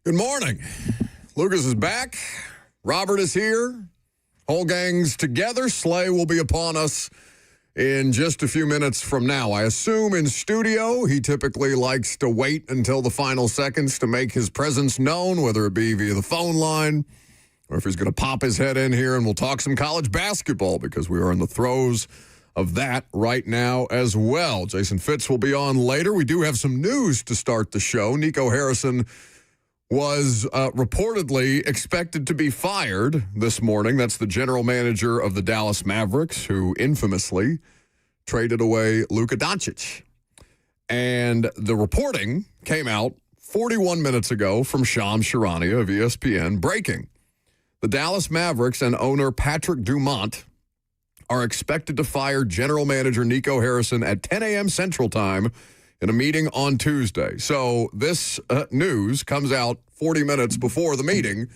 Good morning. Lucas is back. Robert is here. Whole gang's together. Slay will be upon us in just a few minutes from now. I assume in studio, he typically likes to wait until the final seconds to make his presence known, whether it be via the phone line or if he's going to pop his head in here and we'll talk some college basketball because we are in the throes of that right now as well. Jason Fitz will be on later. We do have some news to start the show. Nico Harrison was reportedly expected to be fired this morning. That's the general manager of the Dallas Mavericks, who infamously traded away Luka Doncic. And the reporting came out 41 minutes ago from Shams Charania of ESPN, breaking. The Dallas Mavericks and owner Patrick Dumont are expected to fire general manager Nico Harrison at 10 a.m. Central Time in a meeting on Tuesday. So this news comes out 40 minutes before the meeting,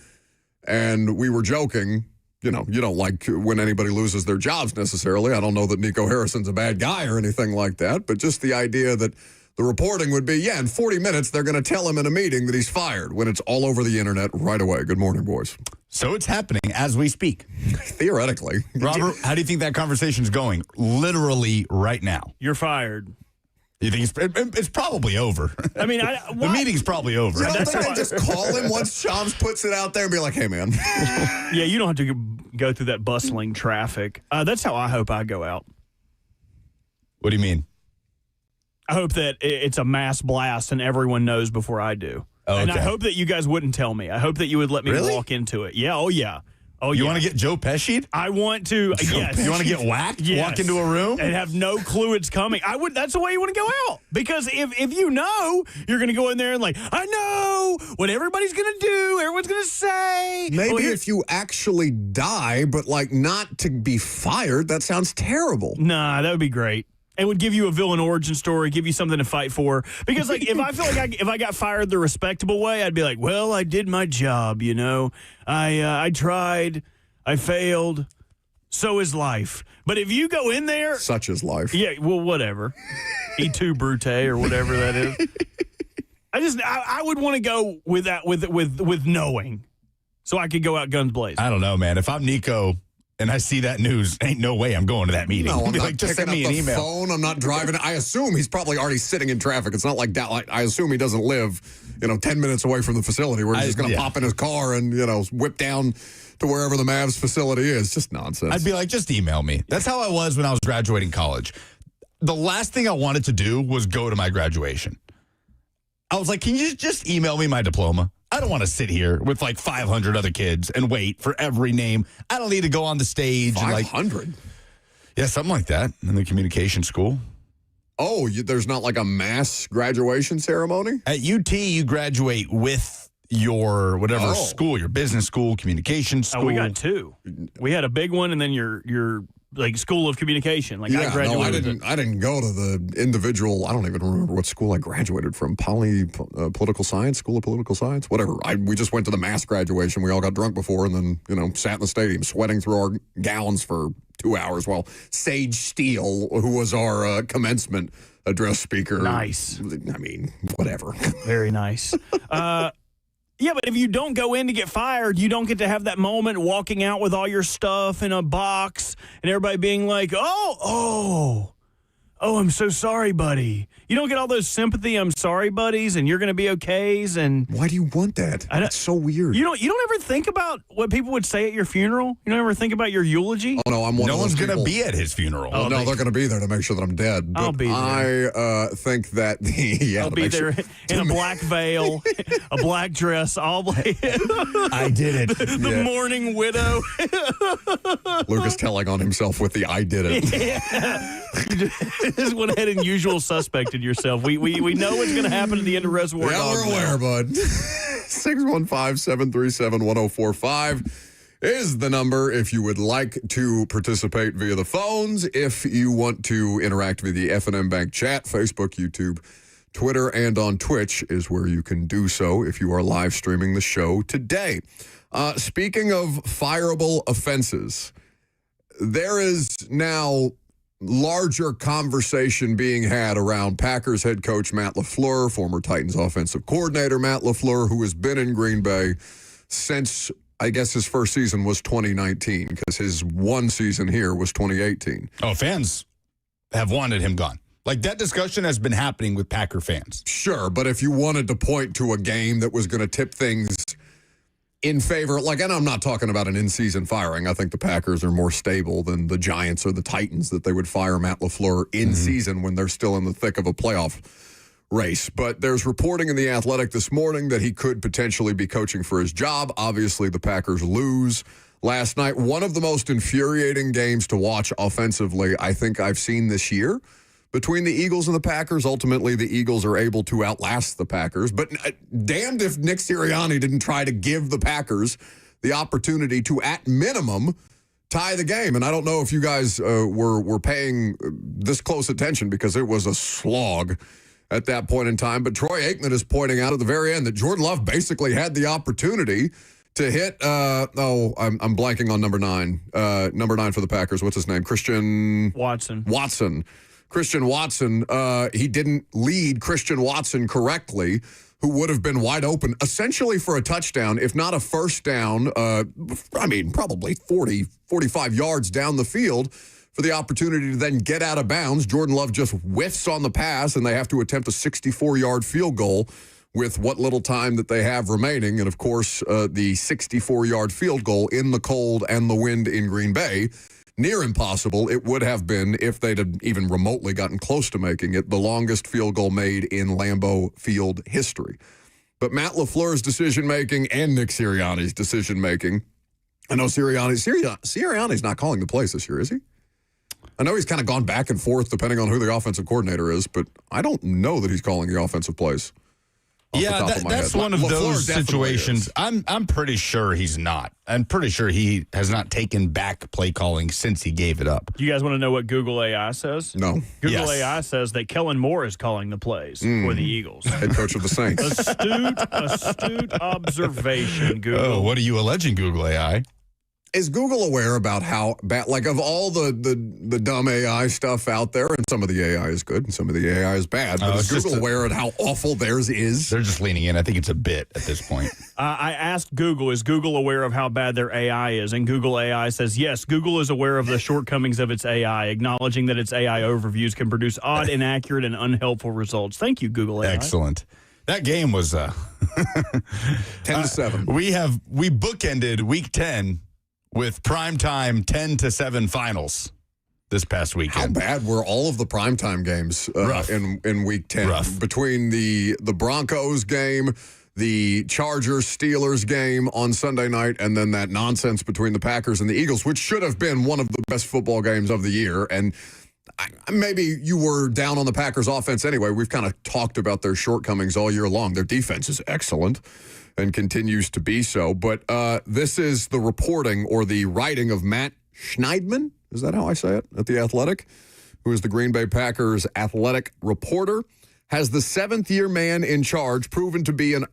and we were joking, you don't like when anybody loses their jobs necessarily. I don't know that Nico Harrison's a bad guy or anything like that, but just the idea that the reporting would be, in 40 minutes they're going to tell him in a meeting that he's fired when it's all over the internet right away. Good morning, boys. So it's happening as we speak. Theoretically. Robert, how do you think that conversation's going? Literally right now. You're fired. You think it's probably over? I mean, the meeting's probably over. You don't think they just call him once Shams puts it out there and be like, hey, man. Yeah, you don't have to go through that bustling traffic. That's how I hope I go out. What do you mean? I hope that it's a mass blast and everyone knows before I do. Oh, and okay. I hope that you guys wouldn't tell me. I hope that you would let me walk into it. Yeah, oh yeah. Oh, you yeah. want to get Joe Pesci'd? I want to, yes. You want to get whacked? Yes. Walk into a room? And have no clue it's coming. That's the way you want to go out. Because if you know, you're going to go in there and like, I know what everybody's going to do. Everyone's going to say. Maybe if you actually die, but like not to be fired, that sounds terrible. Nah, that would be great. It would give you a villain origin story, give you something to fight for. Because like if I feel like if I got fired the respectable way, I'd be like, well, I did my job, I tried, I failed. So is life. But if you go in there, such is life. Yeah, well, whatever. E2 Brute or whatever that is. I would want to go with that with knowing, so I could go out guns blazing. I don't know, man. If I'm Nico and I see that news, ain't no way I'm going to that meeting. No, I'm not like, just send me picking an up the email. phone. I'm not driving. I assume he's probably already sitting in traffic. It's not like that. Like, I assume he doesn't live, 10 minutes away from the facility where he's just going to pop in his car and, whip down to wherever the Mavs facility is. Just nonsense. I'd be like, just email me. That's how I was when I was graduating college. The last thing I wanted to do was go to my graduation. I was like, can you just email me my diploma? I don't want to sit here with like 500 other kids and wait for every name. I don't need to go on the stage. 500? Yeah, something like that in the communication school. Oh, there's not like a mass graduation ceremony? At UT, you graduate with your whatever school, your business school, communication school. Oh, we got two. We had a big one, and then your like school of communication. Like I graduated. I didn't go to the individual. I don't even remember what school I graduated from. Political science, school of political science, whatever. We just went to the mass graduation. We all got drunk before, and then sat in the stadium, sweating through our gowns for 2 hours while Sage Steele, who was our commencement address speaker. Nice. I mean, whatever. Very nice. Yeah, but if you don't go in to get fired, you don't get to have that moment walking out with all your stuff in a box and everybody being like, oh, I'm so sorry, buddy. You don't get all those sympathy, I'm sorry, buddies, and you're going to be okays. And why do you want that? That's so weird. You don't ever think about what people would say at your funeral? You don't ever think about your eulogy? Oh, no, I'm one No of those one's going to people. be at his funeral. Oh, no, they're going to be there to make sure that I'm dead. But I'll be there. I think that I'll be there in a black veil, a black dress, all black. I did it. The mourning widow. Lucas telling on himself with the I did it. Yeah. Just went ahead and usual suspected yourself. We know what's going to happen at the end of Reservoir Yeah, Dogs. we're aware, bud. 615-737-1045 is the number if you would like to participate via the phones. If you want to interact via the F&M Bank chat, Facebook, YouTube, Twitter, and on Twitch is where you can do so if you are live streaming the show today. Speaking of fireable offenses, there is now larger conversation being had around Packers head coach Matt LaFleur, former Titans offensive coordinator Matt LaFleur, who has been in Green Bay since, I guess, his first season was 2019, because his one season here was 2018. Oh, fans have wanted him gone. Like, that discussion has been happening with Packer fans. Sure, but if you wanted to point to a game that was going to tip things in favor, like, and I'm not talking about an in-season firing. I think the Packers are more stable than the Giants or the Titans, that they would fire Matt LaFleur in season when they're still in the thick of a playoff race. But there's reporting in The Athletic this morning that he could potentially be coaching for his job. Obviously, the Packers lose last night. One of the most infuriating games to watch offensively I think I've seen this year between the Eagles and the Packers. Ultimately, the Eagles are able to outlast the Packers. But damned if Nick Sirianni didn't try to give the Packers the opportunity to, at minimum, tie the game. And I don't know if you guys were paying this close attention, because it was a slog at that point in time. But Troy Aikman is pointing out at the very end that Jordan Love basically had the opportunity to hit, I'm blanking on number 9. Number 9 for the Packers. What's his name? Christian Watson. Christian Watson, he didn't lead Christian Watson correctly, who would have been wide open essentially for a touchdown, if not a first down, probably 40, 45 yards down the field for the opportunity to then get out of bounds. Jordan Love just whiffs on the pass, and they have to attempt a 64-yard field goal with what little time that they have remaining. And, of course, the 64-yard field goal in the cold and the wind in Green Bay, near impossible. It would have been, if they'd have even remotely gotten close to making it, the longest field goal made in Lambeau Field history. But Matt LaFleur's decision-making and Nick Sirianni's decision-making, I know Sirianni's not calling the plays this year, is he? I know he's kind of gone back and forth depending on who the offensive coordinator is, but I don't know that he's calling the offensive plays. Yeah, that's one of those situations. I'm pretty sure he's not. I'm pretty sure he has not taken back play calling since he gave it up. Do you guys want to know what Google AI says? No. Google AI says that Kellen Moore is calling the plays for the Eagles. Head coach of the Saints. Astute observation, Google. Oh, what are you alleging, Google AI? Is Google aware about how bad, like, of all the dumb AI stuff out there, and some of the AI is good and some of the AI is bad, but is Google aware of how awful theirs is? They're just leaning in. I think it's a bit at this point. I asked Google, is Google aware of how bad their AI is? And Google AI says, yes, Google is aware of the shortcomings of its AI, acknowledging that its AI overviews can produce odd, inaccurate, and unhelpful results. Thank you, Google AI. Excellent. That game was 10-7. We bookended week 10 with primetime 10-7 finals this past weekend. How bad were all of the primetime games in week 10? Rough. Between the Broncos game, the Chargers-Steelers game on Sunday night, and then that nonsense between the Packers and the Eagles, which should have been one of the best football games of the year. And maybe you were down on the Packers offense anyway. We've kind of talked about their shortcomings all year long. Their defense is excellent and continues to be so. But this is the reporting or the writing of Matt Schneidman. Is that how I say it? At The Athletic, who is the Green Bay Packers athletic reporter. Has the seventh-year man in charge proven to be an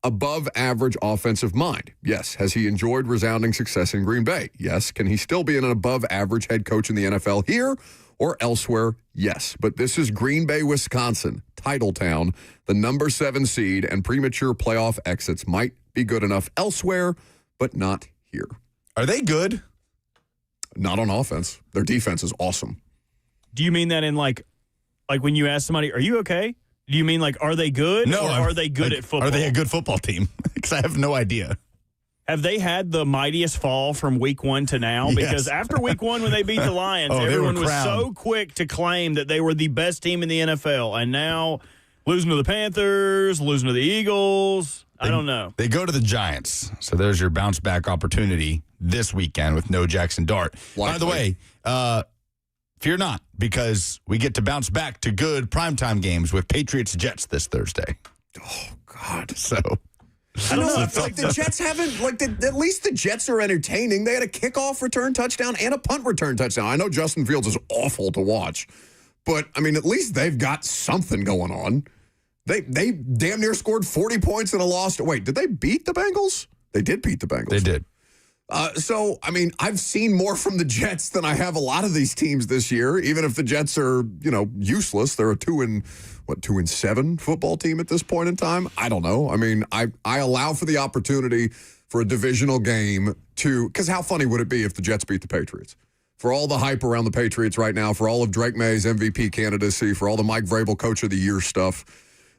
above-average offensive mind? Yes. Has he enjoyed resounding success in Green Bay? Yes. Can he still be an above-average head coach in the NFL here or elsewhere? Yes. But this is Green Bay, Wisconsin, title town, the number 7 seed, and premature playoff exits might be good enough elsewhere, but not here. Are they good? Not on offense. Their defense is awesome. Do you mean that in like when you ask somebody, are you okay? Do you mean like, are they good? No. Or are they good at football? Are they a good football team? Because I have no idea. Have they had the mightiest fall from week 1 to now? Yes. Because after week 1, when they beat the Lions, everyone was so quick to claim that they were the best team in the NFL. And now losing to the Panthers, losing to the Eagles, I don't know. They go to the Giants. So there's your bounce back opportunity this weekend with no Jackson Dart. By the way, fear not, because we get to bounce back to good primetime games with Patriots-Jets this Thursday. Oh, God. So I don't know. Like the Jets haven't, at least the Jets are entertaining. They had a kickoff return touchdown and a punt return touchdown. I know Justin Fields is awful to watch, but, I mean, at least they've got something going on. They damn near scored 40 points in a loss. Wait, did they beat the Bengals? They did beat the Bengals. They did. So, I mean, I've seen more from the Jets than I have a lot of these teams this year. Even if the Jets are, useless, they're a 2-7 football team at this point in time. I don't know. I mean, I allow for the opportunity for a divisional game because how funny would it be if the Jets beat the Patriots? For all the hype around the Patriots right now, for all of Drake May's MVP candidacy, for all the Mike Vrabel Coach of the Year stuff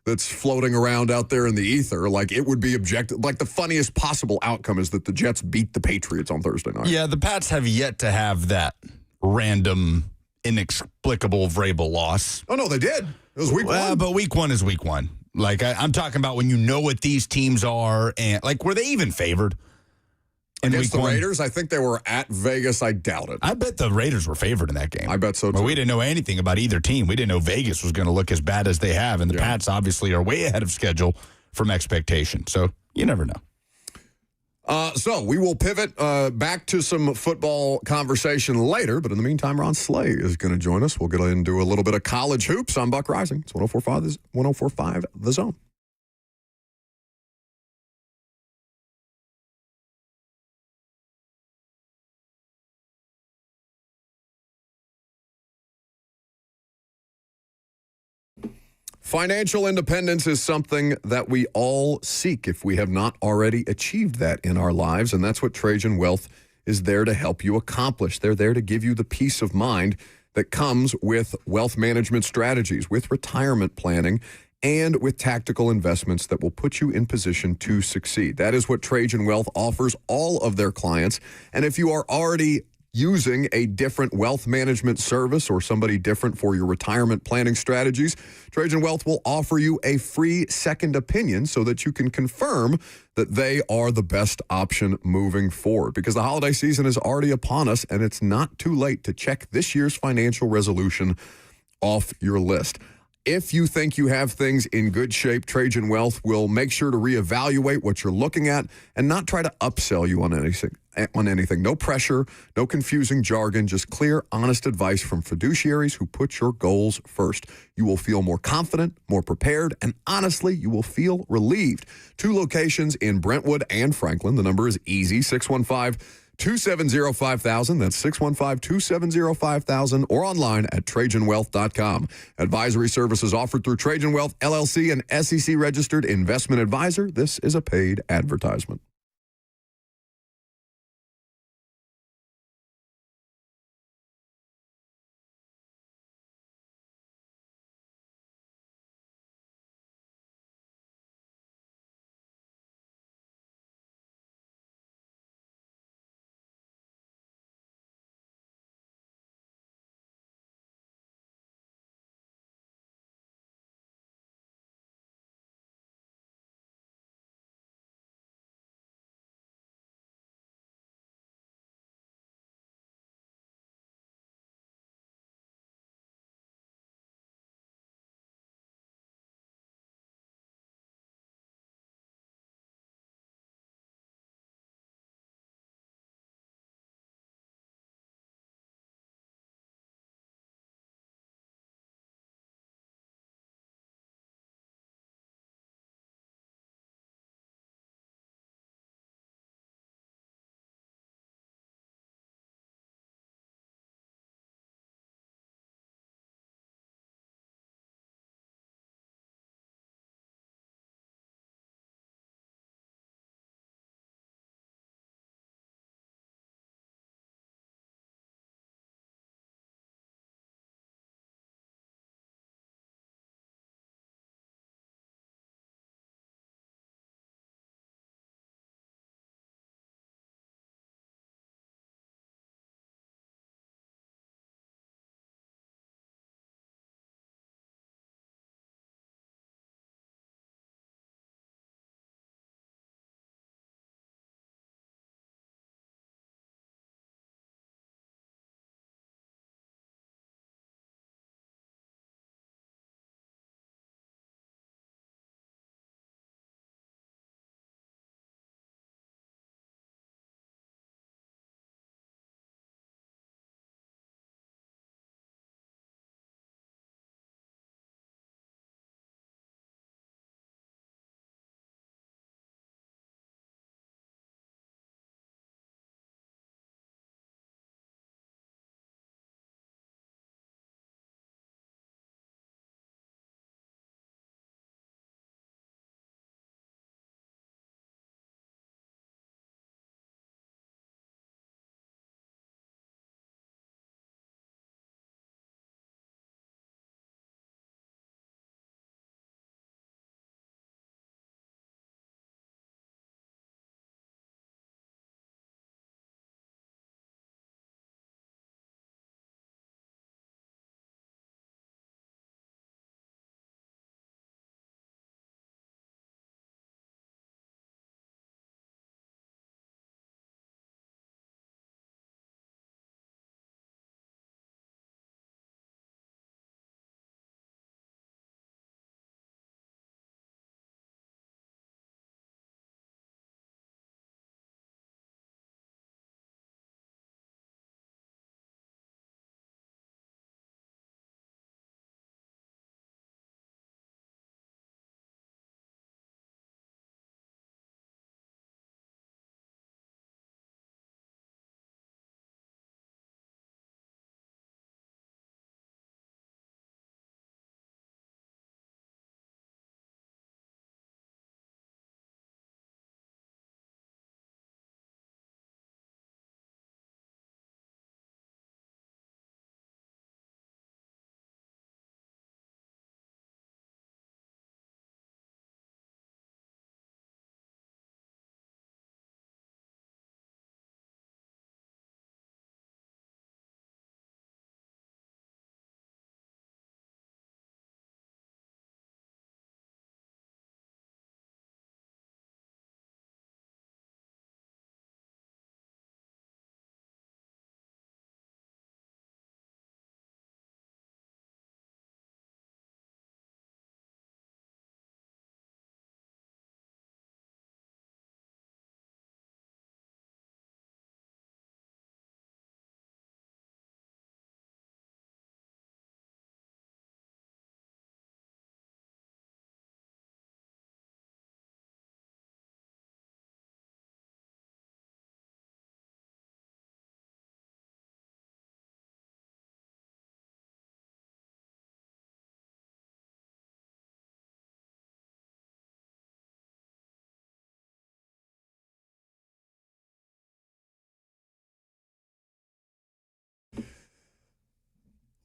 that's floating around out there in the ether, like it would be objective. Like the funniest possible outcome is that the Jets beat the Patriots on Thursday night. Yeah, the Pats have yet to have that random, inexplicable Vrabel loss. Oh, no, they did. It was week one. But week one is week one. Like, I'm talking about when you know what these teams are, and like, were they even favored? Against the Raiders, I think they were at Vegas. I doubt it. I bet the Raiders were favored in that game. I bet so, too. But we didn't know anything about either team. We didn't know Vegas was going to look as bad as they have, and the Pats obviously are way ahead of schedule from expectation. So you never know. So we will pivot back to some football conversation later, but in the meantime, Ron Slay is going to join us. We'll get into a little bit of college hoops on Buck Rising. It's 104.5 The Zone. Financial independence is something that we all seek if we have not already achieved that in our lives, and that's what Trajan Wealth is there to help you accomplish. They're there to give you the peace of mind that comes with wealth management strategies, with retirement planning, and with tactical investments that will put you in position to succeed. That is what Trajan Wealth offers all of their clients, and if you are already using a different wealth management service or somebody different for your retirement planning strategies, Trajan Wealth will offer you a free second opinion so that you can confirm that they are the best option moving forward. Because the holiday season is already upon us, and it's not too late to check this year's financial resolution off your list. If you think you have things in good shape, Trajan Wealth will make sure to reevaluate what you're looking at and not try to upsell you on anything. No pressure, no confusing jargon, just clear, honest advice from fiduciaries who put your goals first. You will feel more confident, more prepared, and honestly, you will feel relieved. 2 locations in Brentwood and Franklin. The number is easy, 615-270-5000. That's 615-270-5000 or online at TrajanWealth.com. Advisory services offered through Trajan Wealth, LLC, an SEC-registered investment advisor. This is a paid advertisement.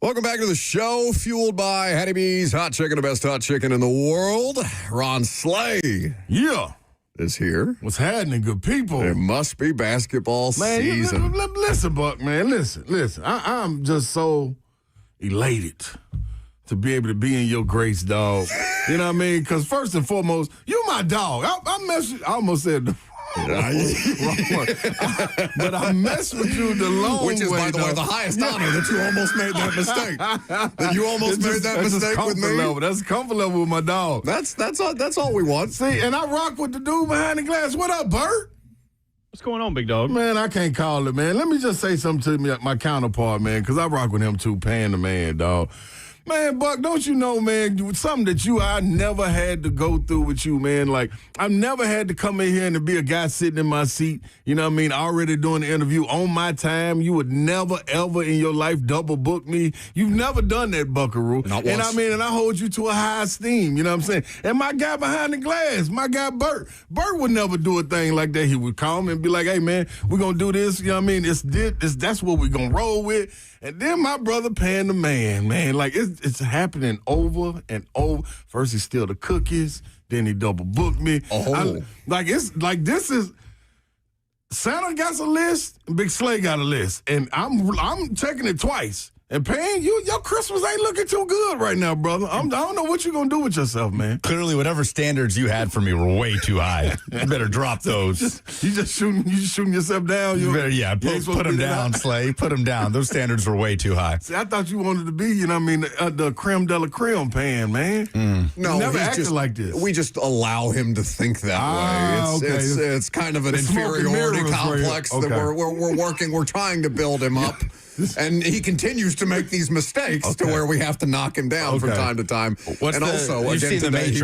Welcome back to the show, fueled by Hattie B's Hot Chicken, the best hot chicken in the world. Ron Slay Yeah. is here. What's happening, good people? It must be basketball season. Listen, Buck, man. Listen. I'm just so elated to be able to be in your grace, dog. You know what I mean? Because first and foremost, you my dog. I almost said the wrong one. But I mess with you the long way. Which is, by the way, the highest honor that you almost made that mistake. That you almost made that mistake with me. Level. That's comfort level with my dog. That's all we want. See, and I rock with the dude behind the glass. What up, Bert? What's going on, big dog? Man, I can't call it, man. Let me just say something to my counterpart, man, because I rock with him too, Pan the man, dog. Man, Buck, don't you know, man, something that I never had to go through with you, man. Like, I've never had to come in here and be a guy sitting in my seat, you know what I mean, already doing the interview on my time. You would never, ever in your life double book me. You've never done that, Buckaroo. Not once. And I mean, and I hold you to a high esteem, you know what I'm saying? And my guy behind the glass, my guy Bert would never do a thing like that. He would call me and be like, hey, man, we're going to do this, you know what I mean? That's what we're going to roll with. And then my brother Pan the man, like it's happening over and over. First he steal the cookies, then he double booked me. This is Santa got a list, and Big Slay got a list, and I'm checking it twice. And Pan, your Christmas ain't looking too good right now, brother. I don't know what you're gonna do with yourself, man. Clearly, whatever standards you had for me were way too high. You better drop those. You just shooting yourself down. You better, put them down, Slay. Put them down. Those standards were way too high. See, I thought you wanted to be, you know what I mean, the creme de la creme, Pan, man. No, you never acted like this. We just allow him to think that way. It's kind of an inferiority complex that we're working. We're trying to build him up. And he continues to make these mistakes to where we have to knock him down from time to time. Also, again today, he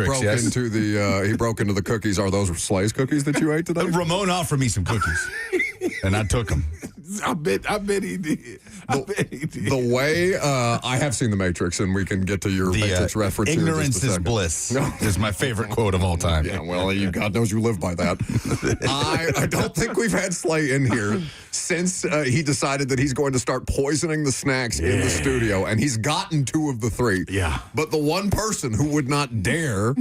broke into the cookies. Are those Slay's cookies that you ate today? Ramon offered me some cookies, and I took them. I bet he did. The way I have seen The Matrix, and we can get to your Matrix reference. Ignorance is bliss. Is my favorite quote of all time. Yeah, well, God knows you live by that. I don't think we've had Slay in here since he decided that he's going to start poisoning the snacks in the studio, and he's gotten 2 of the 3. Yeah. But the one person who would not dare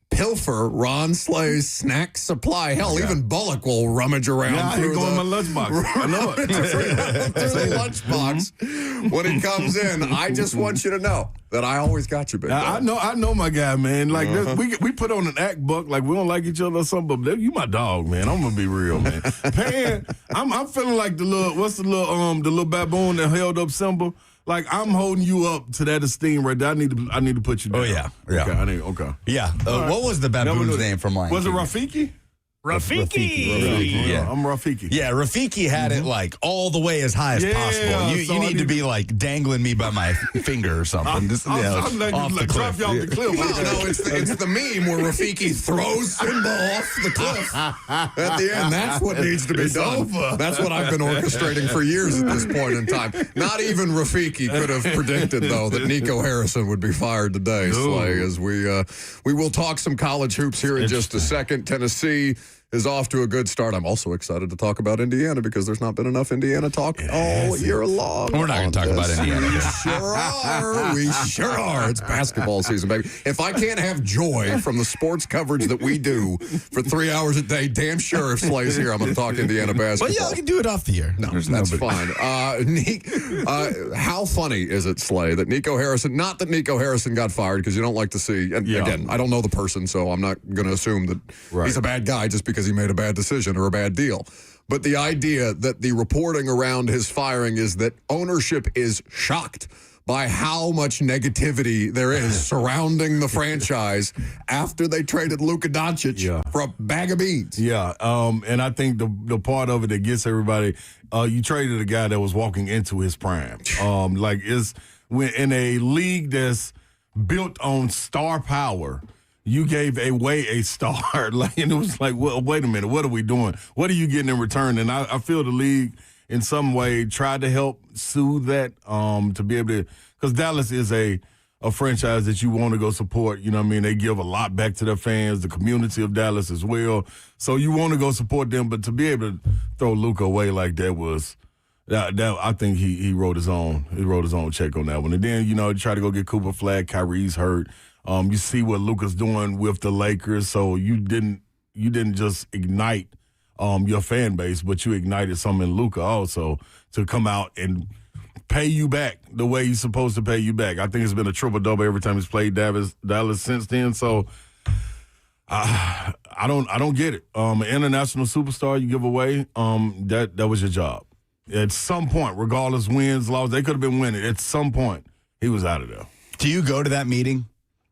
pilfer Ron Slay's snack supply. Hell, even Bullock will rummage around through my lunchbox. I know it. through the lunchbox when he comes in. I just want you to know that I always got you, big dog. I know my guy, man. Like we put on an act, Buck, like we don't like each other or something, but you my dog, man. I'm gonna be real, man. Pan, I'm feeling like the little baboon that held up Simba. Like, I'm holding you up to that esteem right there. I need to put you down. Oh, yeah. Okay. Yeah. What was the baboon's name from Lion Was it King? Rafiki? Rafiki. Yeah, I'm Rafiki. Yeah, Rafiki had it like all the way as high as possible. You need to be like dangling me by my finger or something. I'm letting you drop you off the cliff. No, it's the meme where Rafiki throws Simba off the cliff at the end. That's what needs to be done. That's what I've been orchestrating for years at this point in time. Not even Rafiki could have predicted, though, that Nico Harrison would be fired today, Slay, as we will talk some college hoops here in just a second. Tennessee is off to a good start. I'm also excited to talk about Indiana because there's not been enough Indiana talk all year long. We're not going to talk about Indiana. We sure are. We sure are. It's basketball season, baby. If I can't have joy from the sports coverage that we do for 3 hours a day, damn sure if Slay's here, I'm going to talk Indiana basketball. Well, yeah, I can do it off the air. No, that's fine. How funny is it, Slay, that Nico Harrison, not that Nico Harrison got fired because you don't like to see, and again, I don't know the person, so I'm not going to assume that he's a bad guy just because he made a bad decision or a bad deal. But the idea that the reporting around his firing is that ownership is shocked by how much negativity there is surrounding the franchise after they traded Luka Doncic for a bag of beans. Yeah, and I think the part of it that gets everybody, you traded a guy that was walking into his prime. When in a league that's built on star power, you gave away a star, and it was like, well, wait a minute, what are we doing? What are you getting in return? And I feel the league in some way tried to help soothe that, to be able to, because Dallas is a franchise that you want to go support. You know what I mean? They give a lot back to their fans, the community of Dallas as well. So you want to go support them, but to be able to throw Luka away like that was I think he wrote his own. He wrote his own check on that one. And then try to go get Cooper Flag. Kyrie's hurt. You see what Luka's doing with the Lakers. So you didn't just ignite your fan base, but you ignited some in Luka also to come out and pay you back the way he's supposed to pay you back. I think it's been a triple-double every time he's played Dallas since then. So I don't get it. An international superstar you give away, that was your job. At some point, regardless wins, losses, they could have been winning. At some point, he was out of there. Do you go to that meeting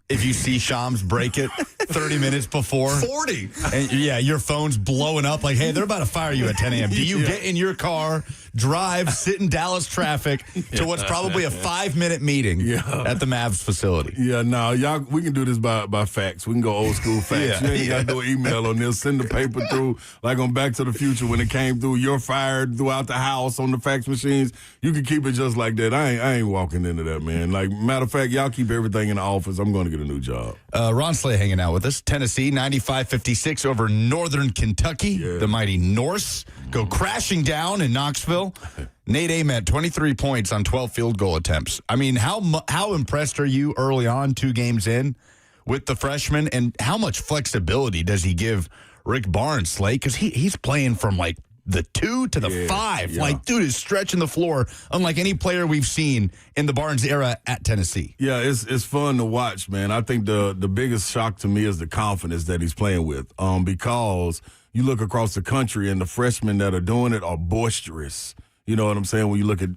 if you see Shams break it 30 minutes before? 40. And your phone's blowing up like, hey, they're about to fire you at 10 a.m. Do you get in your car, drive, sit in Dallas traffic to what's probably a 5-minute meeting at the Mavs facility? Yeah, no, y'all, we can do this by fax. We can go old school fax. You ain't got to do an email on this. Send the paper through, like on Back to the Future when it came through. You're fired throughout the house on the fax machines. You can keep it just like that. I ain't walking into that, man. Like, matter of fact, y'all keep everything in the office. I'm going to get a new job. Ron Slay hanging out with us. Tennessee, 95-56 over Northern Kentucky. Yeah. The mighty Norse go crashing down in Knoxville. Nate Ament, 23 points on 12 field goal attempts. I mean, how impressed are you early on, 2 games in, with the freshman? And how much flexibility does he give Rick Barnes, Slay? Because he's playing from, like, the 2 to the 5. Yeah. Like, dude is stretching the floor unlike any player we've seen in the Barnes era at Tennessee. Yeah, it's fun to watch, man. I think the biggest shock to me is the confidence that he's playing with, because you look across the country and the freshmen that are doing it are boisterous. You know what I'm saying? When you look at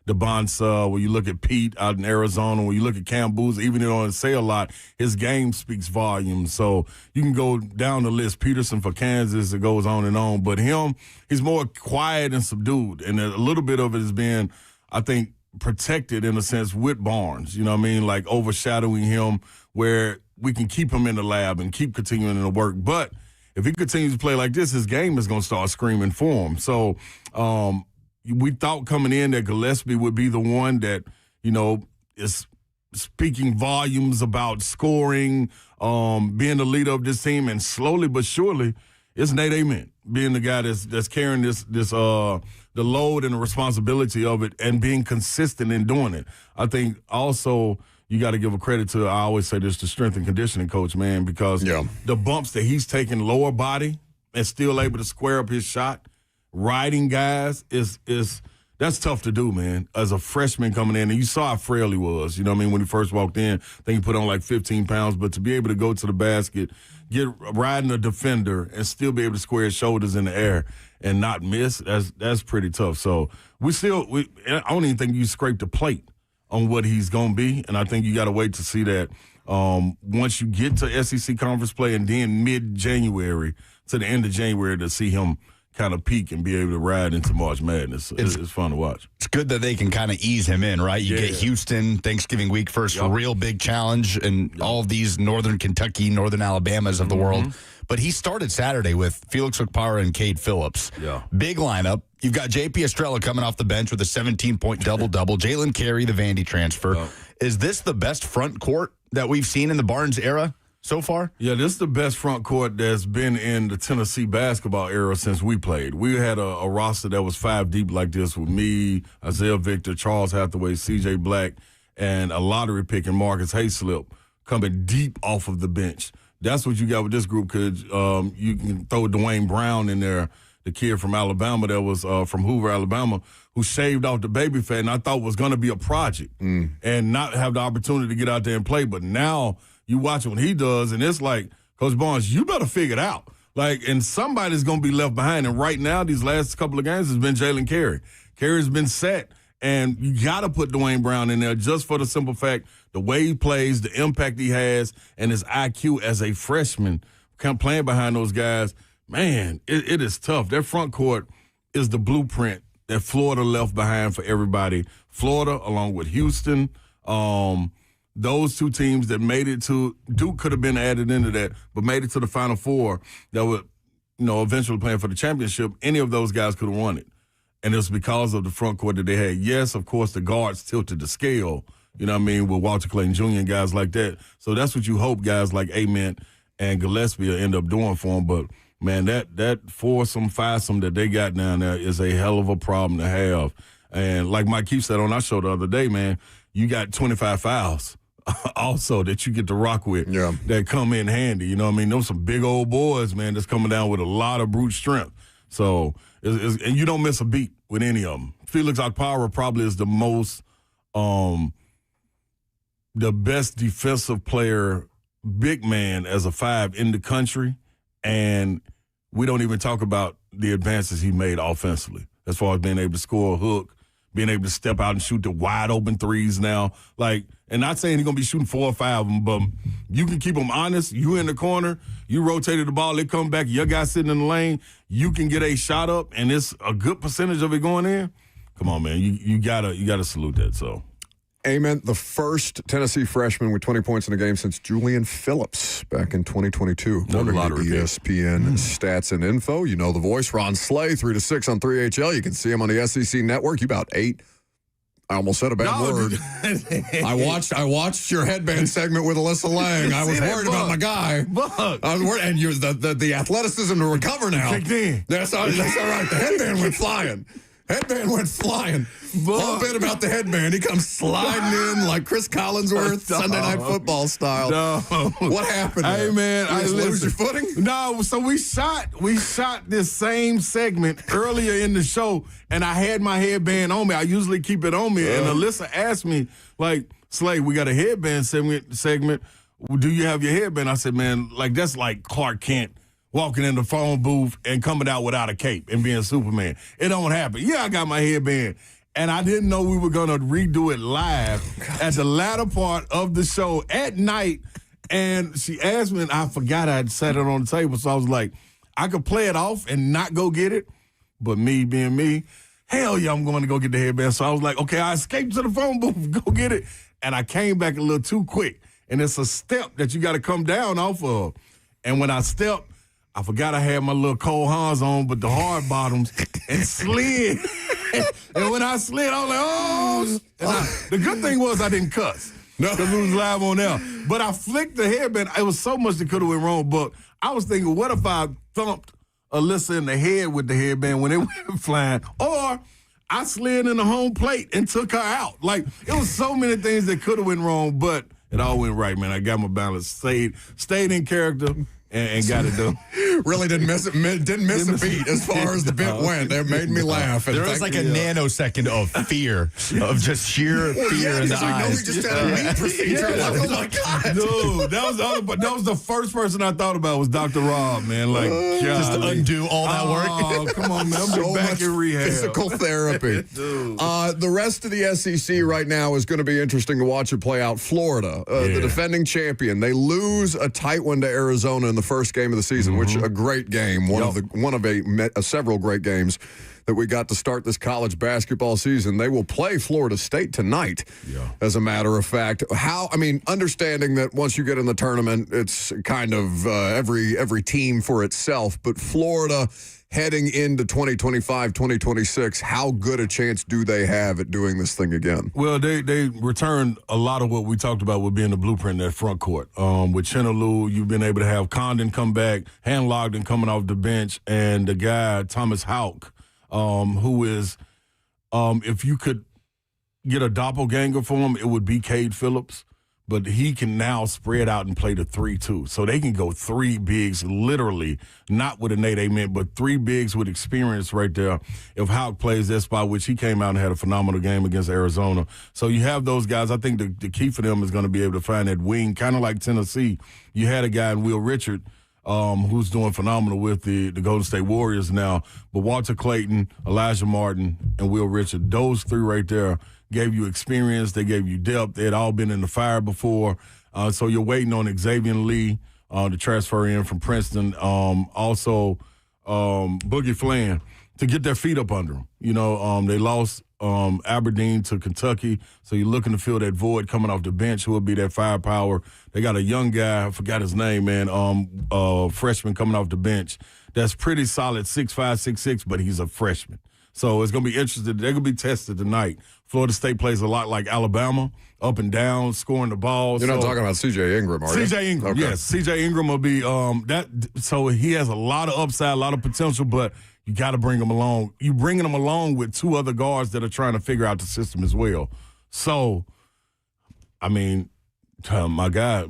DeBonsa, when you look at Pete out in Arizona, when you look at Cam Boozer, even though he doesn't say a lot, his game speaks volumes. So you can go down the list. Peterson for Kansas, it goes on and on. But he's more quiet and subdued. And a little bit of it is being, I think, protected in a sense with Barnes. You know what I mean? Like overshadowing him where we can keep him in the lab and keep continuing to work. But if he continues to play like this, his game is going to start screaming for him. So, we thought coming in that Gillespie would be the one that, is speaking volumes about scoring, being the leader of this team, and slowly but surely, it's Nate Ament being the guy that's carrying this the load and the responsibility of it and being consistent in doing it. I think also you got to give a credit to, I always say this, the strength and conditioning coach, man, because the bumps that he's taking lower body and still able to square up his shot, riding guys that's tough to do, man, as a freshman coming in. And you saw how frail he was, you know what I mean, when he first walked in. I think he put on like 15 pounds. But to be able to go to the basket, riding a defender, and still be able to square his shoulders in the air and not miss, that's pretty tough. So I don't even think you scraped the plate on what he's going to be. And I think you got to wait to see that once you get to SEC conference play and then mid-January to the end of January to see him kind of peak and be able to ride into March Madness. It's fun to watch. It's good that they can kind of ease him in, right? You get Houston, Thanksgiving week first, a real big challenge, and all of these Northern Kentucky, Northern Alabamas of the world. But he started Saturday with Felix Okpara and Cade Phillips. Yeah. Big lineup. You've got J.P. Estrella coming off the bench with a 17-point double-double. Jalen Carey, the Vandy transfer. Oh. Is this the best front court that we've seen in the Barnes era so far? Yeah, this is the best front court that's been in the Tennessee basketball era since we played. We had a roster that was 5 deep like this with me, Isaiah Victor, Charles Hathaway, C.J. Black, and a lottery pick in Marcus Hayslip coming deep off of the bench. That's what you got with this group, because you can throw Dwayne Brown in there, the kid from Alabama that was from Hoover, Alabama, who shaved off the baby fat and I thought was going to be a project and not have the opportunity to get out there and play. But now you watch what he does, and it's like, Coach Barnes, you better figure it out. Like, and somebody's going to be left behind. And right now, these last couple of games has been Jalen Carey. Carey's been set, and you got to put Dwayne Brown in there just for the simple fact, the way he plays, the impact he has, and his IQ as a freshman, playing behind those guys. Man, it is tough. That front court is the blueprint that Florida left behind for everybody. Florida, along with Houston, those two teams that made it to Duke could have been added into that, but made it to the Final Four that would, eventually playing for the championship. Any of those guys could have won it. And it's because of the front court that they had. Yes, of course, the guards tilted the scale, with Walter Clayton Jr. and guys like that. So that's what you hope guys like Ament and Gillespie will end up doing for them. But, man, that foursome, fivesome that they got down there is a hell of a problem to have. And like Mike Keefe said on our show the other day, man, you got 25 fouls also that you get to rock with that come in handy. You know what I mean? Those some big old boys, man, that's coming down with a lot of brute strength. So, and you don't miss a beat with any of them. Felix Okpara probably is the most, the best defensive player, big man as a 5 in the country. And we don't even talk about the advances he made offensively as far as being able to score a hook, being able to step out and shoot the wide open threes now. Like, and not saying he's going to be shooting 4 or 5 of them, but you can keep them honest. You in the corner, you rotated the ball, they come back, your guy sitting in the lane, you can get a shot up, and it's a good percentage of it going in. Come on, man, you gotta salute that. So, Amen. The first Tennessee freshman with 20 points in a game since Julian Phillips back in 2022. According to ESPN Stats and Info. You know the voice, Ron Slay, 3 to 6 on 3HL. You can see him on the SEC Network. You about 8. I almost said a bad word. I watched your headband segment with Alyssa Lang. I was worried about my guy. I was worried, and the athleticism to recover now. Kicked in. That's all right. The headband went flying. All bit about the headband. He comes sliding in like Chris Collinsworth, Sunday Night Football style. No. What happened there? Hey, man. You just lose your footing? No, so we shot this same segment earlier in the show, and I had my headband on me. I usually keep it on me, and Alyssa asked me, like, Slay, we got a headband segment. Do you have your headband? I said, man, like, that's like Clark Kent walking in the phone booth and coming out without a cape and being Superman. It don't happen. Yeah, I got my headband. And I didn't know we were going to redo it live at the latter part of the show at night. And she asked me, and I forgot I had set it on the table. So I was like, I could play it off and not go get it. But me being me, hell yeah, I'm going to go get the headband. So I was like, okay, I escaped to the phone booth, go get it. And I came back a little too quick. And it's a step that you got to come down off of. And when I stepped, I forgot I had my little Cole Hans on, but the hard bottoms, and slid. And when I slid, I was like, oh. The good thing was I didn't cuss. No. Because we was live on there. But I flicked the headband. It was so much that could have went wrong. But I was thinking, what if I thumped Alyssa in the head with the headband when it went flying? Or I slid in the home plate and took her out. Like, it was so many things that could have went wrong, but it all went right, man. I got my balance, stayed in character. And got it done. Really didn't miss it. Didn't miss a beat as far as the bit went. It made me laugh. There was like a nanosecond of fear, of just sheer fear in the eyes. I know we just had a meat procedure. Like, oh my God, dude, that was the first person I thought about was Dr. Rob, man. Like, just to undo all that work. Oh, come on, man. I'm so back much in rehab. Physical therapy. The rest of the SEC right now is going to be interesting to watch it play out. Florida, the defending champion, they lose a tight one to Arizona in the first game of the season, which a great game, one of several great games that we got to start this college basketball season. They will play Florida State tonight, as a matter of fact. Understanding that once you get in the tournament, it's kind of every team for itself, but Florida heading into 2025, 2026, how good a chance do they have at doing this thing again? Well, they returned a lot of what we talked about with being the blueprint in that front court. With Chinaloo, you've been able to have Condon come back, Hand-Logden coming off the bench, and the guy, Thomas Houck, who is, if you could get a doppelganger for him, it would be Cade Phillips. But he can now spread out and play the 3-2. So they can go 3 bigs, literally, not with a Nate Amen, but 3 bigs with experience right there. If Houck plays that spot, which he came out and had a phenomenal game against Arizona. So you have those guys. I think the key for them is going to be able to find that wing, kind of like Tennessee. You had a guy in Will Richard who's doing phenomenal with the Golden State Warriors now. But Walter Clayton, Elijah Martin, and Will Richard, those 3 right there gave you experience. They gave you depth. They had all been in the fire before. So you're waiting on Xavier Lee to transfer in from Princeton. Also, Boogie Flan to get their feet up under them. You know, they lost Aberdeen to Kentucky. So you're looking to fill that void coming off the bench. Who will be that firepower? They got a young guy, I forgot his name, man, freshman coming off the bench. That's pretty solid, 6'5", 6'6", but he's a freshman. So it's going to be interesting. They're going to be tested tonight. Florida State plays a lot like Alabama, up and down, scoring the ball. You're not talking about C.J. Ingram, are you? C.J. Ingram, Okay. yes. C.J. Ingram will be that. So he has a lot of upside, a lot of potential, but you got to bring him along. You bringing him along with two other guards that are trying to figure out the system as well. So, I mean, my guy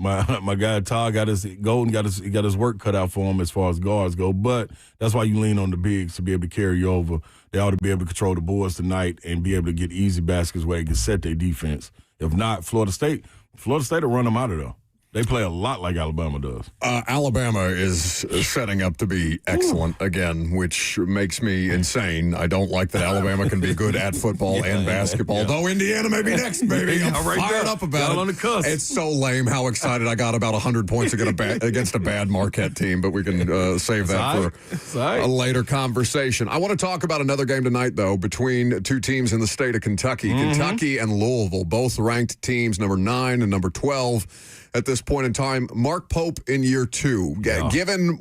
Todd got his work cut out for him as far as guards go. But that's why you lean on the bigs to be able to carry you over. They ought to be able to control the boards tonight and be able to get easy baskets where they can set their defense. If not, Florida State will run them out of there. They play a lot like Alabama does. Alabama is setting up to be excellent again, which makes me insane. I don't like that Alabama can be good at football and basketball, though Indiana may be next, baby. I'm fired up about it. On the cusp. It's so lame how excited I got about 100 points against a bad Marquette team, but we can save that for a later conversation. I want to talk about another game tonight, though, between two teams in the state of Kentucky. Kentucky and Louisville, both ranked teams, number 9 and number 12. At this point in time, Mark Pope in year 2, given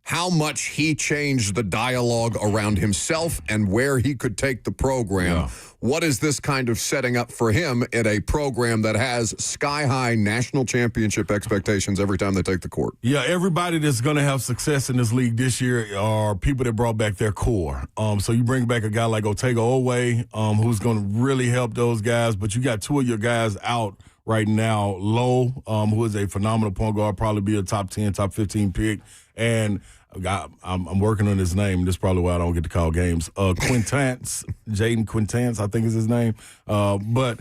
how much he changed the dialogue around himself and where he could take the program, what is this kind of setting up for him in a program that has sky-high national championship expectations every time they take the court? Yeah, everybody that's going to have success in this league this year are people that brought back their core. So you bring back a guy like Otega Oweh, who's going to really help those guys, but you got two of your guys out right now, Lowe, who is a phenomenal point guard, probably be a top 10, top 15 pick. And I'm working on his name. This is probably why I don't get to call games. Quintance, Jaden Quintance, I think is his name. But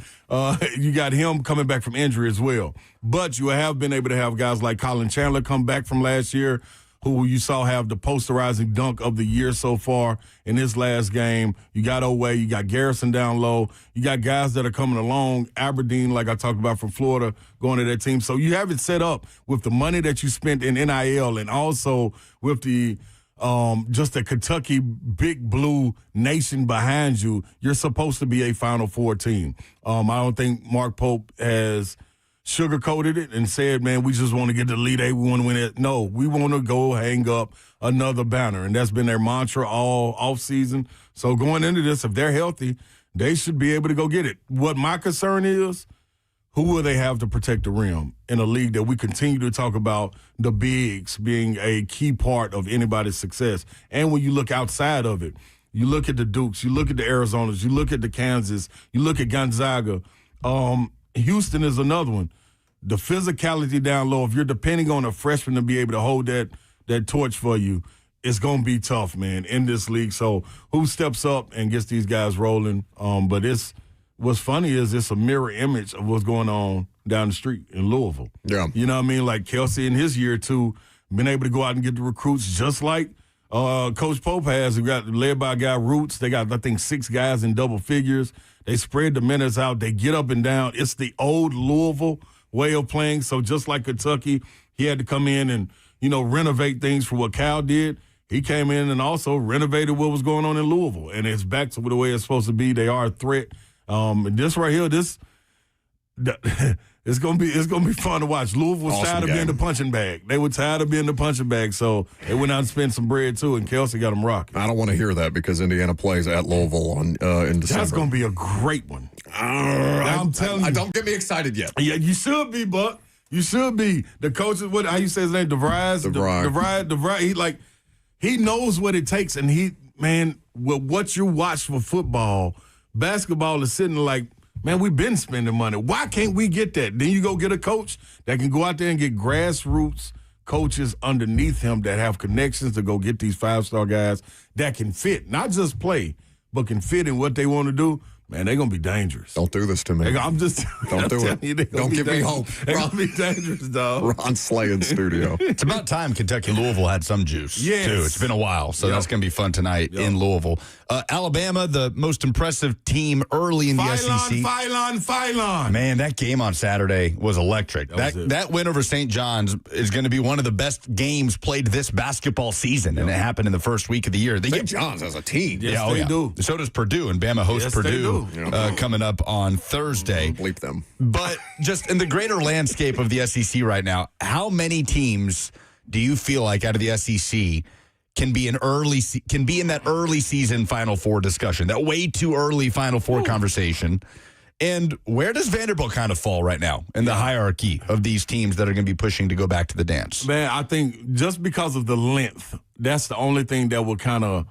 you got him coming back from injury as well. But you have been able to have guys like Colin Chandler come back from last year, who you saw have the posterizing dunk of the year so far in his last game. You got Oweh, you got Garrison down low. You got guys that are coming along. Aberdeen, like I talked about from Florida, going to that team. So you have it set up with the money that you spent in NIL and also with the just the Kentucky Big Blue Nation behind you. You're supposed to be a Final Four team. I don't think Mark Pope has sugarcoated it and said, man, we just want to get the Elite Eight, we want to win it. No, we want to go hang up another banner, and that's been their mantra all offseason. So going into this, if they're healthy, they should be able to go get it. What my concern is, who will they have to protect the rim in a league that we continue to talk about the bigs being a key part of anybody's success? And when you look outside of it, you look at the Dukes, you look at the Arizonas, you look at the Kansas, you look at Gonzaga. Houston is another one. The physicality down low, if you're depending on a freshman to be able to hold that torch for you, it's going to be tough, man, in this league. So who steps up and gets these guys rolling? But what's funny is it's a mirror image of what's going on down the street in Louisville. Yeah. You know what I mean? Like Kelsey in his year, too, been able to go out and get the recruits just like Coach Pope has. Who got led by a guy, Roots. They got, I think, 6 guys in double figures. They spread the minutes out. They get up and down. It's the old Louisville way of playing. So just like Kentucky, he had to come in and, renovate things for what Cal did. He came in and also renovated what was going on in Louisville. And it's back to the way it's supposed to be. They are a threat. And this right here, it's gonna be fun to watch. Louisville was tired of being the punching bag. They were tired of being the punching bag, so they went out and spent some bread too. And Kelsey got them rocking. I don't want to hear that because Indiana plays at Louisville in December. That's gonna be a great one. I'm telling you. Don't get me excited yet. Yeah, you should be, Buck. You should be. The coach, how you say his name? DeVry. He knows what it takes, and with what you watch for football, basketball is sitting like, man, we've been spending money. Why can't we get that? Then you go get a coach that can go out there and get grassroots coaches underneath him that have connections to go get these 5-star guys that can fit, not just play, but can fit in what they want to do. Man, they're going to be dangerous. Don't do this to me. I'm just Don't do it. Don't give me hope. They're going to be dangerous, dog. Ron Slay in studio. It's about time Kentucky Louisville had some juice, too. It's been a while, so that's going to be fun tonight in Louisville. Alabama, the most impressive team early in the SEC. Phylon. Man, that game on Saturday was electric. That win over St. John's is going to be one of the best games played this basketball season, and it happened in the first week of the year. St. John's as a team. Yes, they do. So does Purdue, and Bama hosts Purdue coming up on Thursday. Bleep them. But just in the greater landscape of the SEC right now, how many teams do you feel like out of the SEC can be in that early season Final Four discussion, that way too early Final Four conversation. And where does Vanderbilt kind of fall right now in the hierarchy of these teams that are going to be pushing to go back to the dance? Man, I think just because of the length, that's the only thing that will kind of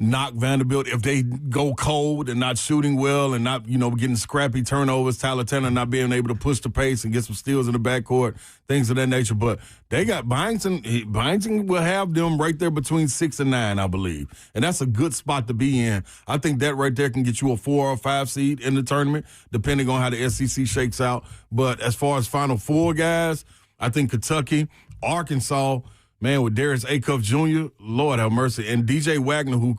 knock Vanderbilt. If they go cold and not shooting well and not, getting scrappy turnovers, Tyler Turner not being able to push the pace and get some steals in the backcourt, things of that nature. But they got Byington will have them right there between 6 and 9, I believe. And that's a good spot to be in. I think that right there can get you a 4 or 5 seed in the tournament, depending on how the SEC shakes out. But as far as Final Four guys, I think Kentucky, Arkansas, man, with Darius Acuff Jr., Lord have mercy, and DJ Wagner, who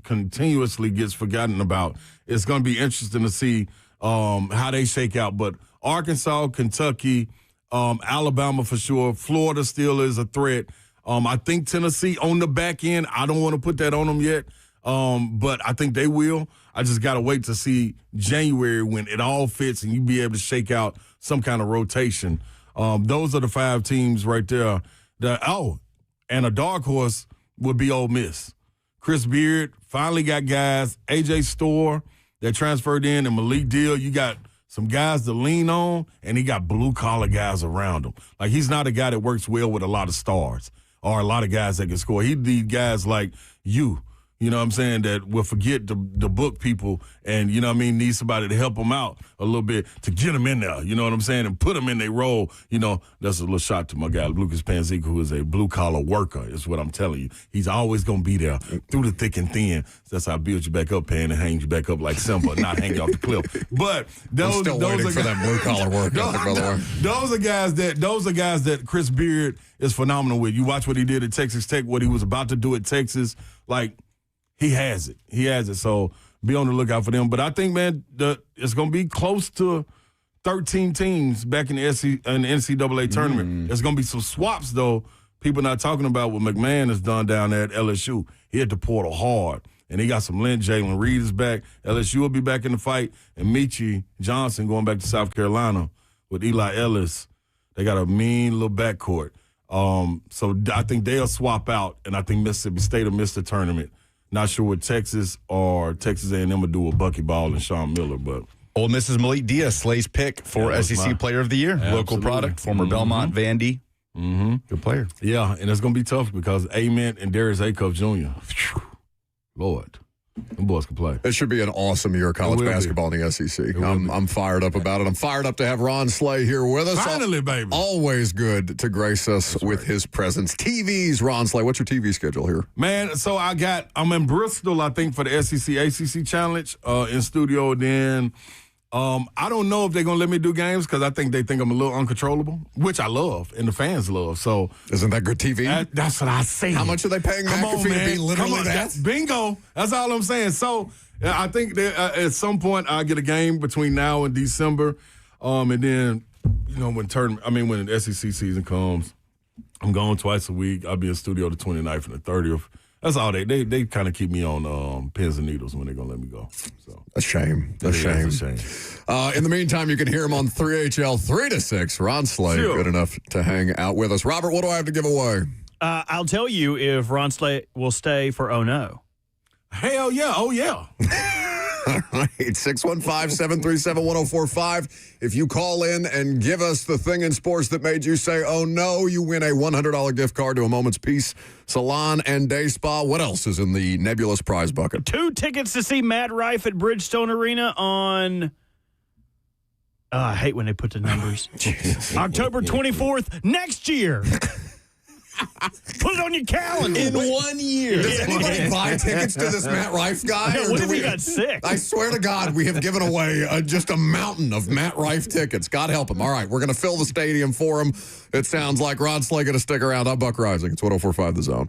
continuously gets forgotten about. It's going to be interesting to see how they shake out. But Arkansas, Kentucky, Alabama for sure. Florida still is a threat. I think Tennessee on the back end, I don't want to put that on them yet, but I think they will. I just got to wait to see January when it all fits and you be able to shake out some kind of rotation. Those are the 5 teams right there. And a dark horse would be Ole Miss. Chris Beard finally got guys. A.J. Storr that transferred in, and Malik Deal. You got some guys to lean on, and he got blue-collar guys around him. Like, he's not a guy that works well with a lot of stars or a lot of guys that can score. He need guys like you. You know what I'm saying, that will forget the book people and, need somebody to help them out a little bit to get them in there, you know what I'm saying, and put them in their role. That's a little shot to my guy, Lucas Panzica, who is a blue-collar worker, is what I'm telling you. He's always going to be there through the thick and thin. That's how I build you back up, Pan, and hang you back up like Simba, not hang you off the cliff. But I'm still waiting for that blue-collar work, by the way. Those are guys that Chris Beard is phenomenal with. You watch what he did at Texas Tech, what he was about to do at Texas, like, he has it. So be on the lookout for them. But I think, man, it's going to be close to 13 teams back in the NCAA tournament. There's going to be some swaps, though, people not talking about what McMahon has done down there at LSU. He hit the portal hard, and he got some length. Jalen Reed is back. LSU will be back in the fight. And Michie Johnson going back to South Carolina with Eli Ellis. They got a mean little backcourt. So I think they'll swap out, and I think Mississippi State will miss the tournament. Not sure what Texas or Texas A&M will do with Bucky Ball and Sean Miller, but Ole Miss's Malik Diaz, Slay's pick for SEC Player of the Year. Absolutely. Local product, former Belmont, Vandy. Good player. Yeah, and it's going to be tough because Ament and Darius Acuff Jr., Lord, them boys can play. It should be an awesome year of college basketball in the SEC. I'm fired up about it. I'm fired up to have Ron Slay here with us. Finally, baby. Always good to grace us with his presence. TVs, Ron Slay. What's your TV schedule here? Man, so I'm in Bristol, I think, for the SEC ACC Challenge in studio. Then I don't know if they're going to let me do games because I think they think I'm a little uncontrollable, which I love and the fans love. So isn't that good TV? That's what I say. How much are they paying McAfee to be literally that? Bingo. That's all I'm saying. So I think that at some point I'll get a game between now and December. And then, when the SEC season comes, I'm gone twice a week. I'll be in studio the 29th and the 30th. That's all they kind of keep me on pins and needles when they're going to let me go. So a shame. That's a shame. In the meantime, you can hear him on 3HL 3 to 6. Ron Slay, good enough to hang out with us. Robert, what do I have to give away? I'll tell you if Ron Slay will stay for Oh No. Hell yeah. Oh, yeah. All right, 615-737-1045. If you call in and give us the thing in sports that made you say, oh, no, you win a $100 gift card to a Moment's Peace Salon and Day Spa. What else is in the nebulous prize bucket? 2 tickets to see Matt Rife at Bridgestone Arena on... I hate when they put the numbers. October 24th next year. Put it on your calendar. In 1 year. Does anybody buy tickets to this Matt Rife guy? Yeah, what if he got sick? I swear to God, we have given away just a mountain of Matt Rife tickets. God help him. All right, we're going to fill the stadium for him. It sounds like Ron Slay going to stick around. I'm Buck Rising. It's 104.5 The Zone.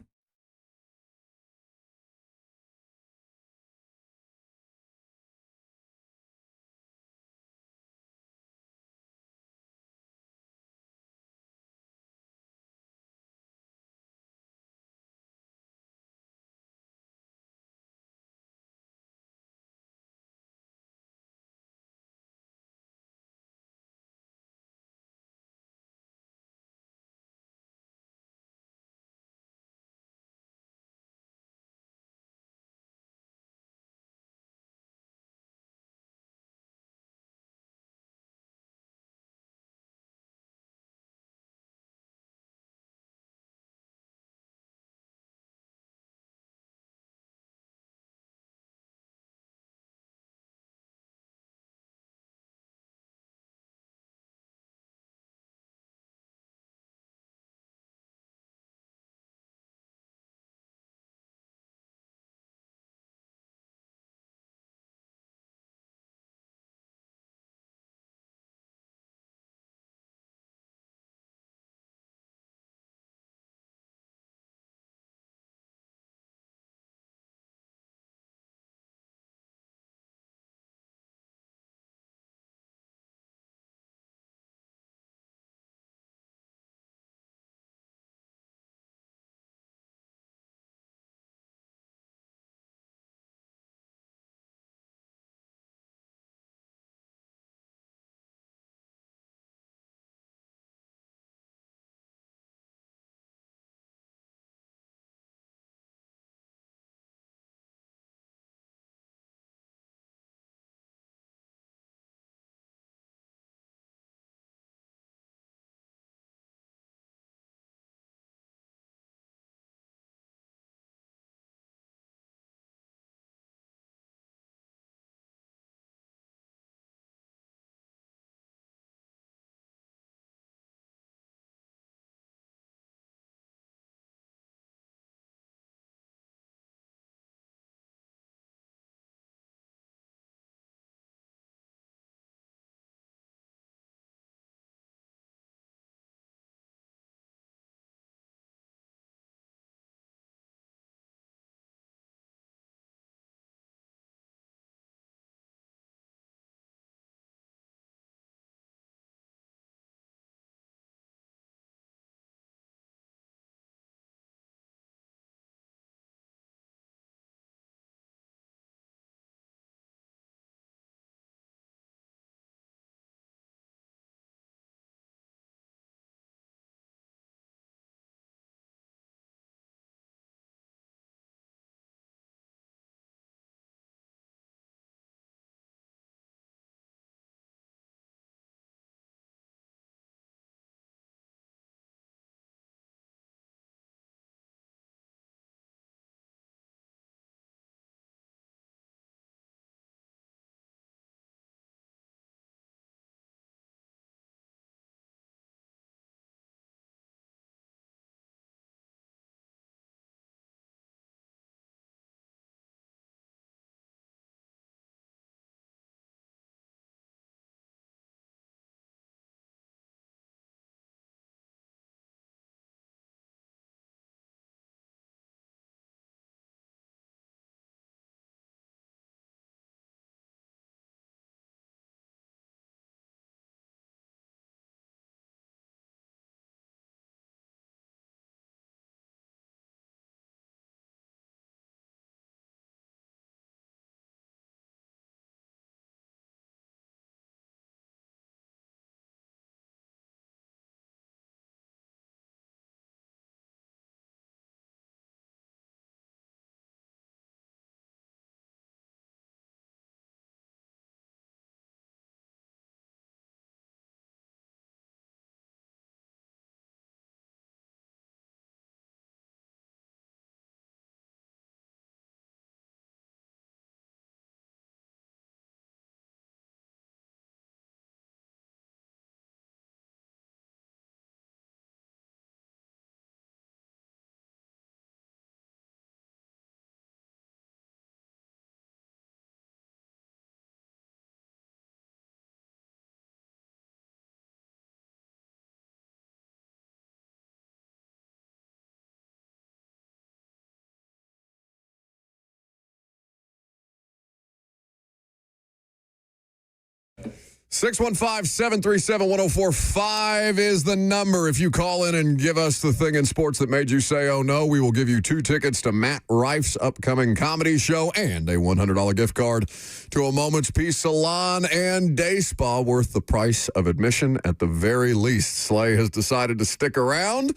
615-737-1045 is the number. If you call in and give us the thing in sports that made you say, oh, no, we will give you 2 tickets to Matt Rife's upcoming comedy show and a $100 gift card to a Moment's Peace salon and day spa worth the price of admission at the very least. Slay has decided to stick around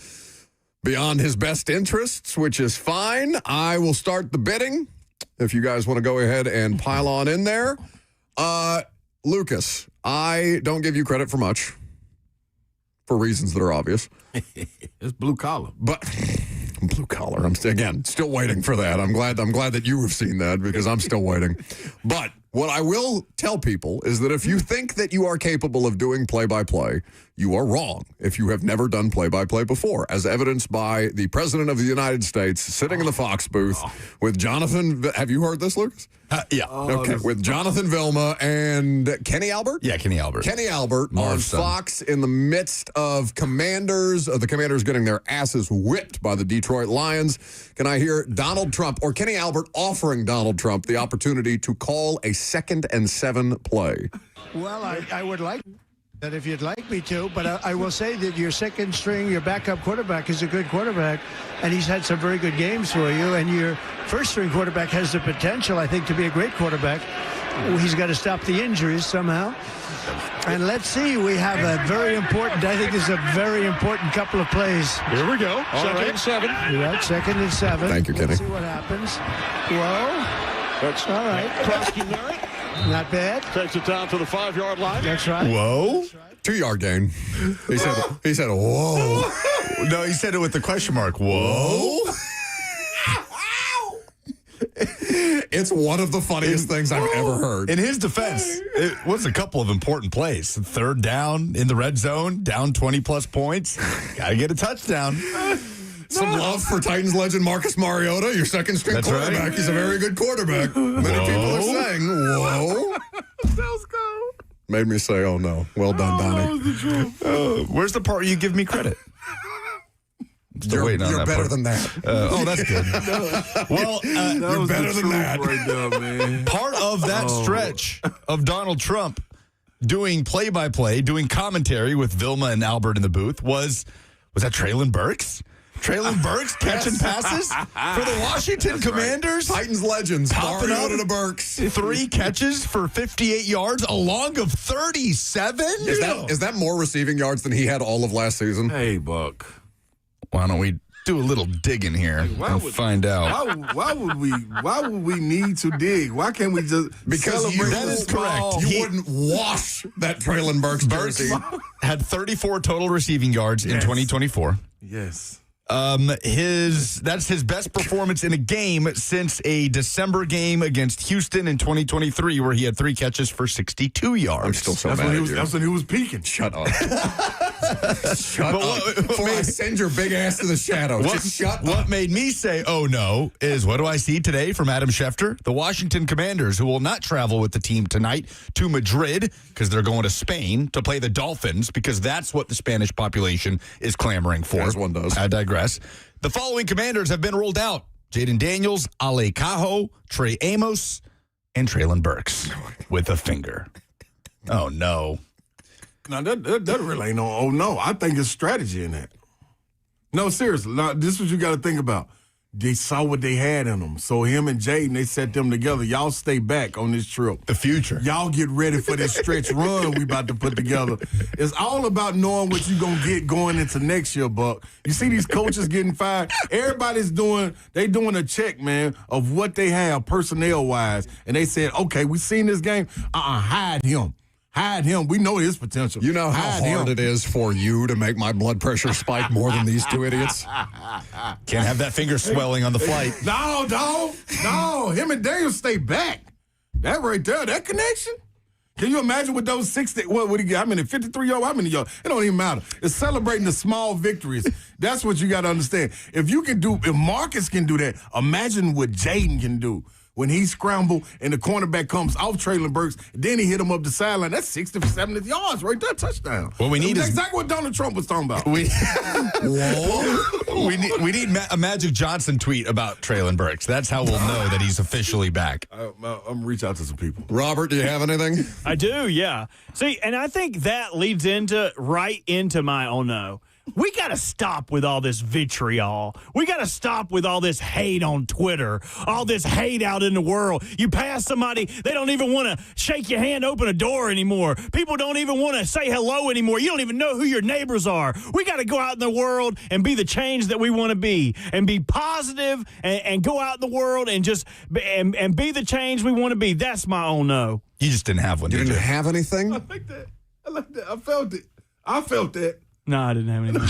beyond his best interests, which is fine. I will start the bidding if you guys want to go ahead and pile on in there. Lucas, I don't give you credit for much for reasons that are obvious. It's blue collar. But blue collar, I'm still waiting for that. I'm glad that you have seen that because I'm still waiting. But what I will tell people is that if you think that you are capable of doing play-by-play, you are wrong if you have never done play-by-play before, as evidenced by the President of the United States sitting in the Fox booth with Jonathan. Have you heard this, Lucas? Yeah. Okay, with Jonathan Vilma and Kenny Albert? Yeah, Kenny Albert. Kenny Albert on Fox in the midst of the Commanders getting their asses whipped by the Detroit Lions. Can I hear Donald Trump or Kenny Albert offering Donald Trump the opportunity to call a 2nd and 7 play? Well, I would like that if you'd like me to, but I will say that your second string, your backup quarterback is a good quarterback, and he's had some very good games for you, and your first string quarterback has the potential, I think, to be a great quarterback. He's got to stop the injuries somehow. And let's see, we have a very important, I think this is a very important couple of plays. Here we go. Second and 7. You're right, 2nd and 7. Thank you, Kenny. Let's see what happens. Whoa. That's All right. Krosky Merritt. Not bad. Takes it down to the 5-yard line. That's right. Whoa. 2-yard gain. He said, whoa. No, he said it with the question mark. Whoa. It's one of the funniest things I've ever heard. In his defense, it was a couple of important plays. 3rd down in the red zone, down 20-plus points. Got to get a touchdown. Some love for Titans legend Marcus Mariota, your second string That's quarterback. right. He's a very good quarterback. Many people are saying, whoa. Let's go. Made me say, oh, no. Well done, Donnie. Where's the part where you give me credit? Still waiting on You're that better part. than that. Oh, that's good. Well, You're better than that. Right there, man. part of that stretch of Donald Trump doing play-by-play, doing commentary with Vilma and Albert in the booth was that Traylon Burks? Traylon Burks catching passes for the Washington Commanders? Titans legends, Popping Mariota up. to Burks. 3 catches for 58 yards, a long of 37? Is that more receiving yards than he had all of last season? Hey, Buck. Why don't we do a little digging here and find out? Why would we need to dig? Why can't we just Because celebrate that is the small- correct. You wouldn't wash that Traylon Burks jersey. Had 34 total receiving yards in 2024. Yes. That's his best performance in a game since a December game against Houston in 2023, where he had 3 catches for 62 yards. I'm still so That's mad when, at you. that's when he was peaking. Shut up. Shut up. Before I send your big ass to the shadows. Just shut What up. made me say, oh no, is what do I see today from Adam Schefter? The Washington Commanders, who will not travel with the team tonight to Madrid because they're going to Spain to play the Dolphins because that's what the Spanish population is clamoring for. As one does. I digress. The following Commanders have been rolled out. Jaden Daniels, Ale Cajo, Trey Amos, and Traylon Burks with a finger. Oh no. No, that really ain't no, oh no. I think it's strategy in that. No, seriously. No, this is what you got to think about. They saw what they had in them. So him and Jaden, they set them together. Y'all stay back on this trip. The future. Y'all get ready for this stretch run we about to put together. It's all about knowing what you're going to get going into next year, Buck. You see these coaches getting fired? Everybody's doing a check, man, of what they have personnel-wise. And they said, okay, we seen this game. Hide him. Hide him. We know his potential. You know how Hide hard him. it is for you to make my blood pressure spike more than these 2 idiots? Can't have that finger swelling on the flight. No. Him and Daniel stay back. That right there, that connection. Can you imagine with those 60? What would he get? How many? 53 yards? How many yards? It don't even matter. It's celebrating the small victories. That's what you got to understand. If Marcus can do that, imagine what Jaden can do. when he scrambled and the cornerback comes off Traylon Burks, then he hit him up the sideline. That's 60 for 70 yards right there, touchdown. What we need That's is exactly what Donald Trump was talking about. we need a Magic Johnson tweet about Traylon Burks. That's how we'll know that he's officially back. I'm going to reach out to some people. Robert, do you have anything? I do, yeah. See, and I think that leads right into my oh no. We got to stop with all this vitriol. We got to stop with all this hate on Twitter, all this hate out in the world. You pass somebody, they don't even want to shake your hand, open a door anymore. People don't even want to say hello anymore. You don't even know who your neighbors are. We got to go out in the world and be the change that we want to be and be positive and go out in the world and just and be the change we want to be. That's my oh no. You just didn't have one, You did didn't you? have anything? I like that. I felt it. I felt that. No, I didn't have anything.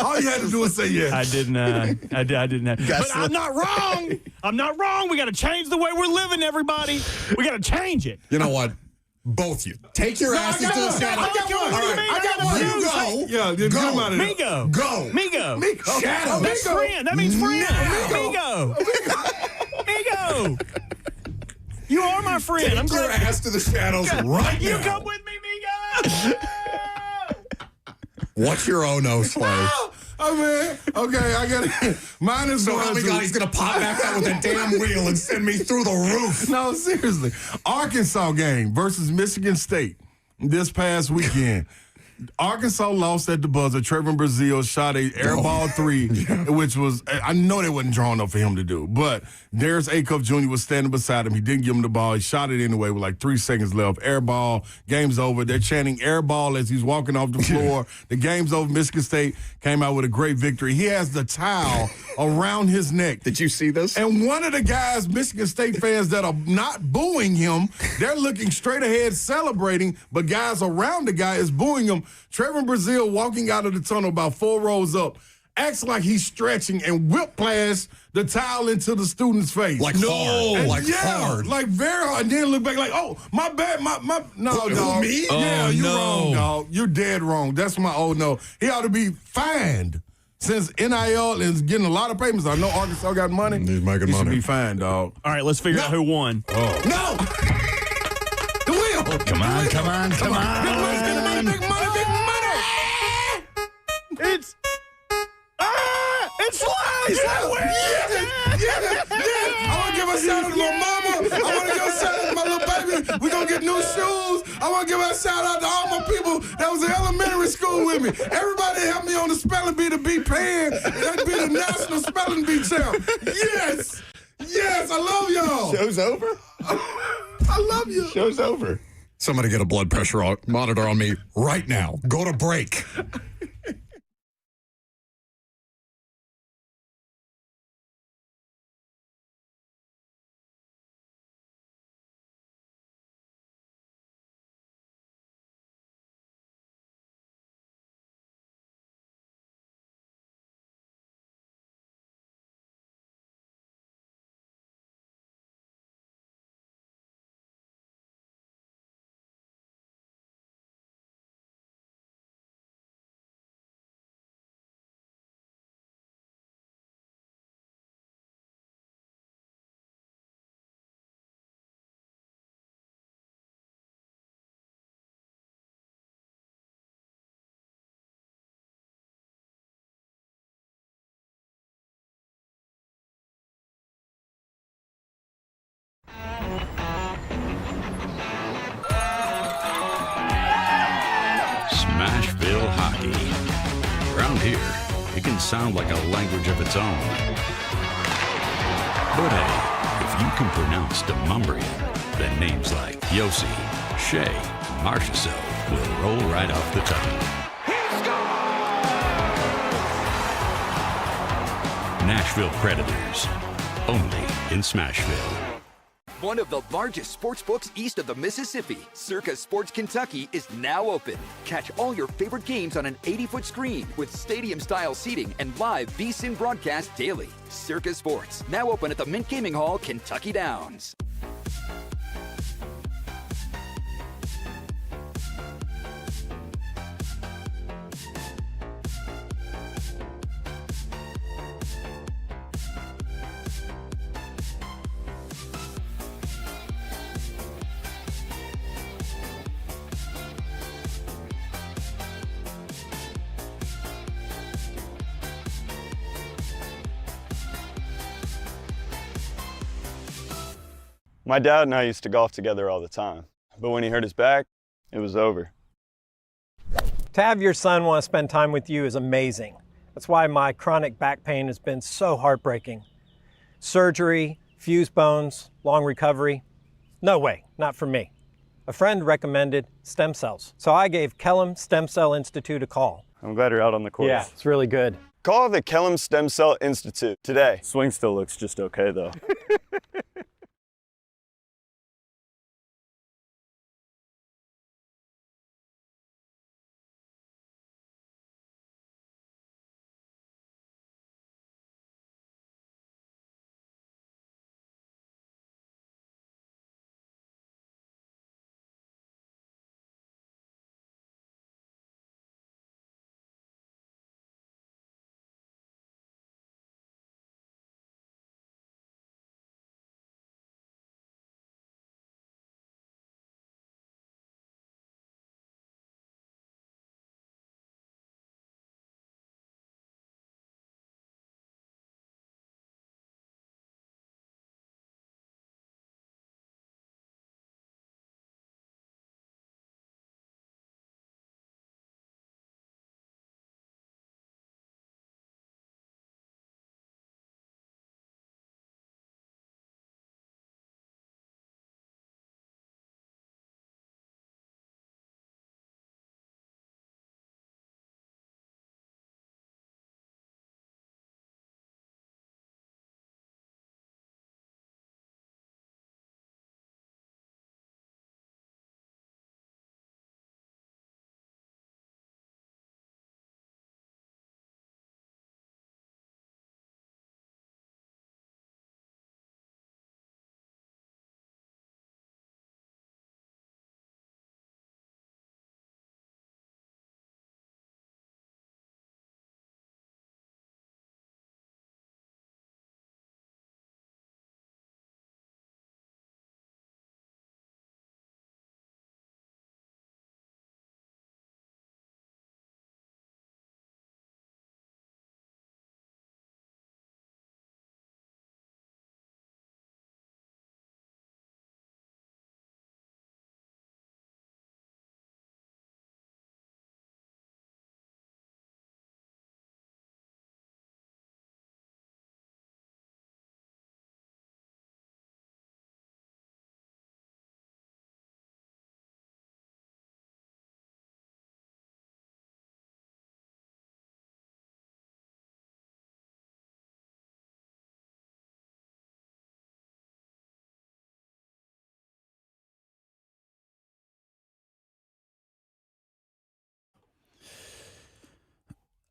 All you had to do was say yes. I didn't. I didn't have. But I'm not wrong. I'm not wrong. We got to change the way we're living, everybody. We got to change it. You know what? Both you. Take your asses to the shadow. I got one. All right. I got one. You go. Yeah, just come out of there. Me go. Go. Me go. Shadow. That's friend. That means friend. Me go. Me go. You are my friend. I'm Take your glad. ass to the shadows right You now. come with me, Migo. What's your oh no, Slay? Oh, man. Okay, I got it. Mine is So help me God, he's going to pop back out with a damn wheel and send me through the roof. No, seriously. Arkansas game versus Michigan State this past weekend. Arkansas lost at the buzzer. Trevor Brazile shot a air ball three, which was, I know they wasn't drawn up for him to do, but Darius Acuff Jr. was standing beside him. He didn't give him the ball. He shot it anyway with like 3 seconds left. Air ball, game's over. They're chanting air ball as he's walking off the floor. The game's over. Michigan State came out with a great victory. He has the towel around his neck. Did you see this? And one of the guys, Michigan State fans that are not booing him, they're looking straight ahead celebrating, but guys around the guy is booing him. Trevor Brazile walking out of the tunnel about 4 rows up, acts like he's stretching and whiplash the towel into the student's face. Like hard. And Like hard. Like very hard. And then look back like, oh, my bad. No, Who, dog. me? Yeah, Oh, you're no. wrong, dog. You're dead wrong. That's my oh no. He ought to be fined. Since NIL is getting a lot of payments, I know Arkansas got money. He's making he should money. be fined, dog. All right, let's figure out who won. No! The wheel. Come on, come on, come on. Big money, big money, big money. It's Slice. Yeah. I want to give a shout out to my mama. I want to give a shout out to my little baby. We're going to get new shoes. I want to give a shout out to all my people that was in elementary school with me. Everybody helped me on the spelling bee to be paying. That'd be the national spelling bee champ. Yes. Yes, I love y'all. Show's over? I love you. Show's over. Somebody get a blood pressure monitor on me right now. Go to break. Smashville hockey. Around here, it can sound like a language of its own. But hey, if you can pronounce Demumbrian, then names like Yossi, Shea, and Marchessault will roll right off the tongue. Nashville Predators, only in Smashville. One of the largest sports books east of the Mississippi, Circa Sports Kentucky, is now open. Catch all your favorite games on an 80-foot screen with stadium-style seating and live VSiN broadcast daily. Circa Sports, now open at the Mint Gaming Hall, Kentucky Downs. My dad and I used to golf together all the time, but when he hurt his back, it was over. To have your son want to spend time with you is amazing. That's why my chronic back pain has been so heartbreaking. Surgery, fused bones, long recovery. No way, not for me. A friend recommended stem cells, so I gave Kellum Stem Cell Institute a call. I'm glad you're out on the course. Yeah, it's really good. Call the Kellum Stem Cell Institute today. Swing still looks just okay, though.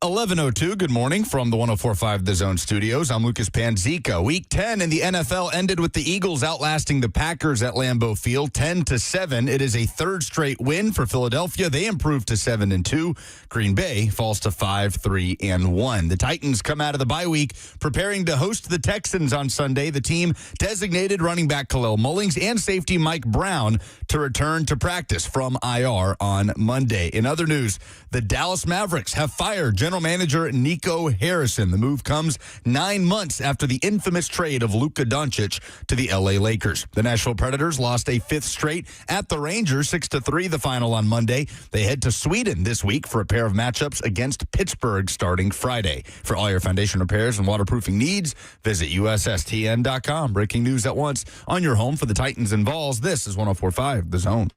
.02, good morning from the 104.5 The Zone studios. I'm Lucas Panzica. Week 10 in the NFL ended with the Eagles outlasting the Packers at Lambeau Field 10-7. It is a third straight win for Philadelphia. They improved to 7-2. Green Bay falls to 5-3-1. The Titans come out of the bye week preparing to host the Texans on Sunday. The team designated running back Khalil Mullings and safety Mike Brown to return to practice from IR on Monday. In other news, the Dallas Mavericks have fired general manager Nico Harrison. The move comes 9 months after the infamous trade of Luka Doncic to the LA Lakers. The Nashville Predators lost a fifth straight at the Rangers, 6-3 the final on Monday. They head to Sweden this week for a pair of matchups against Pittsburgh starting Friday. For all your foundation repairs and waterproofing needs, visit USSTN.com. Breaking news at once on your home for the Titans and Vols. This is 104.5 The Zone.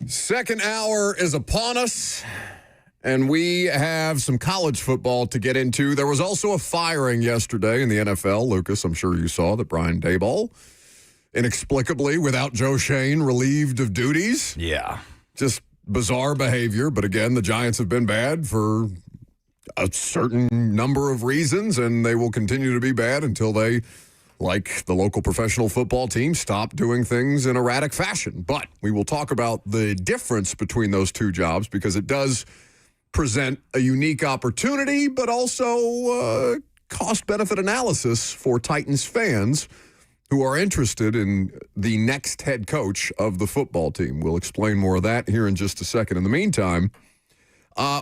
Second hour is upon us, and we have some college football to get into. There was also a firing yesterday in the NFL. Lucas, I'm sure you saw that Brian Daboll, inexplicably, without Joe Shane, relieved of duties. Yeah. Just bizarre behavior. But again, the Giants have been bad for a certain number of reasons, and they will continue to be bad until they, like the local professional football team, stop doing things in erratic fashion. But we will talk about the difference between those two jobs because it does present a unique opportunity, but also cost-benefit analysis for Titans fans who are interested in the next head coach of the football team. We'll explain more of that here in just a second. In the meantime,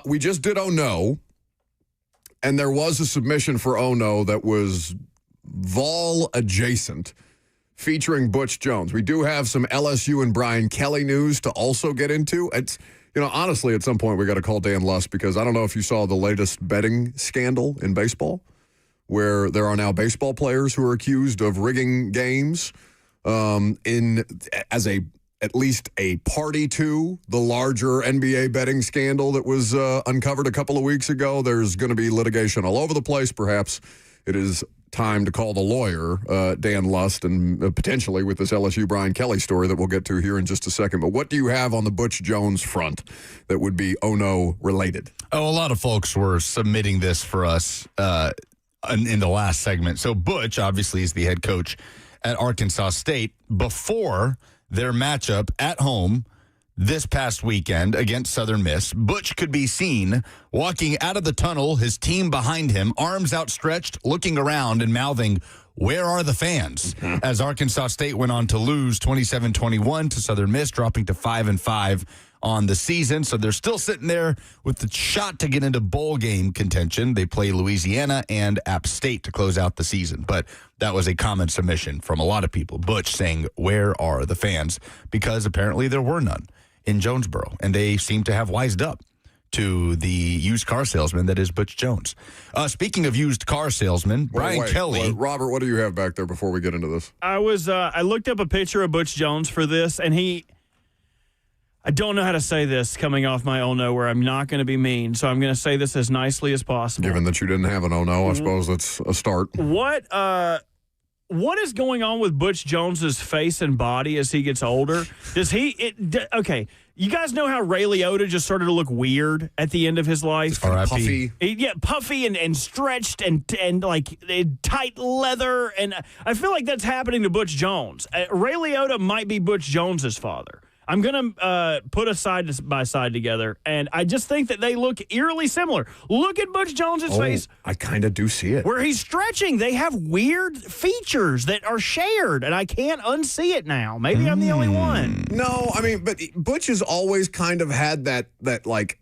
we just did Oh No, and there was a submission for Oh No that was Vol adjacent, featuring Butch Jones. We do have some LSU and Brian Kelly news to also get into. It's, honestly, at some point we got to call Dan Lust, because I don't know if you saw the latest betting scandal in baseball, where there are now baseball players who are accused of rigging games at least a party to the larger NBA betting scandal that was uncovered a couple of weeks ago. There's going to be litigation all over the place. Perhaps it is time to call the lawyer, Dan Lust, and potentially with this LSU Brian Kelly story that we'll get to here in just a second. But what do you have on the Butch Jones front that would be Oh No related? Oh, a lot of folks were submitting this for us in the last segment. So Butch, obviously, is the head coach at Arkansas State. Before their matchup at home this past weekend against Southern Miss, Butch could be seen walking out of the tunnel, his team behind him, arms outstretched, looking around and mouthing, "Where are the fans?" As Arkansas State went on to lose 27-21 to Southern Miss, dropping to 5-5 on the season. So they're still sitting there with the shot to get into bowl game contention. They play Louisiana and App State to close out the season. But that was a common submission from a lot of people. Butch saying, "Where are the fans?" Because apparently there were none in Jonesboro, and they seem to have wised up to the used car salesman that is Butch Jones. Speaking of used car salesman, Brian Kelly. Robert, what do you have back there before we get into this? I looked up a picture of Butch Jones for this, and I don't know how to say this coming off my Oh No, where I'm not going to be mean, so I'm going to say this as nicely as possible. Given that you didn't have an Oh No, I suppose that's a start. What is going on with Butch Jones's face and body as he gets older? Okay, you guys know how Ray Liotta just started to look weird at the end of his life? Puffy. Puffy and stretched and like tight leather. And I feel like that's happening to Butch Jones. Ray Liotta might be Butch Jones's father. I'm going to put a side by side together, and I just think that they look eerily similar. Look at Butch Jones's face. I kind of do see it. Where he's stretching, they have weird features that are shared, and I can't unsee it now. Maybe I'm the only one. No, I mean, but Butch has always kind of had that like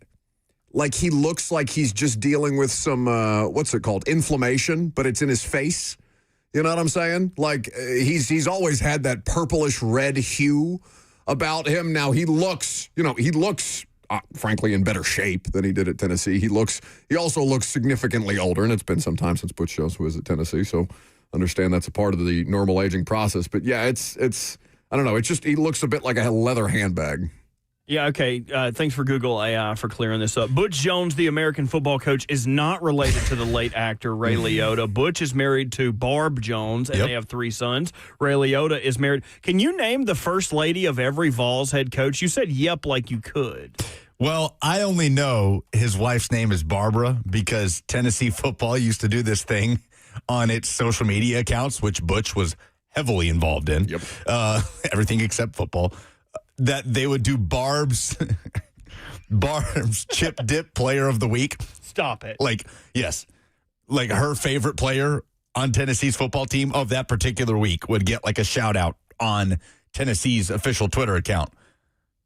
he looks like he's just dealing with some, what's it called, inflammation, but it's in his face. You know what I'm saying? Like, he's always had that purplish red hue about him. Now he looks frankly in better shape than he did at Tennessee. He also looks significantly older, and it's been some time since Butch Jones was at Tennessee, so understand that's a part of the normal aging process. But yeah, it's I don't know, it's just he looks a bit like a leather handbag. Yeah, okay. Thanks for Google AI for clearing this up. Butch Jones, the American football coach, is not related to the late actor Ray Liotta. Butch is married to Barb Jones, and they have 3 sons. Ray Liotta is married. Can you name the first lady of every Vols head coach? You said yep like you could. Well, I only know his wife's name is Barbara because Tennessee football used to do this thing on its social media accounts, which Butch was heavily involved in. Yep. Everything except football. That they would do Barb's chip dip player of the week. Stop it. Yes. Like her favorite player on Tennessee's football team of that particular week would get like a shout out on Tennessee's official Twitter account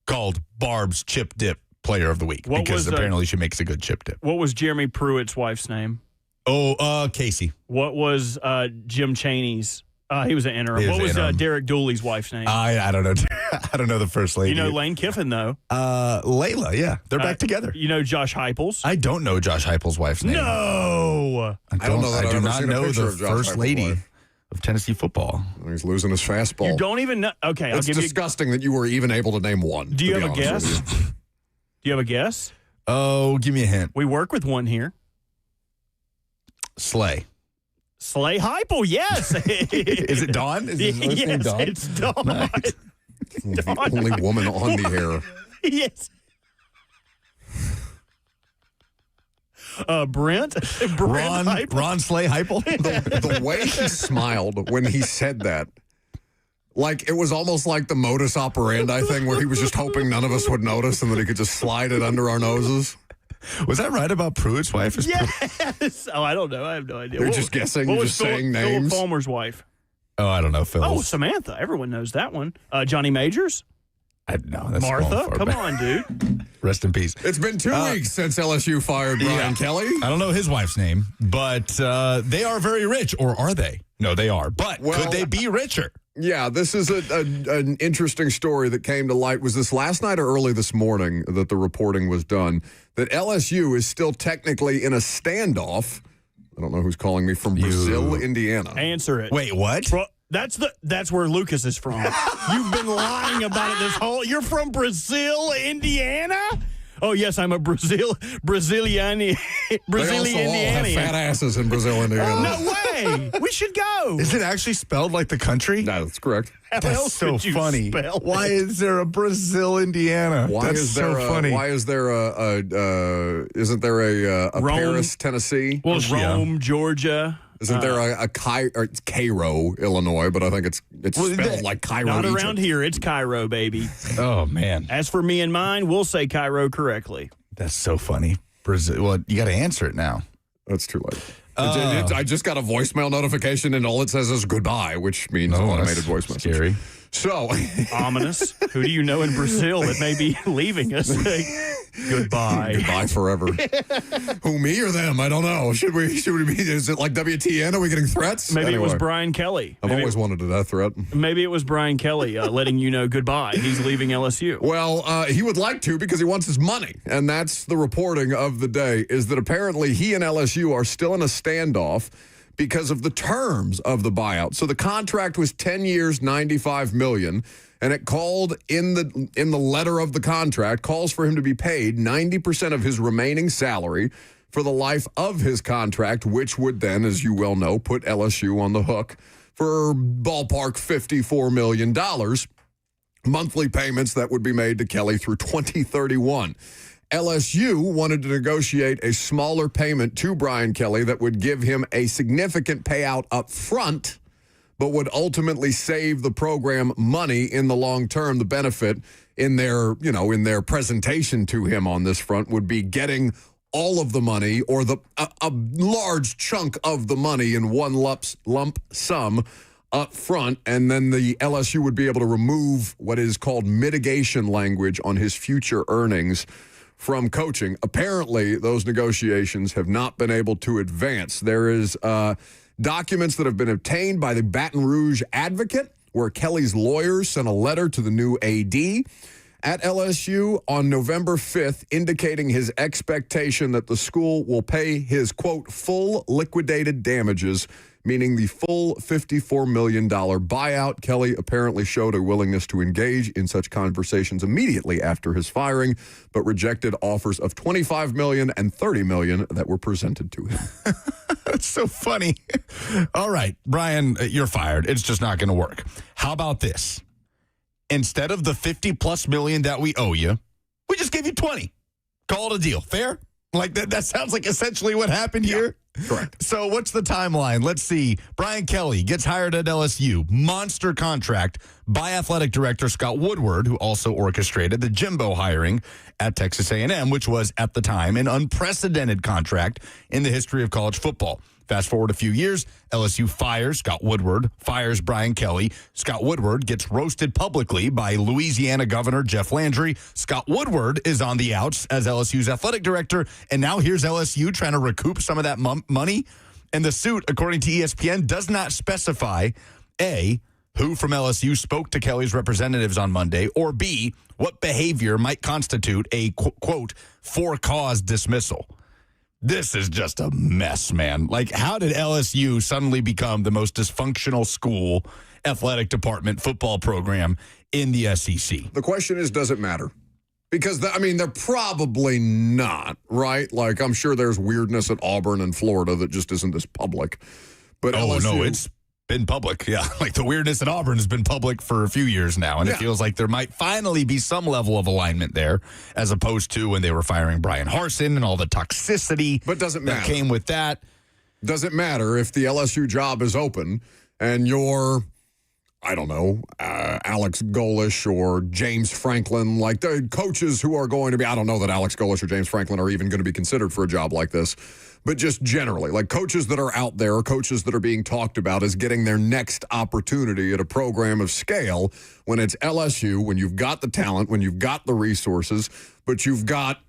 called Barb's chip dip player of the week because apparently she makes a good chip dip. What was Jeremy Pruitt's wife's name? Casey. What was Jim Chaney's? He was an interim. What was Derek Dooley's wife's name? I don't know. I don't know the first lady. You know Lane Kiffin, though. Layla, yeah. They're back together. You know Josh Heupels? I don't know Josh Heupels' wife's name. No! I don't know that. I do not know the of Josh first Heupels' lyou wife. of Tennessee football. He's losing his fastball. You don't even know. Okay, It's disgusting that you were even able to name one. Do you have a guess? Do you have a guess? Oh, give me a hint. We work with one here. Slay Heupel, yes. Is it Dawn? Is his name Dawn? It's Dawn. Nice. The only woman on the air. Yes. Brent Ron Slay Heupel. The way he smiled when he said that, like it was almost like the modus operandi thing where he was just hoping none of us would notice and that he could just slide it under our noses. Was that right about Pruitt's wife? Yes. Oh, I don't know. I have no idea. You're just guessing. What You're was just saying Philip names. Fulmer's wife? Oh, I don't know, Phil. Oh, Samantha. Everyone knows that one. Johnny Majors? No, that's Martha? Come on, dude. Rest in peace. It's been 2 weeks since LSU fired Brian Kelly. I don't know his wife's name, but they are very rich, or are they? No, they are. But could they be richer? Yeah, this is an interesting story that came to light. Was this last night or early this morning that the reporting was done? That LSU is still technically in a standoff. I don't know who's calling me from Brazil, Indiana. Answer it. Wait, what? That's where Lucas is from. You've been lying about it this whole. You're from Brazil, Indiana? Oh yes, I'm a Brazilian They also all have fat asses in Brazil, Indiana. No way. We should go. Is it actually spelled like the country? No, that's correct. How That's else so would you funny. spell Why it? is there a Brazil, Indiana? Isn't there a Rome? Paris, Tennessee? Well, Rome, Georgia. Isn't there a Cairo, Illinois? But I think it's spelled like Cairo. Not Egypt. around here. It's Cairo, baby. Oh, man. As for me and mine, we'll say Cairo correctly. That's so funny. Brazil. Well, you got to answer it now. That's too late. I just got a voicemail notification, and all it says is goodbye, which means automated voice message. Scary. So Ominous. Who do you know in Brazil that may be leaving us? Goodbye. Goodbye forever. Who, me or them? I don't know. Should we be? Is it like WTN? Are we getting threats? Maybe Anyway, it was Brian Kelly. I've always wanted a death threat. Maybe it was Brian Kelly letting you know goodbye. He's leaving LSU. Well, he would like to because he wants his money. And that's the reporting of the day, is that apparently he and LSU are still in a standoff because of the terms of the buyout. So the contract was 10 years, $95 million, and it called in the letter of the contract, calls for him to be paid 90% of his remaining salary for the life of his contract, which would then, as you well know, put LSU on the hook for ballpark $54 million. Monthly payments that would be made to Kelly through 2031. LSU wanted to negotiate a smaller payment to Brian Kelly that would give him a significant payout up front, but would ultimately save the program money in the long term. The benefit in their presentation to him on this front would be getting all of the money, or a large chunk of the money in one lump sum up front, and then the LSU would be able to remove what is called mitigation language on his future earnings from coaching. Apparently, those negotiations have not been able to advance. There is documents that have been obtained by the Baton Rouge Advocate, where Kelly's lawyers sent a letter to the new AD at LSU on November 5th, indicating his expectation that the school will pay his, quote, full liquidated damages, meaning the full $54 million buyout. Kelly apparently showed a willingness to engage in such conversations immediately after his firing, but rejected offers of $25 million and $30 million that were presented to him. That's so funny. All right, Brian, you're fired. It's just not going to work. How about this? Instead of the $50+ million that we owe you, we just give you 20. Call it a deal. Fair? Like that sounds like essentially what happened here. Correct. So what's the timeline? Let's see. Brian Kelly gets hired at LSU. Monster contract by athletic director Scott Woodward, who also orchestrated the Jimbo hiring at Texas A&M, which was at the time an unprecedented contract in the history of college football. Fast forward a few years, LSU fires Scott Woodward, fires Brian Kelly. Scott Woodward gets roasted publicly by Louisiana Governor Jeff Landry. Scott Woodward is on the outs as LSU's athletic director, and now here's LSU trying to recoup some of that money. And the suit, according to ESPN, does not specify, A, who from LSU spoke to Kelly's representatives on Monday, or B, what behavior might constitute a, quote, for-cause dismissal. This is just a mess, man. Like, how did LSU suddenly become the most dysfunctional school, athletic department, football program in the SEC? The question is, does it matter? Because, they're probably not, right? Like, I'm sure there's weirdness at Auburn and Florida that just isn't this public. But LSU, no, it's been public. Yeah, like the weirdness at Auburn has been public for a few years now, and it feels like there might finally be some level of alignment there, as opposed to when they were firing Brian Harsin and all the toxicity that came with that. Does it matter if the LSU job is open and you're I don't know, Alex Golish or James Franklin, like the coaches who are going to be, I don't know that Alex Golish or James Franklin are even going to be considered for a job like this, but just generally, like coaches that are out there, coaches that are being talked about as getting their next opportunity at a program of scale when it's LSU, when you've got the talent, when you've got the resources, but you've got,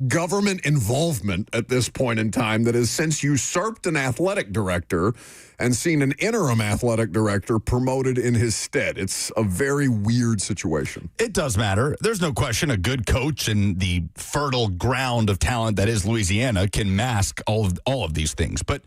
government involvement at this point in time that has since usurped an athletic director and seen an interim athletic director promoted in his stead. It's a very weird situation. It does matter. There's no question a good coach in the fertile ground of talent that is Louisiana can mask all of these things. But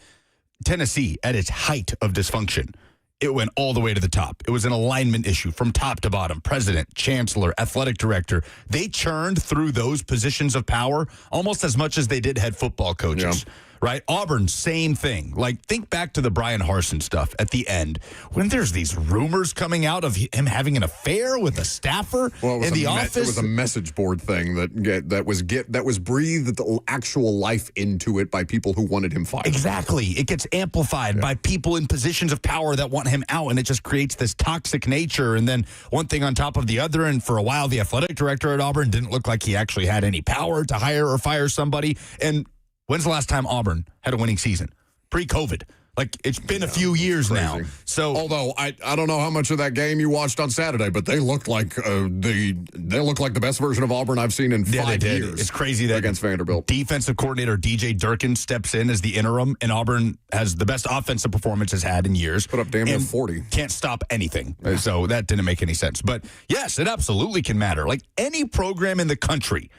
Tennessee, at its height of dysfunction, it went all the way to the top. It was an alignment issue from top to bottom. President, chancellor, athletic director. They churned through those positions of power almost as much as they did head football coaches. Yeah. Right? Auburn, same thing. Like, think back to the Brian Harsin stuff at the end when there's these rumors coming out of him having an affair with a staffer in the office. It was a message board thing that was breathed actual life into it by people who wanted him fired. Exactly. It gets amplified by people in positions of power that want him out, and it just creates this toxic nature. And then one thing on top of the other, and for a while, the athletic director at Auburn didn't look like he actually had any power to hire or fire somebody. And when's the last time Auburn had a winning season? Pre-COVID. Like, it's been a few years now. So, although I don't know how much of that game you watched on Saturday, but they looked like the best version of Auburn I've seen in 5 years. It's crazy that against Vanderbilt. Defensive coordinator DJ Durkin steps in as the interim, and Auburn has the best offensive performance it's had in years. Put up damn near 40. Can't stop anything. Yeah. So that didn't make any sense. But yes, it absolutely can matter. Like, any program in the country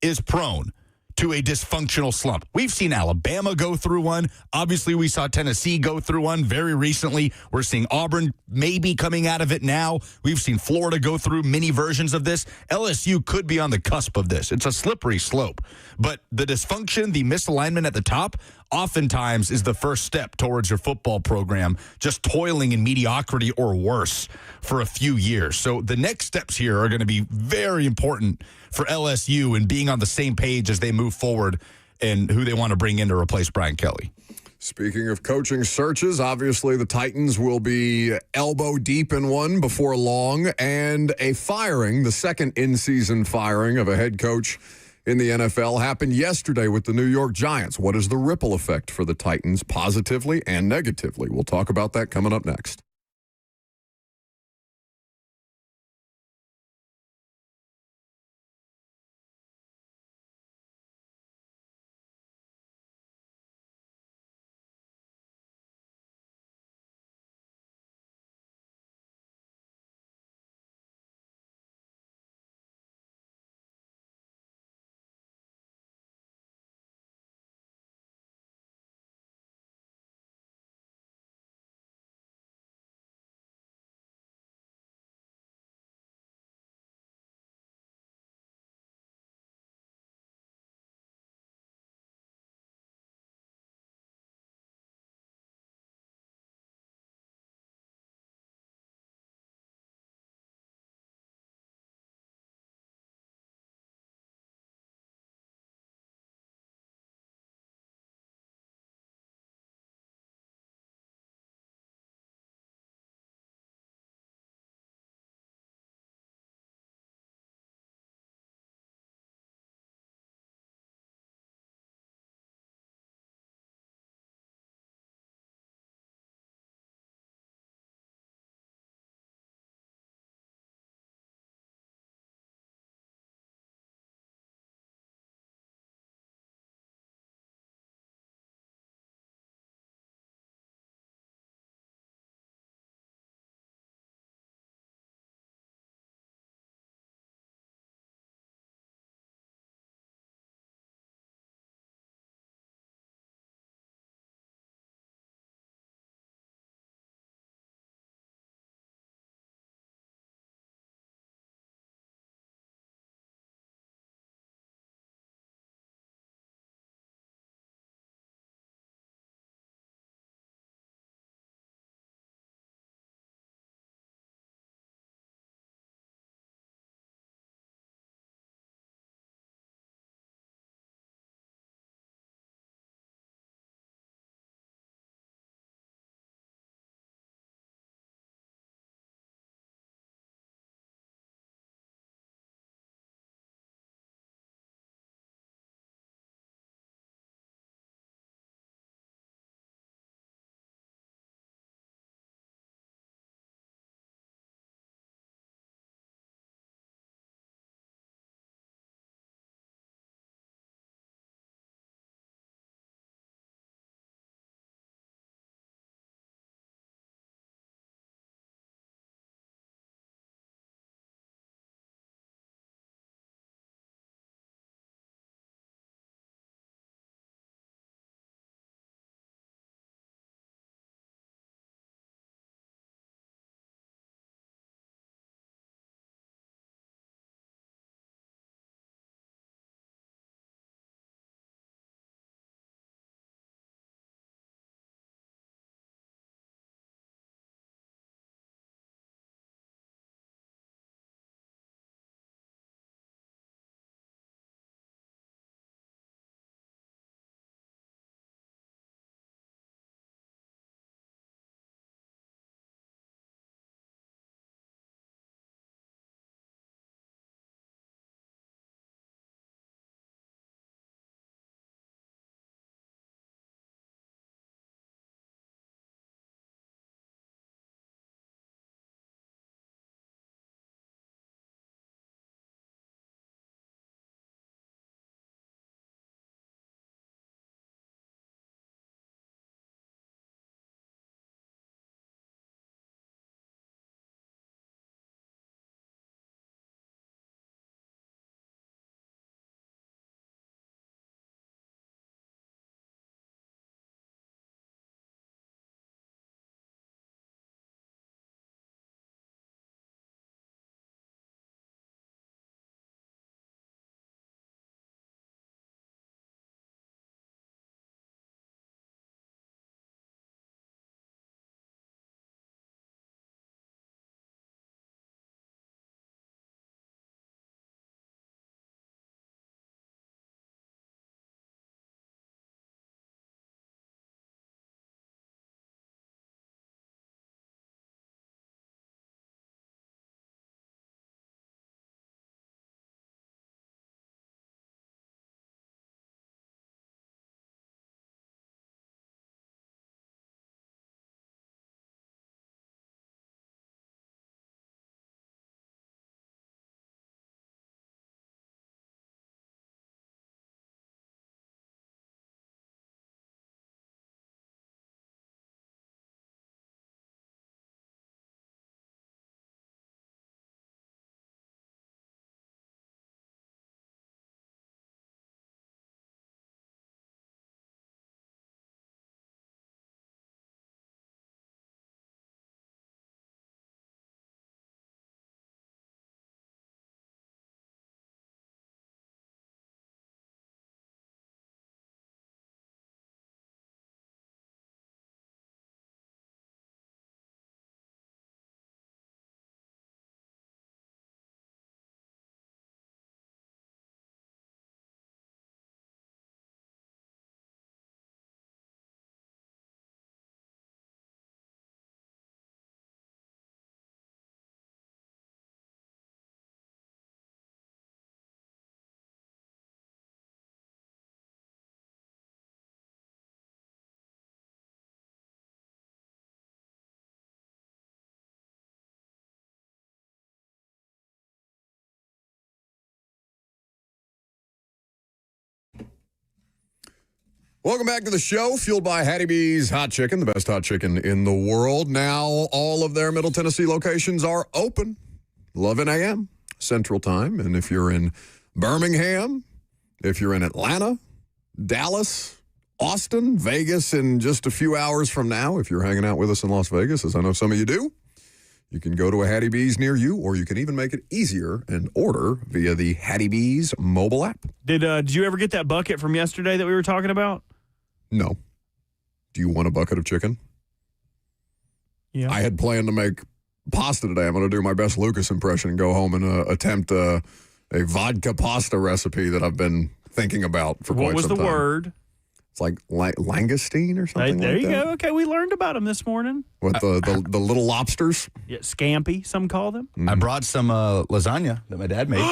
is prone to a dysfunctional slump. We've seen Alabama go through one. Obviously, we saw Tennessee go through one very recently. We're seeing Auburn maybe coming out of it now. We've seen Florida go through mini versions of this. LSU could be on the cusp of this. It's a slippery slope. But the dysfunction, the misalignment at the top, oftentimes is the first step towards your football program just toiling in mediocrity or worse for a few years. So the next steps here are going to be very important for LSU and being on the same page as they move forward and who they want to bring in to replace Brian Kelly. Speaking of coaching searches, obviously the Titans will be elbow deep in one before long, and a firing, the second in-season firing of a head coach in the NFL, happened yesterday with the New York Giants. What is the ripple effect for the Titans, positively and negatively? We'll talk about that coming up next. Welcome back to the show, fueled by Hattie B's Hot Chicken, the best hot chicken in the world. Now, all of their Middle Tennessee locations are open, 11 a.m. Central Time. And if you're in Birmingham, if you're in Atlanta, Dallas, Austin, Vegas, in just a few hours from now, if you're hanging out with us in Las Vegas, as I know some of you do, you can go to a Hattie B's near you, or you can even make it easier and order via the Hattie B's mobile app. Did you ever get that bucket from yesterday that we were talking about? No. Do you want a bucket of chicken? Yeah. I had planned to make pasta today. I'm going to do my best Lucas impression and go home and attempt a vodka pasta recipe that I've been thinking about for quite some time. What was the word? It's like langoustine or something There like you that. go. Okay, we learned about them this morning. With the little lobsters? Yeah, scampi, some call them. I brought some lasagna that my dad made.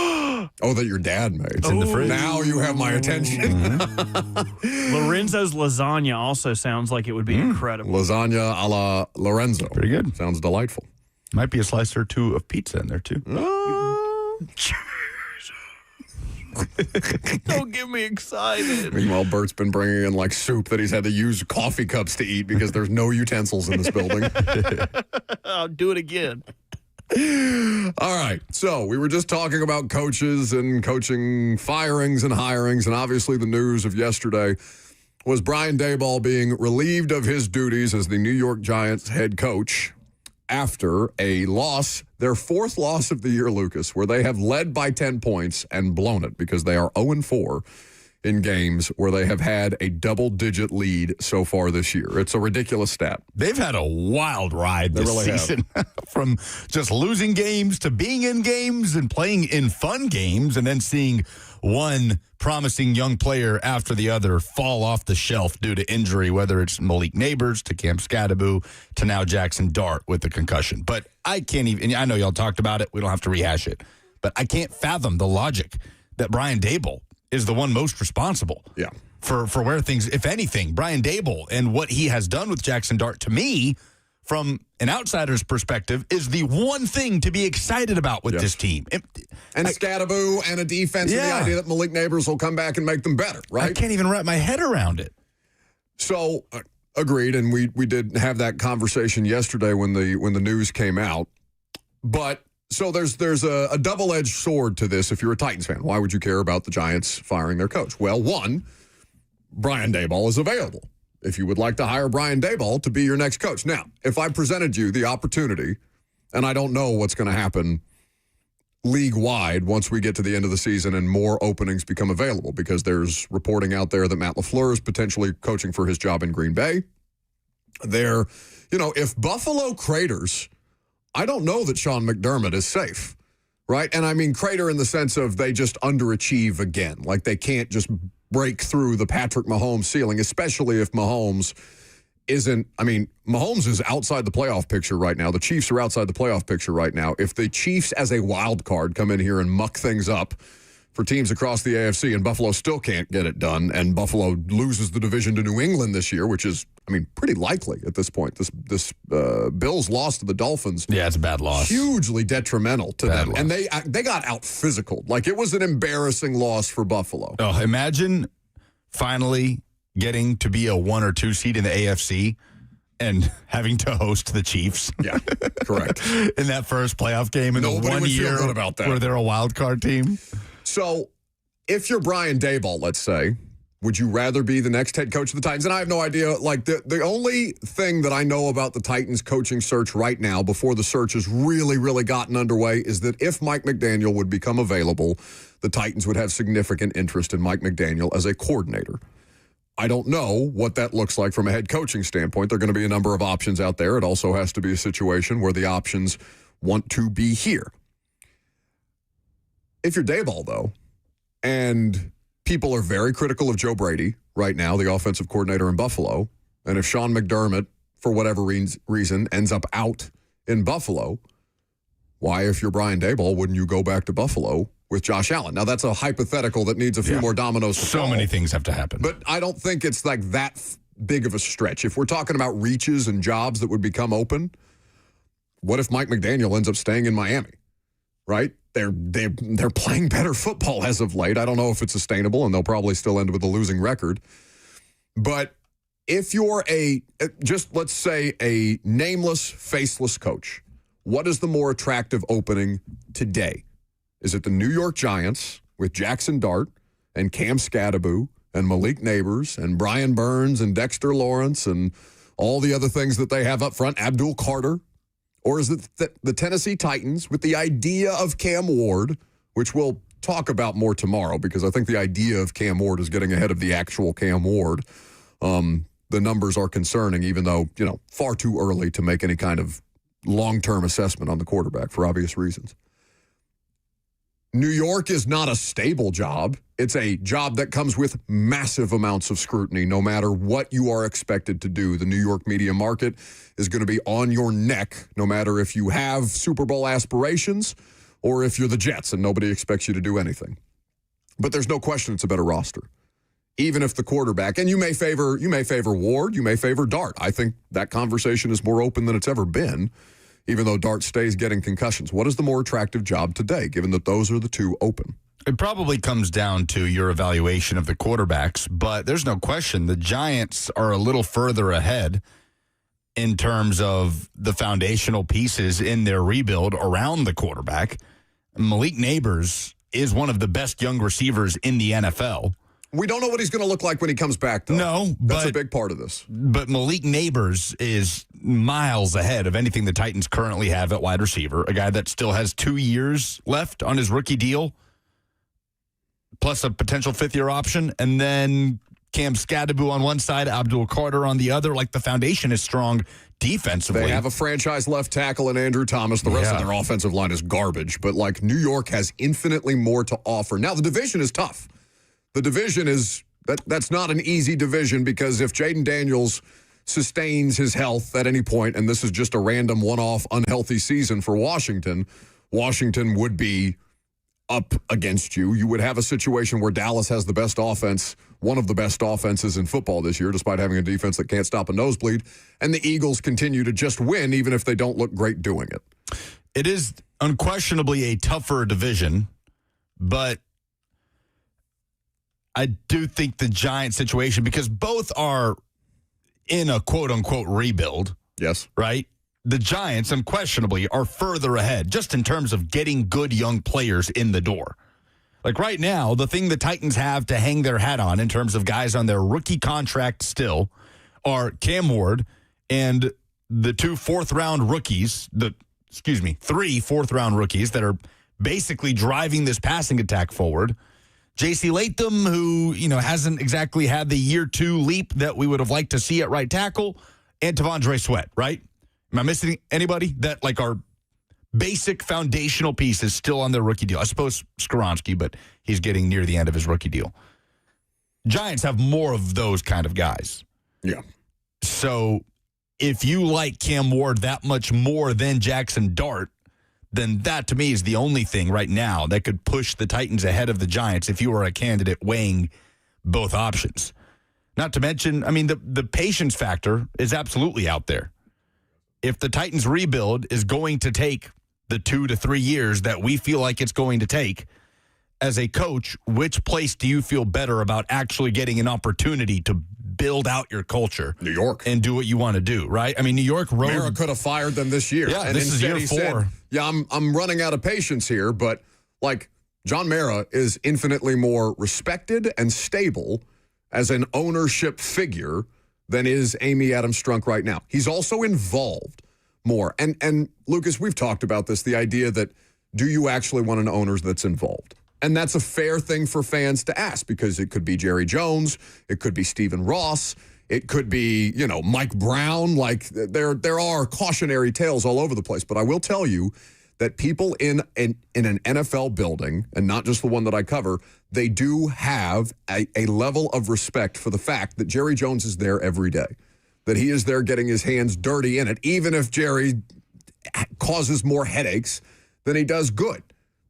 Oh, that your dad made. It's in the fridge. Now you have my attention. Lorenzo's lasagna also sounds like it would be incredible. Lasagna a la Lorenzo. Pretty good. Sounds delightful. Might be a slice or two of pizza in there, too. Don't get me excited. Meanwhile, Bert's been bringing in like soup that he's had to use coffee cups to eat because there's no utensils in this building. I'll do it again. All right. So we were just talking about coaches and coaching firings and hirings. And obviously the news of yesterday was Brian Daboll being relieved of his duties as the New York Giants head coach after a loss, their fourth loss of the year, Lucas, where they have led by 10 points and blown it because they are 0-4 in games where they have had a double-digit lead so far this year. It's a ridiculous stat. They've had a wild ride this really have. season. From just losing games to being in games and playing in fun games and then seeing one promising young player after the other fall off the shelf due to injury, whether it's Malik Neighbors to Cam Scadaboo to now Jackson Dart with the concussion. But I can't even, I know y'all talked about it. We don't have to rehash it. But I can't fathom the logic that Brian Daboll is the one most responsible for where things, if anything, Brian Daboll and what he has done with Jackson Dart, to me, from an outsider's perspective, is the one thing to be excited about with this team. And Scadaboo and a defense and the idea that Malik Neighbors will come back and make them better, right? I can't even wrap my head around it. So, agreed, and we did have that conversation yesterday when the news came out. But so there's a double-edged sword to this if you're a Titans fan. Why would you care about the Giants firing their coach? Well, one, Brian Daboll is available if you would like to hire Brian Daboll to be your next coach. Now, if I presented you the opportunity, and I don't know what's going to happen league-wide once we get to the end of the season and more openings become available, because there's reporting out there that Matt LaFleur is potentially coaching for his job in Green Bay. If Buffalo craters, I don't know that Sean McDermott is safe, right? And I mean crater in the sense of they just underachieve again. Like they can't just break through the Patrick Mahomes ceiling, especially if Mahomes isn't, Mahomes is outside the playoff picture right now. The Chiefs are outside the playoff picture right now. If the Chiefs as a wild card come in here and muck things up for teams across the AFC and Buffalo still can't get it done, and Buffalo loses the division to New England this year, which is, pretty likely at this point. This Bills loss to the Dolphins. Yeah, it's a bad loss. Hugely detrimental to Bad them. loss. And they got out-physicaled. Like, it was an embarrassing loss for Buffalo. Oh, imagine finally getting to be a 1 or 2 seed in the AFC and having to host the Chiefs. Yeah, correct. In that first playoff game in Nobody the 1 would feel year good about that. where they're a wild card team. So, if you're Brian Daboll, let's say, would you rather be the next head coach of the Titans? And I have no idea. Like, the only thing that I know about the Titans coaching search right now, before the search has really, really gotten underway, is that if Mike McDaniel would become available, the Titans would have significant interest in Mike McDaniel as a coordinator. I don't know what that looks like from a head coaching standpoint. There are going to be a number of options out there. It also has to be a situation where the options want to be here. If you're Daboll, though, and people are very critical of Joe Brady right now, the offensive coordinator in Buffalo, and if Sean McDermott, for whatever reason, ends up out in Buffalo, why, if you're Brian Daboll, wouldn't you go back to Buffalo with Josh Allen? Now, that's a hypothetical that needs a few more dominoes to fall. So many things have to happen. But I don't think it's like that big of a stretch. If we're talking about reaches and jobs that would become open, what if Mike McDaniel ends up staying in Miami, right? They're playing better football as of late. I don't know if it's sustainable, and they'll probably still end with a losing record. But if you're let's say a nameless, faceless coach, what is the more attractive opening today? Is it the New York Giants with Jackson Dart and Cam Scadaboo and Malik Neighbors and Brian Burns and Dexter Lawrence and all the other things that they have up front, Abdul Carter? Or is it the Tennessee Titans with the idea of Cam Ward, which we'll talk about more tomorrow because I think the idea of Cam Ward is getting ahead of the actual Cam Ward. The numbers are concerning, even though, far too early to make any kind of long-term assessment on the quarterback for obvious reasons. New York is not a stable job. It's a job that comes with massive amounts of scrutiny, no matter what you are expected to do. The New York media market is going to be on your neck, no matter if you have Super Bowl aspirations or if you're the Jets and nobody expects you to do anything. But there's no question it's a better roster. Even if the quarterback, and you may favor Ward, you may favor Dart. I think that conversation is more open than it's ever been, even though Dart stays getting concussions. What is the more attractive job today, given that those are the two open? It probably comes down to your evaluation of the quarterbacks, but there's no question the Giants are a little further ahead in terms of the foundational pieces in their rebuild around the quarterback. Malik Neighbors is one of the best young receivers in the NFL. We don't know what he's going to look like when he comes back, though. No, that's a big part of this. But Malik Neighbors is miles ahead of anything the Titans currently have at wide receiver, a guy that still has 2 years left on his rookie deal, plus a potential fifth-year option, and then Cam Scadaboo on one side, Abdul Carter on the other. Like, the foundation is strong defensively. They have a franchise left tackle in Andrew Thomas. The rest of their offensive line is garbage. But, New York has infinitely more to offer. Now, the division is tough. The division is, that's not an easy division because if Jaden Daniels sustains his health at any point, and this is just a random one-off unhealthy season for Washington, Washington would be up against you. You would have a situation where Dallas has the best offense, one of the best offenses in football this year, despite having a defense that can't stop a nosebleed, and the Eagles continue to just win even if they don't look great doing it. It is unquestionably a tougher division, but I do think the Giants situation, because both are in a quote-unquote rebuild. Yes. Right? The Giants, unquestionably, are further ahead just in terms of getting good young players in the door. Like right now, the thing the Titans have to hang their hat on in terms of guys on their rookie contract still are Cam Ward and the 2 fourth-round rookies, 3 fourth-round rookies that are basically driving this passing attack forward. J.C. Latham, who, hasn't exactly had the year 2 leap that we would have liked to see at right tackle, and T'Vondre Sweat, right? Am I missing anybody that, are basic foundational pieces still on their rookie deal? I suppose Skoronski, but he's getting near the end of his rookie deal. Giants have more of those kind of guys. Yeah. So if you like Cam Ward that much more than Jackson Dart, then that to me is the only thing right now that could push the Titans ahead of the Giants if you were a candidate weighing both options. Not to mention, the patience factor is absolutely out there. If the Titans rebuild is going to take the 2 to 3 years that we feel like it's going to take, as a coach, which place do you feel better about actually getting an opportunity to build out your culture? New York. And do what you want to do, right? New York road. Mara could have fired them this year. Yeah, and this is year 4. Said, I'm running out of patience here, but John Mara is infinitely more respected and stable as an ownership figure than is Amy Adams Strunk right now. He's also involved more. And Lucas, we've talked about this, the idea that do you actually want an owner that's involved? And that's a fair thing for fans to ask because it could be Jerry Jones, it could be Stephen Ross, it could be, Mike Brown. There are cautionary tales all over the place. But I will tell you that people in an NFL building, and not just the one that I cover, they do have a level of respect for the fact that Jerry Jones is there every day, that he is there getting his hands dirty in it, even if Jerry causes more headaches than he does good.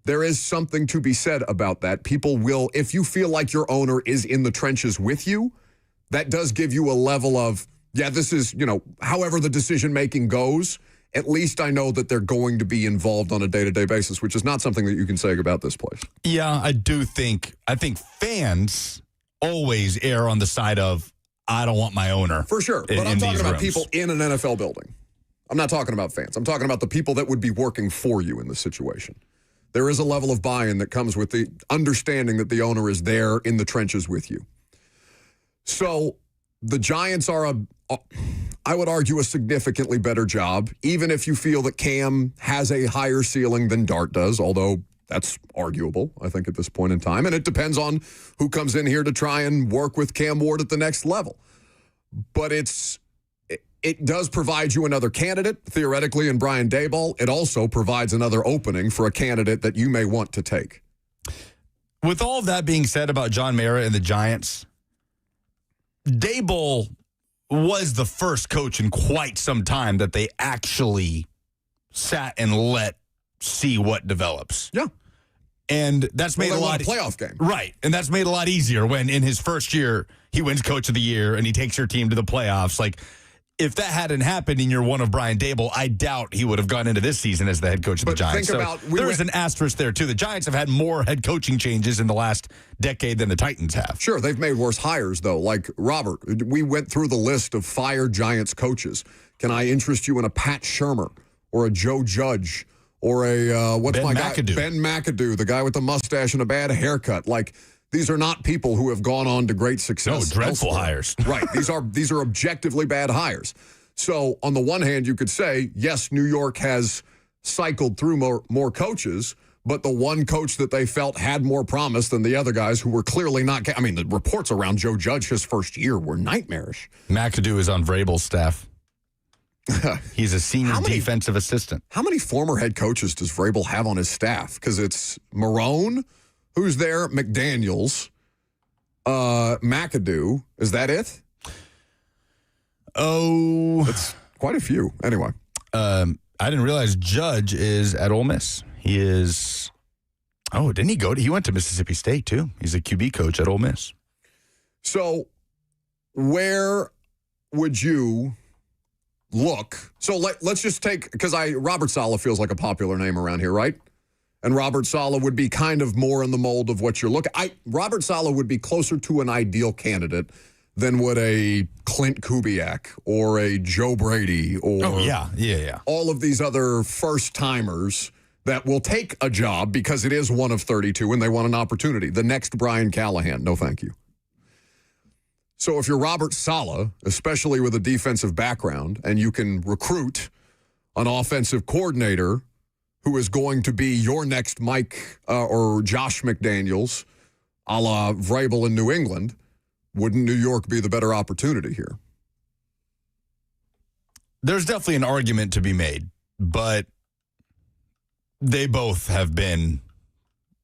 There is something to be said about that. People will, if you feel like your owner is in the trenches with you, that does give you a level of, this is, however the decision-making goes, at least I know that they're going to be involved on a day-to-day basis, which is not something that you can say about this place. Yeah, I think fans always err on the side of, I don't want my owner. For sure. But I'm talking about people in an NFL building. I'm not talking about fans. I'm talking about the people that would be working for you in this situation. There is a level of buy-in that comes with the understanding that the owner is there in the trenches with you. So the Giants are, I would argue, a significantly better job, even if you feel that Cam has a higher ceiling than Dart does, although that's arguable, I think, at this point in time. And it depends on who comes in here to try and work with Cam Ward at the next level. But it does provide you another candidate, theoretically, in Brian Daboll. It also provides another opening for a candidate that you may want to take. With all of that being said about John Mara and the Giants, Daboll was the first coach in quite some time that they actually sat and let see what develops. Yeah. And that's made a lot of playoff game. Right. And that's made a lot easier when in his first year he wins coach of the year and he takes your team to the playoffs. Like, if that hadn't happened in year one of Brian Daboll, I doubt he would have gone into this season as the head coach of the Giants. There is an asterisk there, too. The Giants have had more head coaching changes in the last decade than the Titans have. Sure, they've made worse hires, though. Like, Robert, we went through the list of fired Giants coaches. Can I interest you in a Pat Shurmur or a Joe Judge or a, McAdoo. Ben McAdoo, the guy with the mustache and a bad haircut? Like, these are not people who have gone on to great success. No, dreadful hires. Right. These are objectively bad hires. So on the one hand, you could say, yes, New York has cycled through more coaches, but the one coach that they felt had more promise than the other guys who were clearly not. I mean, the reports around Joe Judge his first year were nightmarish. McAdoo is on Vrabel's staff. He's a senior defensive assistant. How many former head coaches does Vrabel have on his staff? Because it's Marone. Who's there? McDaniels. McAdoo. Is that it? Oh. That's quite a few. Anyway. I didn't realize Judge is at Ole Miss. He is... Oh, didn't he go to... He went to Mississippi State, too. He's a QB coach at Ole Miss. So, where would you look? So, let's just take... Because Robert Saleh feels like a popular name around here, right? And Robert Saleh would be kind of more in the mold of what you're looking. Robert Saleh would be closer to an ideal candidate than would a Clint Kubiak or a Joe Brady or all of these other first-timers that will take a job because it is one of 32 and they want an opportunity. The next Brian Callahan, no thank you. So if you're Robert Saleh, especially with a defensive background, and you can recruit an offensive coordinator who is going to be your next Mike or Josh McDaniels, a la Vrabel in New England, wouldn't New York be the better opportunity here? There's definitely an argument to be made, but they both have been,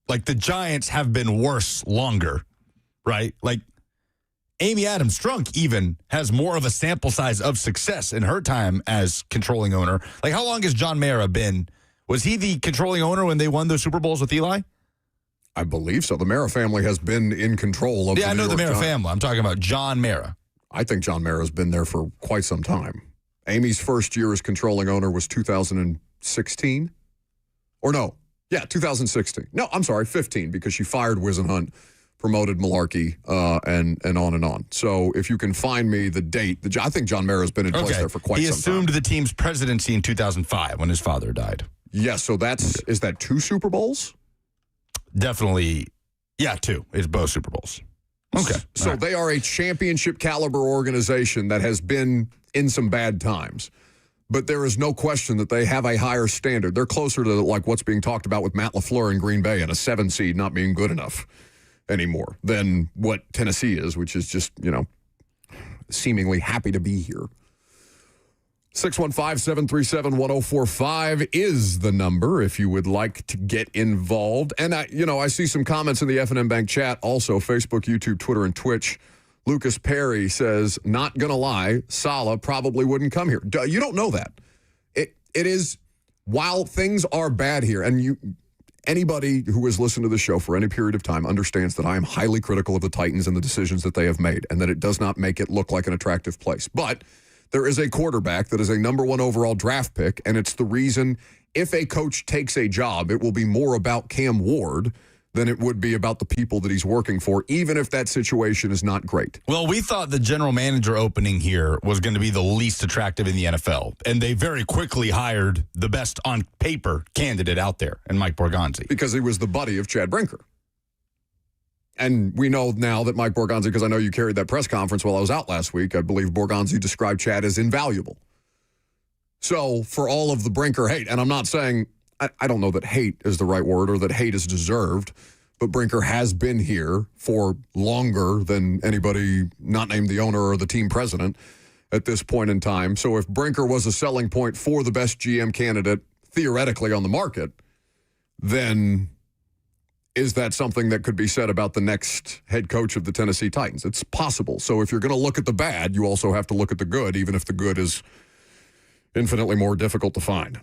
like, the Giants have been worse longer, right? Like, Amy Adams Strunk even has more of a sample size of success in her time as controlling owner. Like, how long has John Mara been? Was he the controlling owner when they won those Super Bowls with Eli? I believe so. The Mara family has been in control of the New York Giants. I know the Mara family. I'm talking about John Mara. I think John Mara has been there for quite some time. Amy's first year as controlling owner was 2016. Or no. Yeah, 2016. No, I'm sorry, 15, because she fired Wisenhunt, promoted Malarkey, and on and on. So if you can find me the date, I think John Mara has been in place there for quite some time. He assumed the team's presidency in 2005 when his father died. Yes, so is that 2 Super Bowls? Definitely, yeah, 2. It's both Super Bowls. Okay. So they are a championship caliber organization that has been in some bad times. But there is no question that they have a higher standard. They're closer to like what's being talked about with Matt LaFleur in Green Bay and a 7 seed not being good enough anymore than what Tennessee is, which is just, seemingly happy to be here. 615-737-1045 is the number if you would like to get involved. And, I see some comments in the F&M Bank chat also, Facebook, YouTube, Twitter, and Twitch. Lucas Perry says, not going to lie, Saleh probably wouldn't come here. You don't know that. It is, while things are bad here, and anybody who has listened to the show for any period of time understands that I am highly critical of the Titans and the decisions that they have made, and that it does not make it look like an attractive place. But there is a quarterback that is a number 1 overall draft pick, and it's the reason if a coach takes a job, it will be more about Cam Ward than it would be about the people that he's working for, even if that situation is not great. Well, we thought the general manager opening here was going to be the least attractive in the NFL, and they very quickly hired the best on paper candidate out there, and Mike Borgonzi. Because he was the buddy of Chad Brinker. And we know now that Mike Borgonzi, because I know you carried that press conference while I was out last week, I believe Borgonzi described Chad as invaluable. So for all of the Brinker hate, and I'm not saying, I don't know that hate is the right word or that hate is deserved, but Brinker has been here for longer than anybody not named the owner or the team president at this point in time. So if Brinker was a selling point for the best GM candidate theoretically on the market, then is that something that could be said about the next head coach of the Tennessee Titans? It's possible. So if you're going to look at the bad, you also have to look at the good, even if the good is infinitely more difficult to find.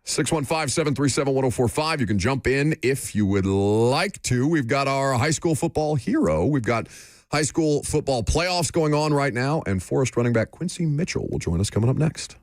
615-737-1045. You can jump in if you would like to. We've got our high school football hero. We've got high school football playoffs going on right now, and Forest running back Quincy Mitchell will join us coming up next.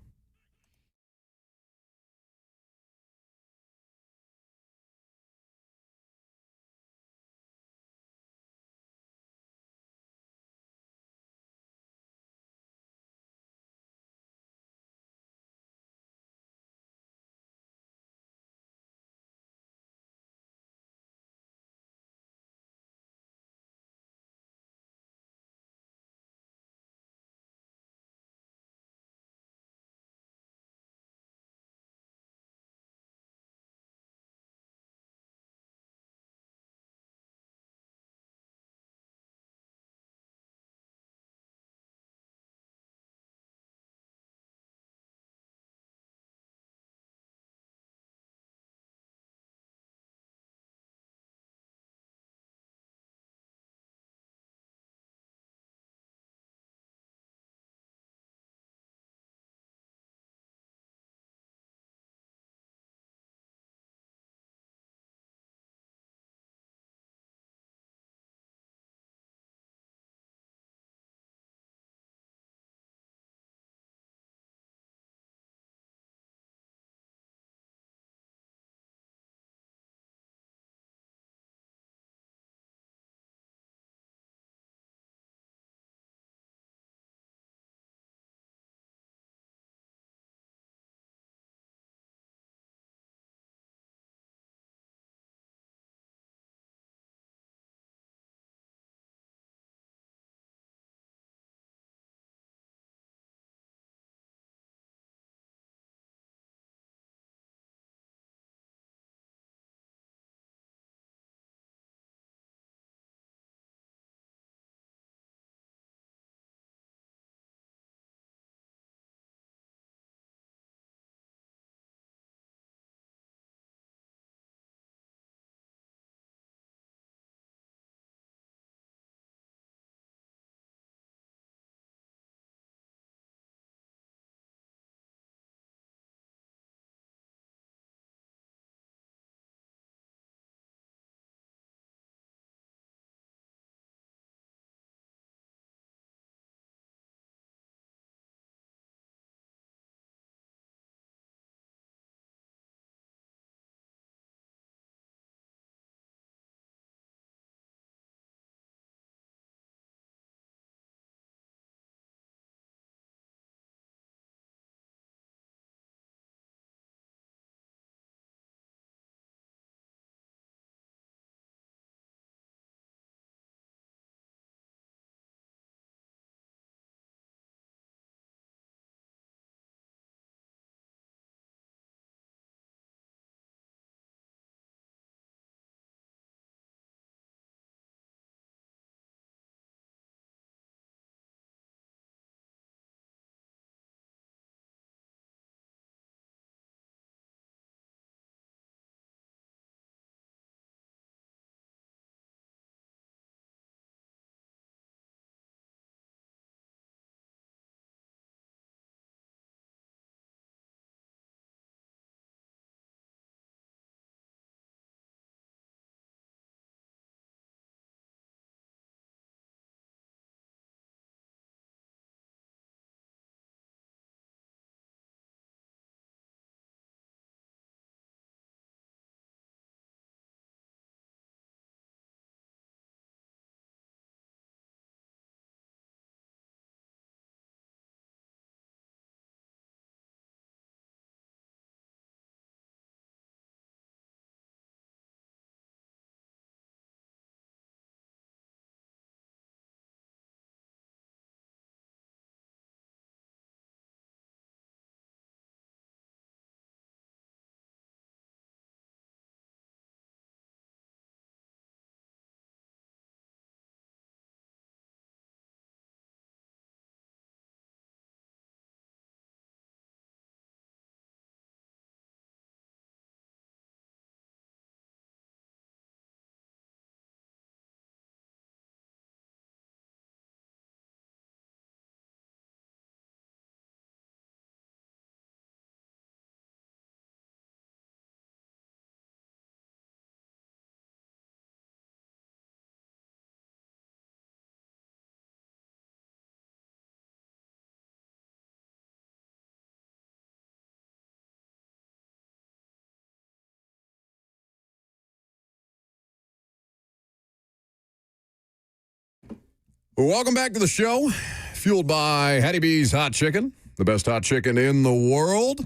Well, welcome back to the show, fueled by Hattie B's Hot Chicken, the best hot chicken in the world.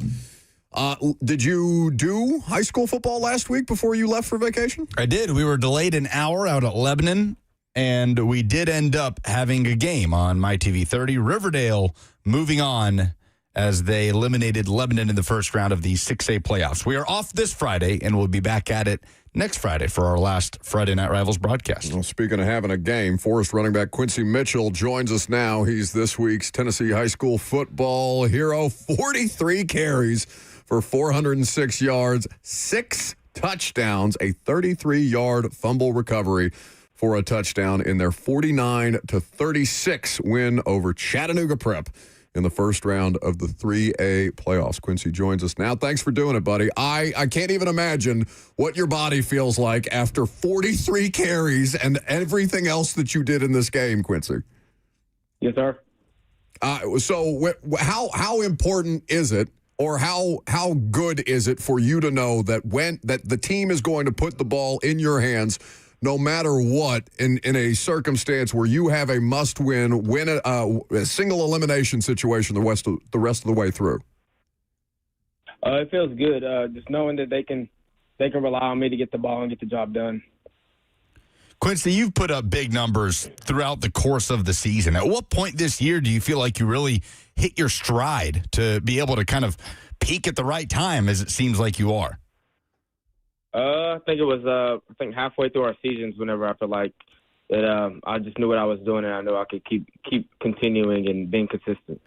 Did you do high school football last week before you left for vacation? I did. We were delayed an hour out at Lebanon, and we did end up having a game on MyTV30. Riverdale moving on as they eliminated Lebanon in the first round of the 6A playoffs. We are off this Friday, and we'll be back at it next Friday for our last Friday Night Rivals broadcast. Well, speaking of having a game, Forest running back Quincy Mitchell joins us now. He's this week's Tennessee high school football hero. 43 carries for 406 yards, 6 touchdowns, a 33-yard fumble recovery for a touchdown in their 49-36 win over Chattanooga Prep in the first round of the 3A playoffs. Quincy joins us now. Thanks for doing it, buddy. I can't even imagine what your body feels like after 43 carries and everything else that you did in this game, Quincy. Yes, sir. So how important is it, or how good is it for you to know that that the team is going to put the ball in your hands no matter what, in a circumstance where you have a must-win, a single elimination situation the rest of the way through? It feels good, just knowing that they can rely on me to get the ball and get the job done. Quincy, you've put up big numbers throughout the course of the season. At what point this year do you feel like you really hit your stride to be able to kind of peak at the right time, as it seems like you are? I think it was halfway through our seasons whenever I felt like that I just knew what I was doing, and I knew I could keep continuing and being consistent.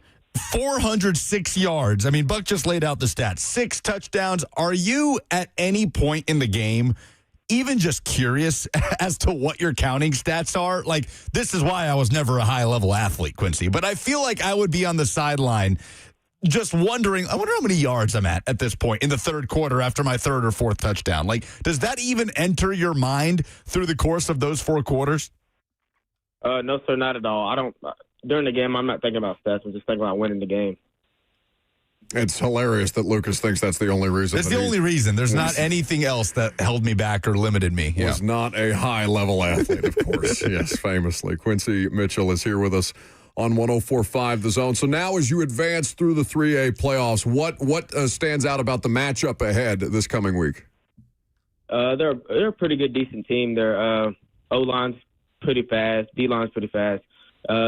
406 yards. I mean, Buck just laid out the stats. 6 touchdowns. Are you at any point in the game even just curious as to what your counting stats are? Like, this is why I was never a high-level athlete, Quincy, but I feel like I would be on the sideline just wondering, I wonder how many yards I'm at this point in the third quarter after my third or fourth touchdown. Like, does that even enter your mind through the course of those 4 quarters? No, sir, not at all. I don't. During the game, I'm not thinking about stats. I'm just thinking about winning the game. It's hilarious that Lucas thinks that's the only reason. That's the only reason. There's not anything else that held me back or limited me. Yeah. Was not a high-level athlete, of course. Yes, famously. Quincy Mitchell is here with us on 104.5 The Zone. So now as you advance through the 3A playoffs, what stands out about the matchup ahead this coming week? They're a pretty good, decent team. Their O-line's pretty fast. D-line's pretty fast.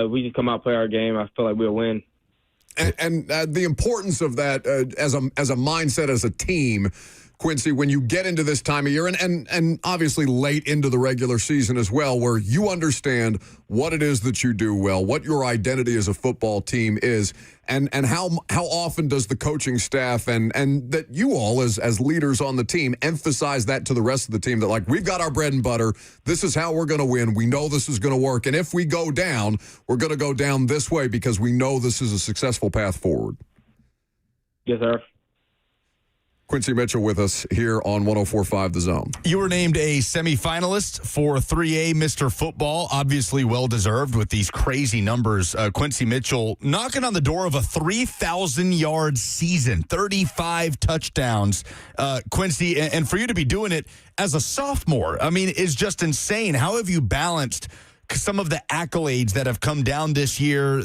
We just come out, play our game. I feel like we'll win. And the importance of that as a mindset, as a team, Quincy, when you get into this time of year and obviously late into the regular season as well, where you understand what it is that you do well, what your identity as a football team is, and how often does the coaching staff and that you all as leaders on the team emphasize that to the rest of the team, that like, we've got our bread and butter, this is how we're going to win, we know this is going to work, and if we go down, we're going to go down this way because we know this is a successful path forward. Yes, sir. Quincy Mitchell with us here on 104.5 The Zone. You were named a semifinalist for 3A Mr. Football. Obviously well-deserved with these crazy numbers. Quincy Mitchell knocking on the door of a 3,000-yard season, 35 touchdowns. Quincy, and for you to be doing it as a sophomore, I mean, is just insane. How have you balanced some of the accolades that have come down this year,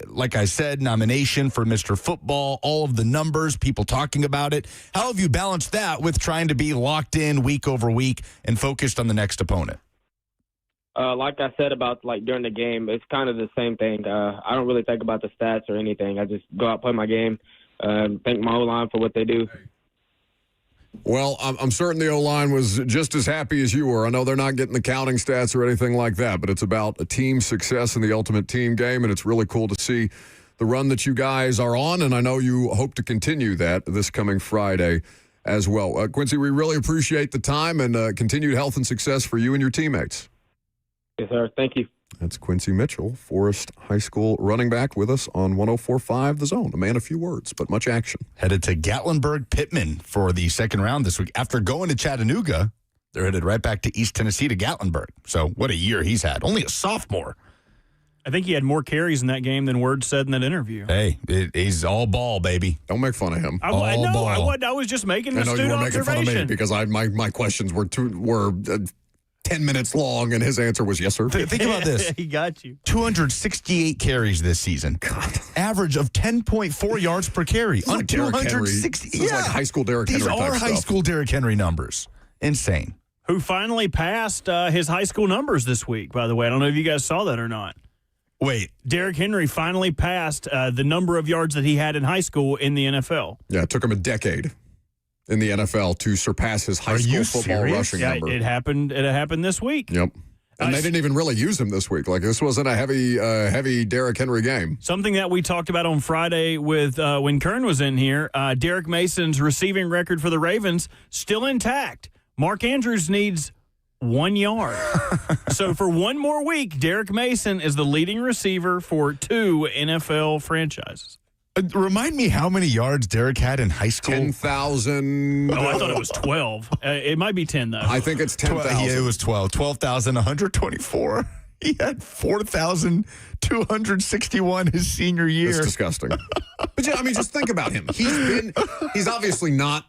like I said, nomination for Mr. Football, all of the numbers, people talking about it? How have you balanced that with trying to be locked in week over week and focused on the next opponent? Like I said about during the game, it's kind of the same thing. I don't really think about the stats or anything. I just go out, play my game, thank my O-line for what they do. Well, I'm certain the O-line was just as happy as you were. I know they're not getting the counting stats or anything like that, but it's about a team success in the ultimate team game, and it's really cool to see the run that you guys are on, and I know you hope to continue that this coming Friday as well. Quincy, we really appreciate the time and continued health and success for you and your teammates. Yes, sir. Thank you. That's Quincy Mitchell, Forest High School running back, with us on 104.5 The Zone. A man of few words, but much action. Headed to Gatlinburg-Pittman for the second round this week. After going to Chattanooga, they're headed right back to East Tennessee to Gatlinburg. So what a year he's had. Only a sophomore. I think he had more carries in that game than Word said in that interview. Hey, he's all ball, baby. Don't make fun of him. I was just making an astute observation. I know you were making fun of me because my questions were 10 minutes long, and his answer was yes, sir. Think about this. He got you. 268 carries this season. God. Average of 10.4 yards per carry. Like On Derrick Henry. 260. This is like high school Derrick Henry These type are high stuff. school Derrick Henry numbers. Insane. Who finally passed his high school numbers this week, by the way. I don't know if you guys saw that or not. Wait. Derrick Henry finally passed the number of yards that he had in high school in the NFL. Yeah, it took him a decade in the NFL to surpass his high school football rushing number. It happened this week. Yep. And they didn't even really use him this week. Like, this wasn't a heavy Derrick Henry game. Something that we talked about on Friday with when Kern was in here, Derek Mason's receiving record for the Ravens still intact. Mark Andrews needs 1 yard. So for one more week, Derek Mason is the leading receiver for 2 NFL franchises. Remind me how many yards Derek had in high school? 10,000. Oh, I thought it was 12. It might be 10, though. I think it's 10,000. Yeah, it was 12. 12,124. He had 4,261 his senior year. It's disgusting. But yeah, I mean, just think about him. He's obviously not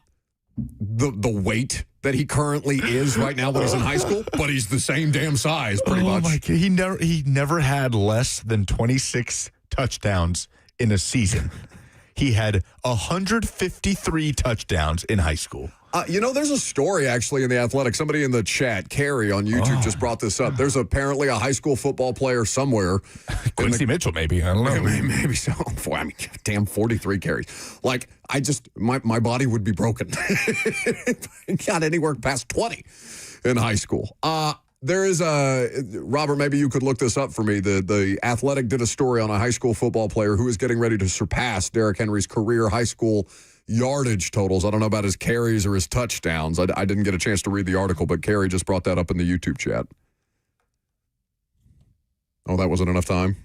the weight that he currently is right now when he's in high school, but he's the same damn size pretty much. My God. He never had less than 26 touchdowns in a season. He had 153 touchdowns in high school. There's a story actually in The Athletic. Somebody in the chat, Carrie on YouTube, just brought this up. There's apparently a high school football player somewhere. Quincy Mitchell, maybe. I don't know. Maybe so. I mean, damn, 43 carries. Like, my body would be broken. Got anywhere past 20 in high school. There is Robert, maybe you could look this up for me. The Athletic did a story on a high school football player who is getting ready to surpass Derrick Henry's career high school yardage totals. I don't know about his carries or his touchdowns. I didn't get a chance to read the article, but Carrie just brought that up in the YouTube chat. Oh, that wasn't enough time?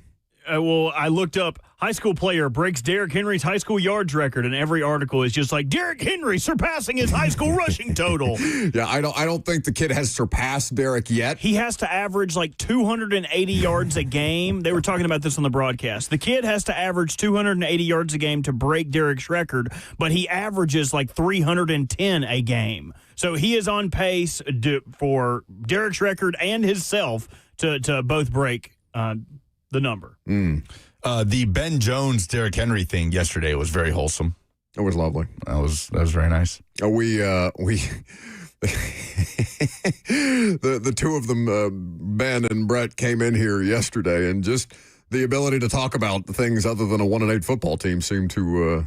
Well, I looked up high school player breaks Derrick Henry's high school yards record, and every article is just like Derrick Henry surpassing his high school rushing total. Yeah, I don't think the kid has surpassed Derrick yet. He has to average like 280 yards a game. They were talking about this on the broadcast. The kid has to average 280 yards a game to break Derrick's record, but he averages like 310 a game. So he is on pace for Derrick's record and himself to both break the number. The Ben Jones, Derrick Henry thing yesterday was very wholesome. It was lovely. That was very nice. We the two of them, Ben and Brett, came in here yesterday, and just the ability to talk about things other than a 1-8 football team seemed to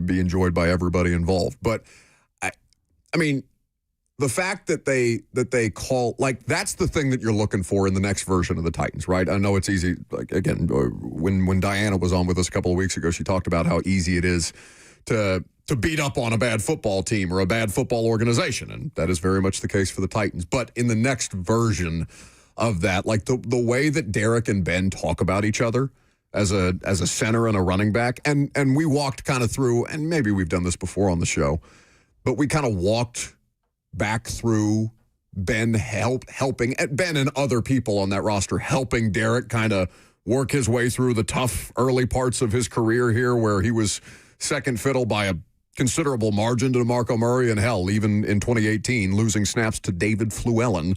be enjoyed by everybody involved. But I mean, the fact that they call, like, that's the thing that you're looking for in the next version of the Titans, right? I know it's easy. Like, again, when Diana was on with us a couple of weeks ago, she talked about how easy it is to beat up on a bad football team or a bad football organization, and that is very much the case for the Titans. But in the next version of that, like the way that Derrick and Ben talk about each other as a center and a running back, and we walked kind of through, and maybe we've done this before on the show, but we kind of walked back through Ben helping Ben and other people on that roster, helping Derrick kind of work his way through the tough early parts of his career here, where he was second fiddle by a considerable margin to DeMarco Murray, and hell, even in 2018, losing snaps to David Fluellen.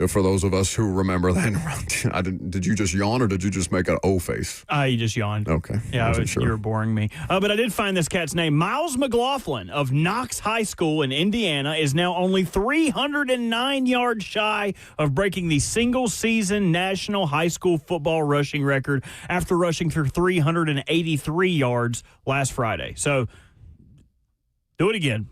For those of us who remember that, did you just yawn or did you just make an O face? You just yawned. Okay. Yeah, you were boring me. But I did find this cat's name. Miles McLaughlin of Knox High School in Indiana is now only 309 yards shy of breaking the single-season national high school football rushing record after rushing for 383 yards last Friday. So, do it again.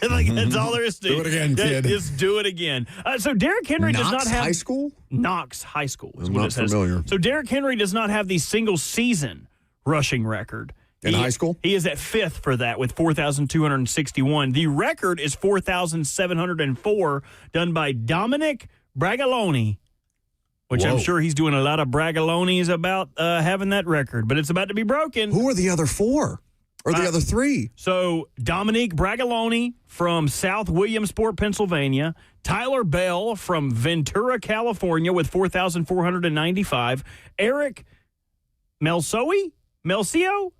Like, that's all there is to do it again, kid. Just do it again. So Derrick Henry does not have high school. Knox High School is I'm what not it says. familiar. So Derrick Henry does not have the single season rushing record in high school. He is at 5th for that with 4,261. The record is 4,704, done by Dominic Bragaloni, which I'm sure he's doing a lot of bragalonis about having that record, but it's about to be broken. Who are the other 4? Or the other 3? So, Dominique Bragaloni from South Williamsport, Pennsylvania. Tyler Bell from Ventura, California with 4,495. Eric Melcio?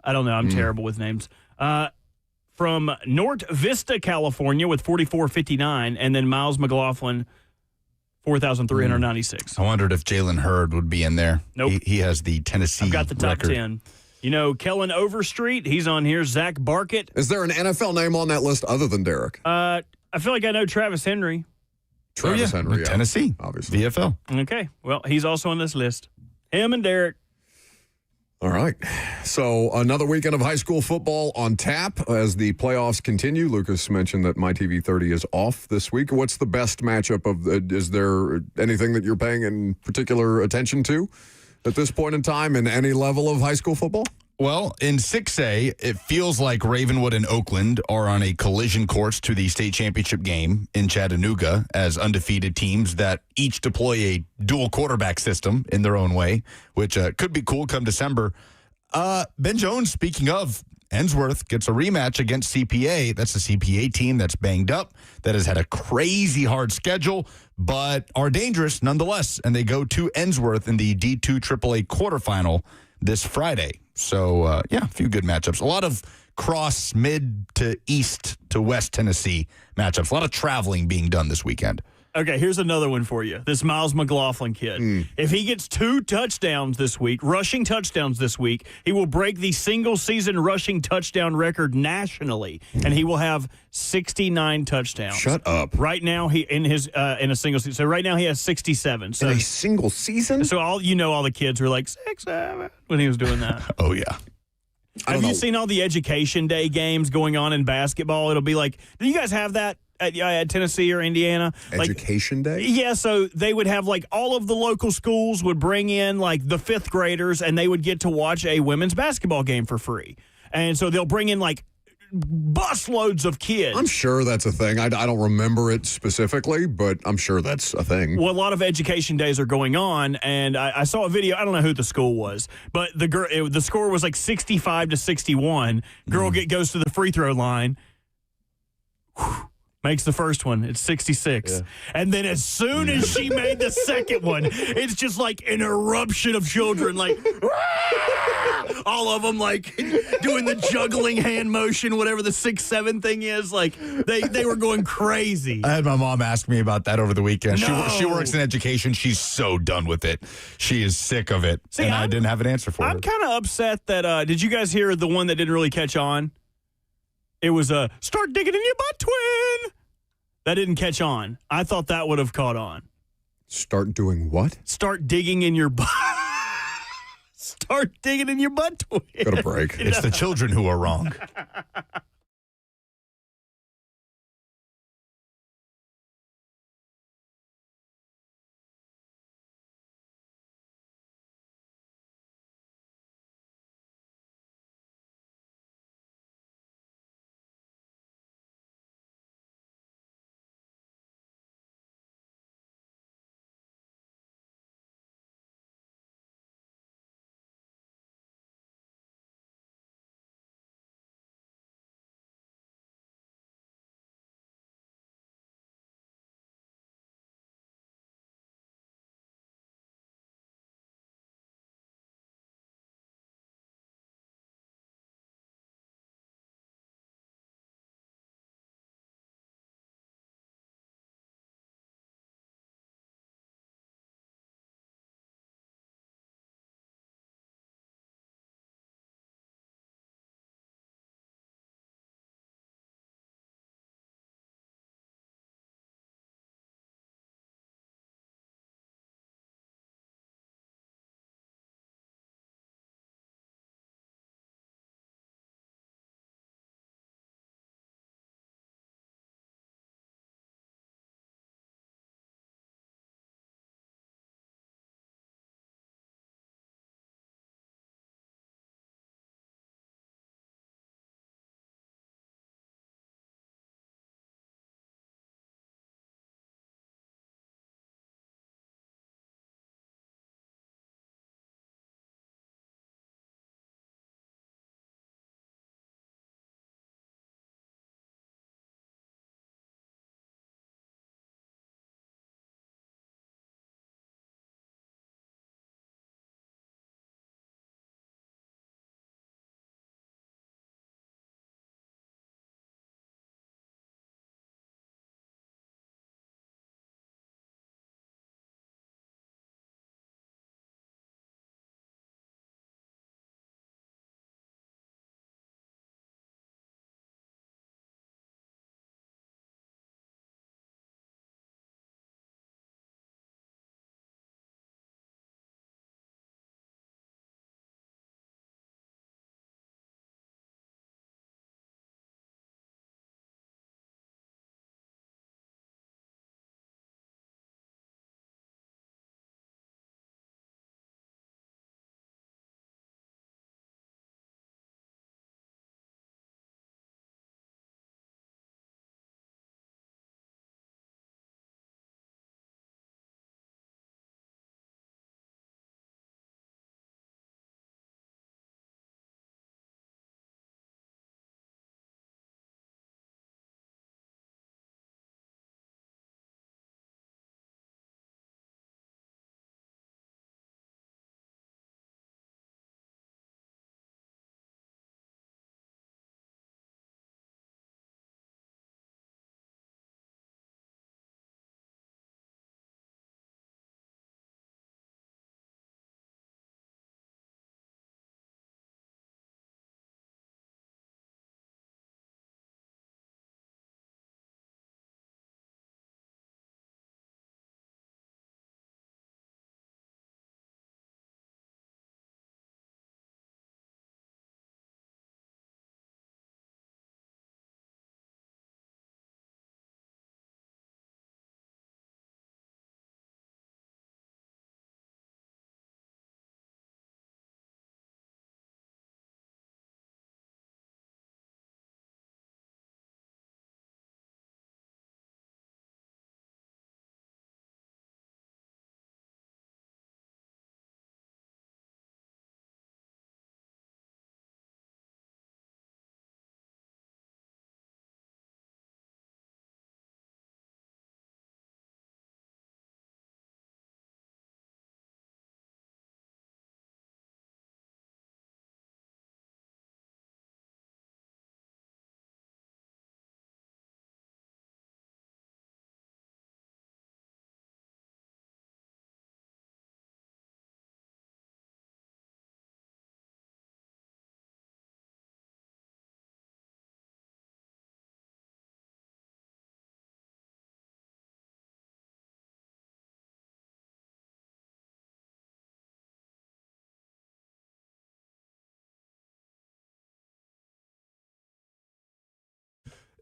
I don't know. I'm terrible with names. From North Vista, California with 4,459. And then Miles McLaughlin 4,396. I wondered if Jalen Hurd would be in there. Nope. He has the Tennessee I've got the top record. 10. You know, Kellen Overstreet, he's on here. Zach Barkett. Is there an NFL name on that list other than Derek? I feel like I know Travis Henry. Travis Henry, yeah. Tennessee, obviously. VFL. Okay, well, he's also on this list. Him and Derek. All right. So another weekend of high school football on tap as the playoffs continue. Lucas mentioned that MyTV 30 is off this week. What's the best matchup of is there anything that you're paying in particular attention to at this point in time in any level of high school football? Well, in 6A, it feels like Ravenwood and Oakland are on a collision course to the state championship game in Chattanooga as undefeated teams that each deploy a dual quarterback system in their own way, which could be cool come December. Ben Jones, speaking of, Ensworth gets a rematch against CPA. That's a CPA team that's banged up, that has had a crazy hard schedule, but are dangerous nonetheless. And they go to Ensworth in the D2 AAA quarterfinal this Friday. So, a few good matchups. A lot of cross mid to east to west Tennessee matchups. A lot of traveling being done this weekend. Okay, here's another one for you. This Miles McLaughlin kid. If he gets 2 touchdowns this week, rushing touchdowns this week, he will break the single-season rushing touchdown record nationally, and he will have 69 touchdowns. Shut up. Right now, he in a single season. So right now he has 67. So in a single season? So all the kids were like 6, 7 when he was doing that. Oh yeah. Have you seen all the Education Day games going on in basketball? It'll be like, do you guys have that at Tennessee or Indiana? Education Day? Yeah, so they would have like all of the local schools would bring in like the 5th graders and they would get to watch a women's basketball game for free. And so they'll bring in like busloads of kids. I'm sure that's a thing. I don't remember it specifically, but I'm sure that's a thing. Well, a lot of education days are going on, and I saw a video. I don't know who the school was, but the score was like 65-61. Girl goes to the free throw line. Whew. Makes the first one. It's 66. Yeah. And then as soon as she made the second one, it's just like an eruption of children, like, all of them like doing the juggling hand motion, whatever the 6-7 thing is. Like they were going crazy. I had my mom ask me about that over the weekend. No. She works in education. She's so done with it. She is sick of it. See, and I didn't have an answer for her. I'm kind of upset that, did you guys hear the one that didn't really catch on? It was start digging in your butt, twin. That didn't catch on. I thought that would have caught on. Start doing what? Start digging in your butt. Start digging in your butt, twin. Got a break. It's the children who are wrong.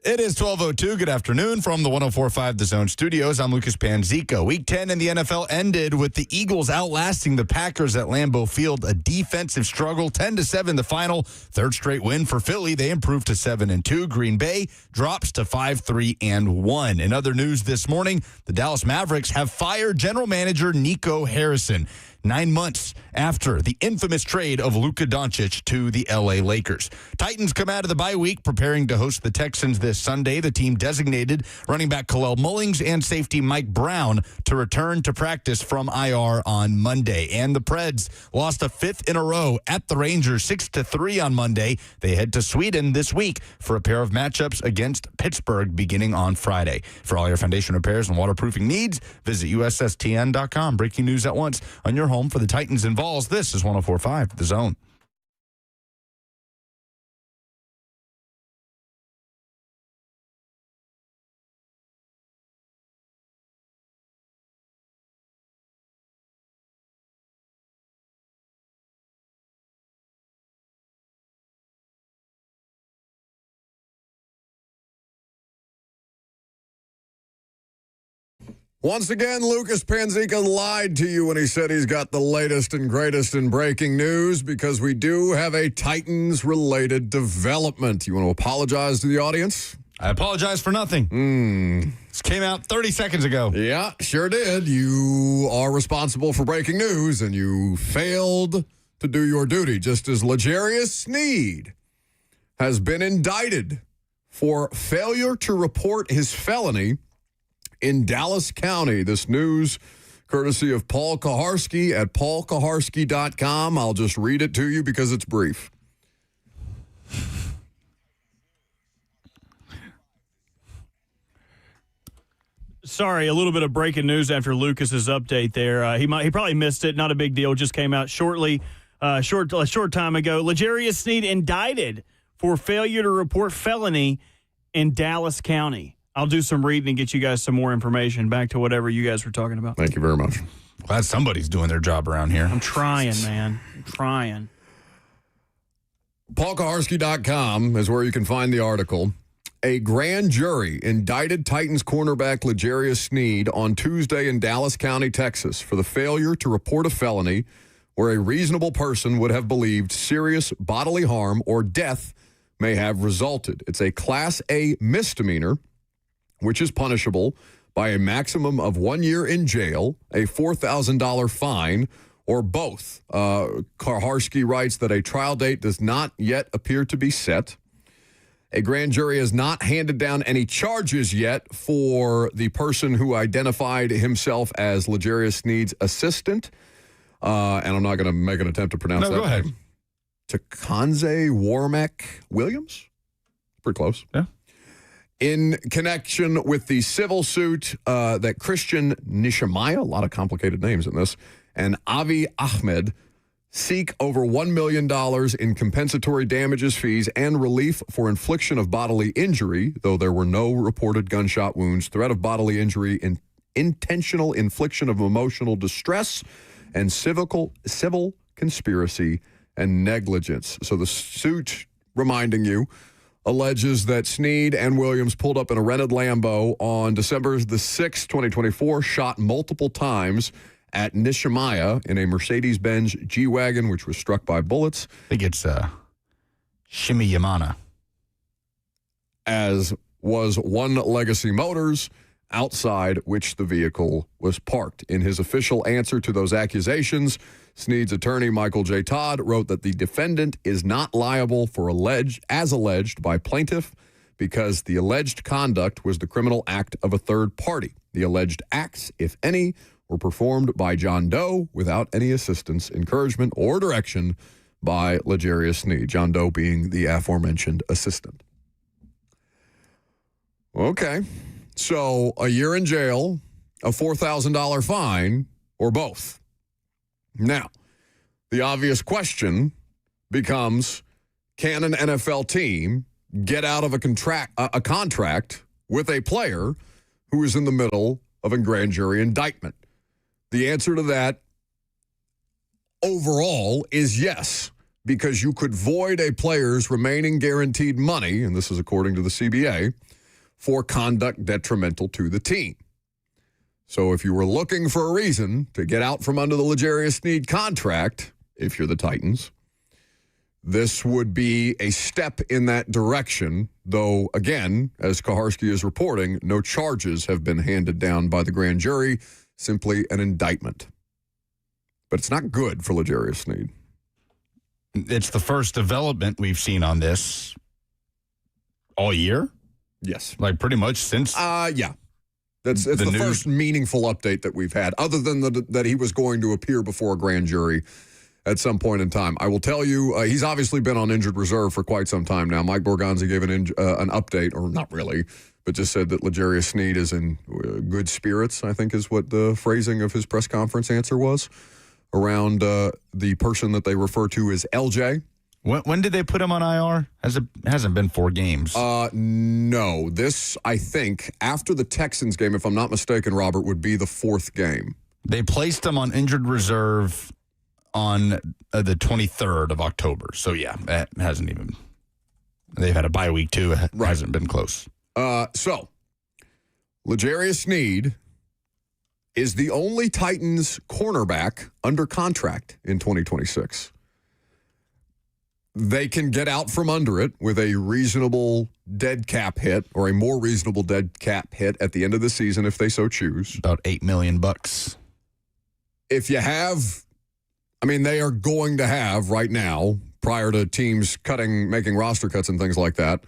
It is 12:02. Good afternoon from the 104.5 The Zone studios. I'm Lucas Panzico. Week 10 in the NFL ended with the Eagles outlasting the Packers at Lambeau Field. A defensive struggle, 10-7 the final. Third straight win for Philly. They improved to 7-2. Green Bay drops to 5-3-1. In other news this morning, the Dallas Mavericks have fired general manager Nico Harrison 9 months after the infamous trade of Luka Doncic to the L.A. Lakers. Titans come out of the bye week preparing to host the Texans this Sunday. The team designated running back Khalil Mullings and safety Mike Brown to return to practice from IR on Monday. And the Preds lost a fifth in a row at the Rangers, 6-3 on Monday. They head to Sweden this week for a pair of matchups against Pittsburgh beginning on Friday. For all your foundation repairs and waterproofing needs, visit USSTN.com. Breaking news at once on your home for the Titans and Vols. This is 104.5 The Zone. Once again, Lucas Panzica lied to you when he said he's got the latest and greatest in breaking news, because we do have a Titans-related development. You want to apologize to the audience? I apologize for nothing. This came out 30 seconds ago. Yeah, sure did. You are responsible for breaking news, and you failed to do your duty, just as L'Jarius Sneed has been indicted for failure to report his felony in Dallas County. This news courtesy of Paul Kaharski at paulkaharski.com. I'll just read it to you because it's brief. Sorry, a little bit of breaking news after Lucas's update there. He probably missed it. Not a big deal. Just came out a short time ago. L'Jarius Sneed indicted for failure to report felony in Dallas County. I'll do some reading and get you guys some more information. Back to whatever you guys were talking about. Thank you very much. Glad somebody's doing their job around here. I'm trying, man. I'm trying. PaulKaharski.com is where you can find the article. A grand jury indicted Titans cornerback L'Jarius Sneed on Tuesday in Dallas County, Texas, for the failure to report a felony where a reasonable person would have believed serious bodily harm or death may have resulted. It's a Class A misdemeanor, which is punishable by a maximum of 1 year in jail, a $4,000 fine, or both. Kaharski writes that a trial date does not yet appear to be set. A grand jury has not handed down any charges yet for the person who identified himself as L'Jarius Sneed's assistant. And I'm not going to make an attempt to pronounce that. No, go ahead. Takanze Warmack Williams? Pretty close. Yeah. In connection with the civil suit that Christian Nishimaya, a lot of complicated names in this, and Avi Ahmed seek over $1 million in compensatory damages, fees, and relief for infliction of bodily injury, though there were no reported gunshot wounds, threat of bodily injury, intentional infliction of emotional distress, and civil conspiracy and negligence. So the suit, reminding you, alleges that Sneed and Williams pulled up in a rented Lambo on December the 6th, 2024, shot multiple times at Nishimaya in a Mercedes-Benz G-Wagon, which was struck by bullets. I think it's Shimi Yamana. As was One Legacy Motors, outside which the vehicle was parked. In his official answer to those accusations, Sneed's attorney, Michael J. Todd, wrote that the defendant is not liable for as alleged by plaintiff because the alleged conduct was the criminal act of a third party. The alleged acts, if any, were performed by John Doe without any assistance, encouragement, or direction by L'Jarius Sneed, John Doe being the aforementioned assistant. Okay. So a year in jail, a $4,000 fine, or both. Now, the obvious question becomes, can an NFL team get out of a contract with a player who is in the middle of a grand jury indictment? The answer to that overall is yes, because you could void a player's remaining guaranteed money, and this is according to the CBA, for conduct detrimental to the team. So if you were looking for a reason to get out from under the L'Jarius Sneed contract, if you're the Titans, this would be a step in that direction, though, again, as Kaharski is reporting, no charges have been handed down by the grand jury, simply an indictment. But it's not good for L'Jarius Sneed. It's the first development we've seen on this all year? Yes. Like pretty much since? Yeah. It's the first meaningful update that we've had, other than that he was going to appear before a grand jury at some point in time. I will tell you, he's obviously been on injured reserve for quite some time now. Mike Borgonzi gave an update, or not really, but just said that L'Jarius Sneed is in good spirits, I think is what the phrasing of his press conference answer was, around the person that they refer to as LJ. When did they put him on IR? It hasn't been 4 games. No. This, I think, after the Texans game, if I'm not mistaken, Robert, would be the 4th game. They placed him on injured reserve on the 23rd of October. So, yeah, that hasn't even... They've had a bye week, too. It hasn't been close. So, L'Jarius Sneed is the only Titans cornerback under contract in 2026. They can get out from under it with a reasonable dead cap hit, or a more reasonable dead cap hit at the end of the season if they so choose. About $8 million. If you have... I mean, they are going to have right now, prior to teams making roster cuts and things like that,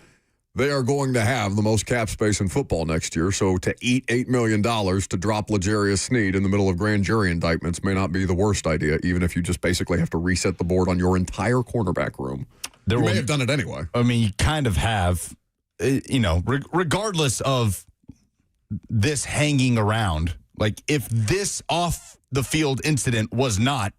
they are going to have the most cap space in football next year. So to eat $8 million to drop L'Jarius Sneed in the middle of grand jury indictments may not be the worst idea, even if you just basically have to reset the board on your entire cornerback room. You may have done it anyway. I mean, you kind of have, regardless of this hanging around, like if this off-the-field incident was not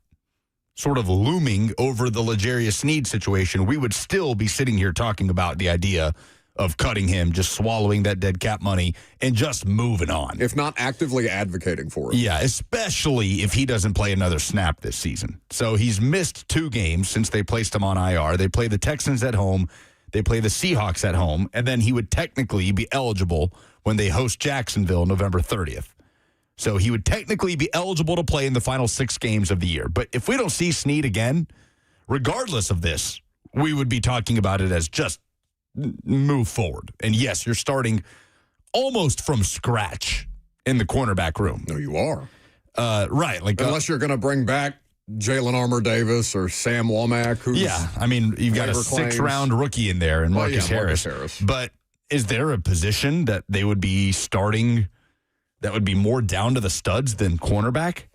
sort of looming over the L'Jarius Sneed situation, we would still be sitting here talking about the idea of cutting him, just swallowing that dead cap money, and just moving on. If not actively advocating for it. Yeah, especially if he doesn't play another snap this season. So he's missed 2 games since they placed him on IR. They play the Texans at home. They play the Seahawks at home. And then he would technically be eligible when they host Jacksonville November 30th. So he would technically be eligible to play in the final 6 games of the year. But if we don't see Sneed again, regardless of this, we would be talking about it as just move forward. And yes, you're starting almost from scratch in the cornerback room. No, you are. Right. Unless you're going to bring back Jalen Armour-Davis or Sam Womack. Yeah, I mean, you've got a 6th-round rookie in there and Marcus Harris. But is there a position that they would be starting that would be more down to the studs than cornerback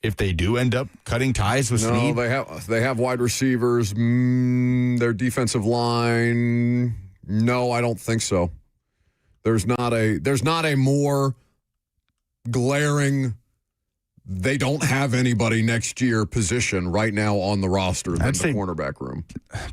if they do end up cutting ties with Sneed? No, they have wide receivers. Their defensive line, no, I don't think so. There's not a more glaring, they don't have anybody next year position right now on the roster than the cornerback room.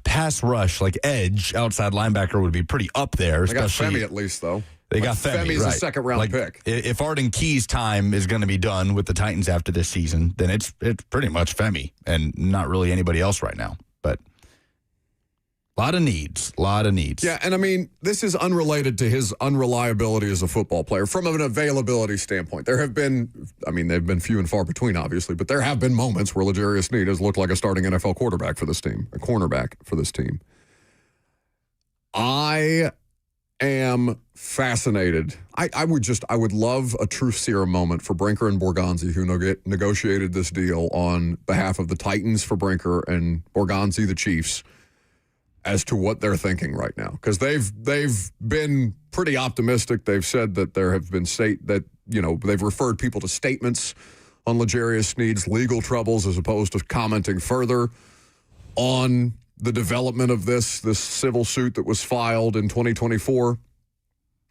Pass rush, like edge, outside linebacker would be pretty up there. They got Femi at least, though. They got Femi, Femi's a second-round pick. If Arden Key's time is going to be done with the Titans after this season, then it's pretty much Femi and not really anybody else right now. But a lot of needs. Yeah, and I mean, this is unrelated to his unreliability as a football player. From an availability standpoint, they've been few and far between, obviously, but there have been moments where L'Jarius Sneed has looked like a starting NFL quarterback for this team, a cornerback for this team. I am fascinated. I would love a truth serum moment for Brinker and Borgonzi, who negotiated this deal on behalf of the Titans for Brinker and Borgonzi, the Chiefs, as to what they're thinking right now. Because they've been pretty optimistic. They've said that there have been they've referred people to statements on L'Jarius Sneed's legal troubles as opposed to commenting further on the development of this civil suit that was filed in 2024.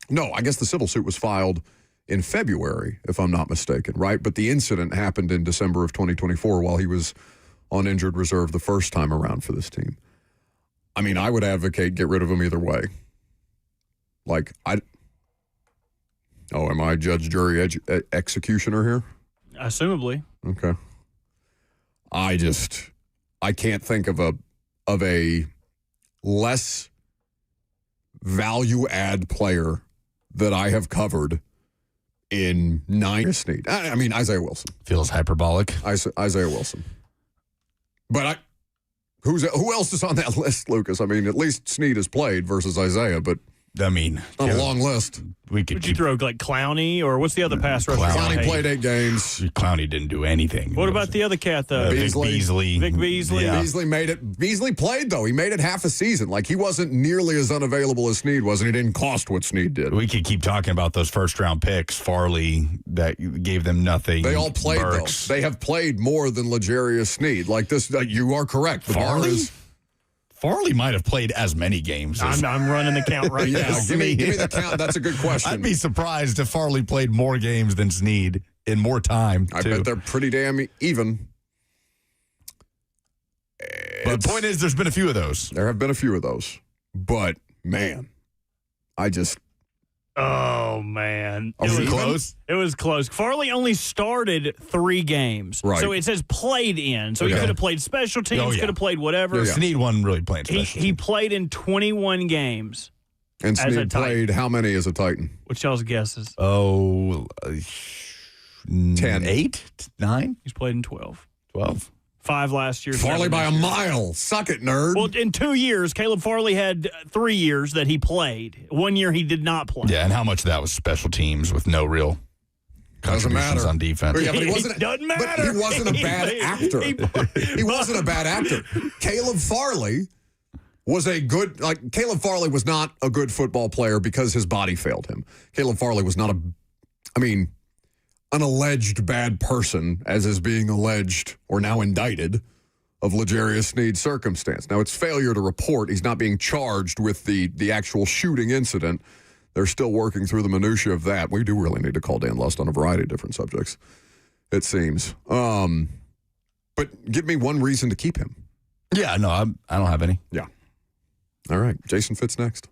No, I guess the civil suit was filed in February, if I'm not mistaken, right? But the incident happened in December of 2024 while he was on injured reserve the first time around for this team. I mean, I would advocate get rid of him either way. Am I judge, jury, executioner here? Assumably. Okay. I can't think of of a less value-add player that I have covered in 9 Sneed. I mean, Isaiah Wilson. Feels hyperbolic. Isaiah Wilson. But who else is on that list, Lucas? I mean, at least Sneed has played versus Isaiah, but I mean, on a long list. Would you throw like Clowney, or what's the other pass rusher? Clowney played 8 games. Clowney didn't do anything. What about the other cat, though? Beasley. Vic Beasley. Yeah. Beasley made it. Beasley played, though. He made it half a season. Like, he wasn't nearly as unavailable as Sneed was, and he didn't cost what Sneed did. We could keep talking about those first-round picks. Farley, that gave them nothing. They all played, Burks. though. They have played more than L'Jarius Sneed. Like this, you are correct. The bar Farley? is. Farley might have played as many games. I'm running the count right now. Yeah, give me the count. That's a good question. I'd be surprised if Farley played more games than Sneed in more time. I bet they're pretty damn even. But the point is, there's been a few of those. There have been a few of those. But, man, Oh, man. Was it close? It was close. Farley only started 3 games. Right. So it says played in. So he could have played special teams, could have played whatever. Sneed wasn't really playing special He teams. played in 21 games. And as a Sneed Titan. played how many as a Titan? What's y'all's guesses? 10. 8? 9? He's played in 12. 12. 5 last year. Farley 7 by a this year. mile. Suck it, nerd. Well, in 2 years, Caleb Farley had 3 years that he played. 1 year he did not play. Yeah, and how much of that was special teams with no real Doesn't contributions matter on defense? Yeah, but he wasn't. It doesn't But matter. he wasn't a bad actor. He wasn't a bad actor. Caleb Farley was a good. Caleb Farley was not a good football player because his body failed him. Caleb Farley was not an alleged bad person, as is being alleged or now indicted of L'Jarius Sneed's circumstance. Now, it's failure to report. He's not being charged with the actual shooting incident. They're still working through the minutia of that. We do really need to call Dan Lust on a variety of different subjects, it seems. But give me one reason to keep him. Yeah, no, I don't have any. Yeah. All right. Jason Fitz next.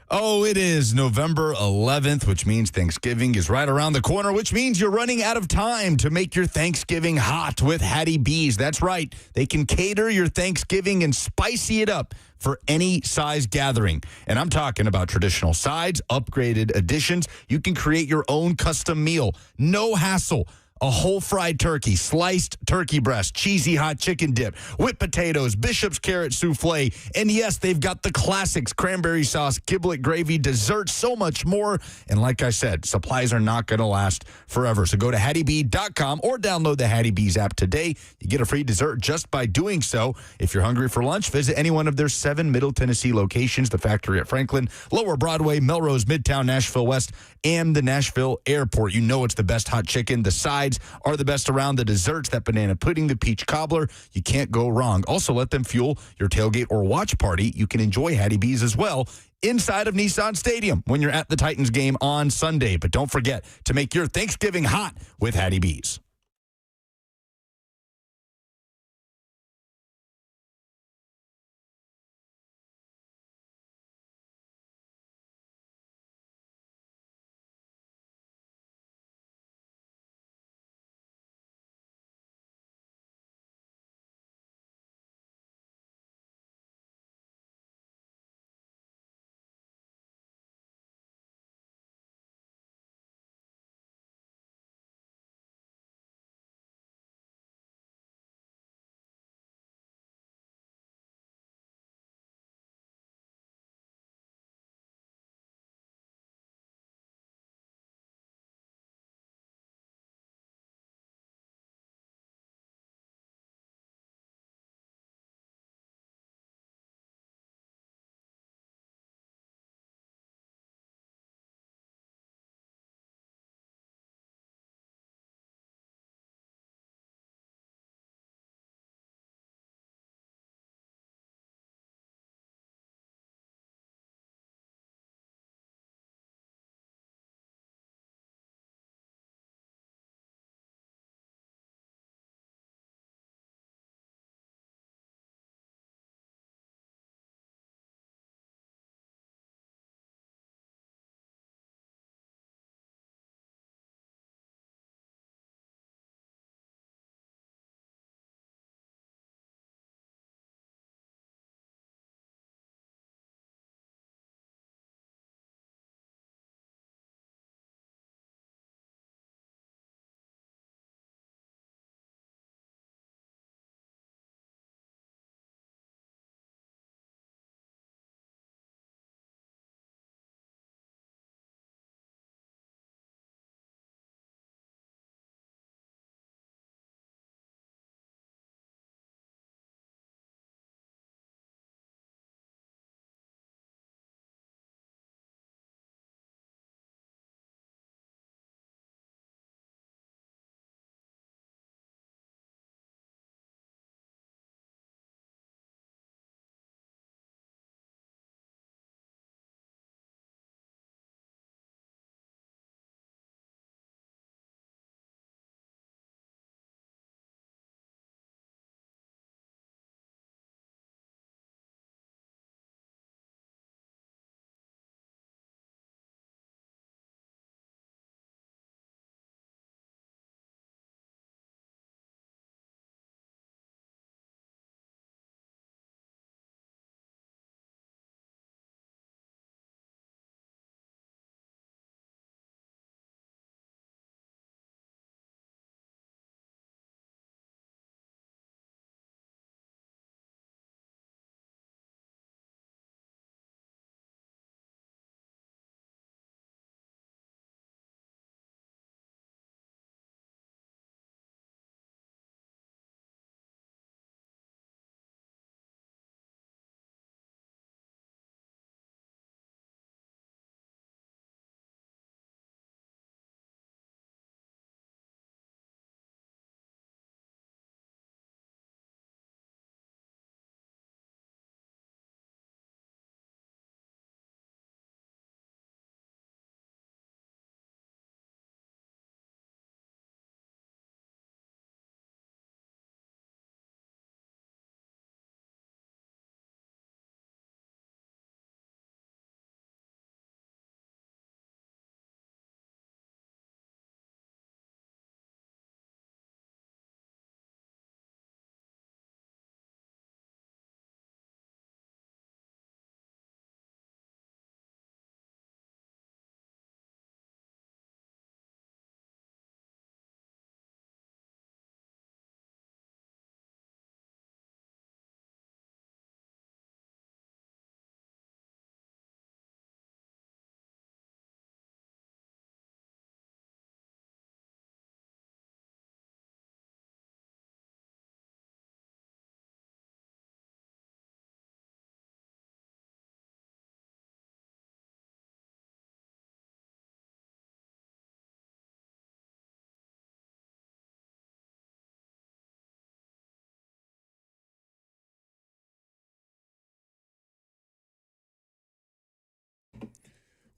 Oh, it is November 11th, which means Thanksgiving is right around the corner, which means you're running out of time to make your Thanksgiving hot with Hattie B's. That's right. They can cater your Thanksgiving and spicy it up for any size gathering. And I'm talking about traditional sides, upgraded additions. You can create your own custom meal. No hassle. A whole fried turkey, sliced turkey breast, cheesy hot chicken dip, whipped potatoes, Bishop's carrot souffle, and yes, they've got the classics, cranberry sauce, giblet gravy, dessert, so much more. And like I said, supplies are not going to last forever. So go to HattieB.com or download the Hattie B's app today. You get a free dessert just by doing so. If you're hungry for lunch, visit any one of their 7 Middle Tennessee locations, the Factory at Franklin, Lower Broadway, Melrose, Midtown, Nashville West, and the Nashville Airport. You know it's the best hot chicken. The sides are the best around. The desserts, that banana pudding, the peach cobbler, you can't go wrong. Also, let them fuel your tailgate or watch party. You can enjoy Hattie B's as well inside of Nissan Stadium when you're at the Titans game on Sunday. But don't forget to make your Thanksgiving hot with Hattie B's.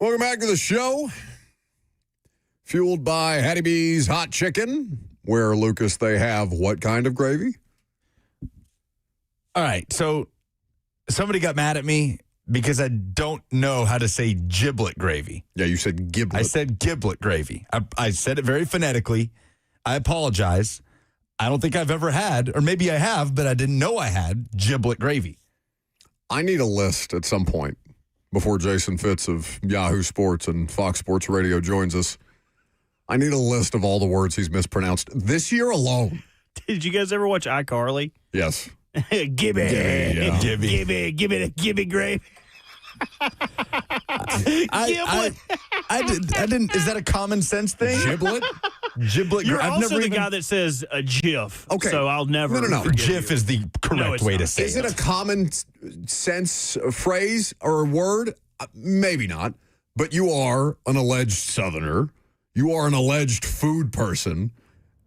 Welcome back to the show. Fueled by Hattie B's Hot Chicken, where, Lucas, they have what kind of gravy? All right, so somebody got mad at me because I don't know how to say giblet gravy. Yeah, you said giblet. I said giblet gravy. I said it very phonetically. I apologize. I don't think I've ever had, or maybe I have, but I didn't know I had giblet gravy. I need a list at some point before Jason Fitz of Yahoo Sports and Fox Sports Radio joins us. I need a list of all the words he's mispronounced this year alone. Did you guys ever watch iCarly? Yes. Gibby. Yeah. Gibby. Give it a Gibby gravy. I didn't. Is that a common sense thing? Giblet? Giblet. You're I've also never the guy that says a GIF. Okay. So I'll never. No. forgive GIF you. is the No, correct it's way not. to say Is it a common sense phrase or word? Maybe not. But you are an alleged Southerner. You are an alleged food person.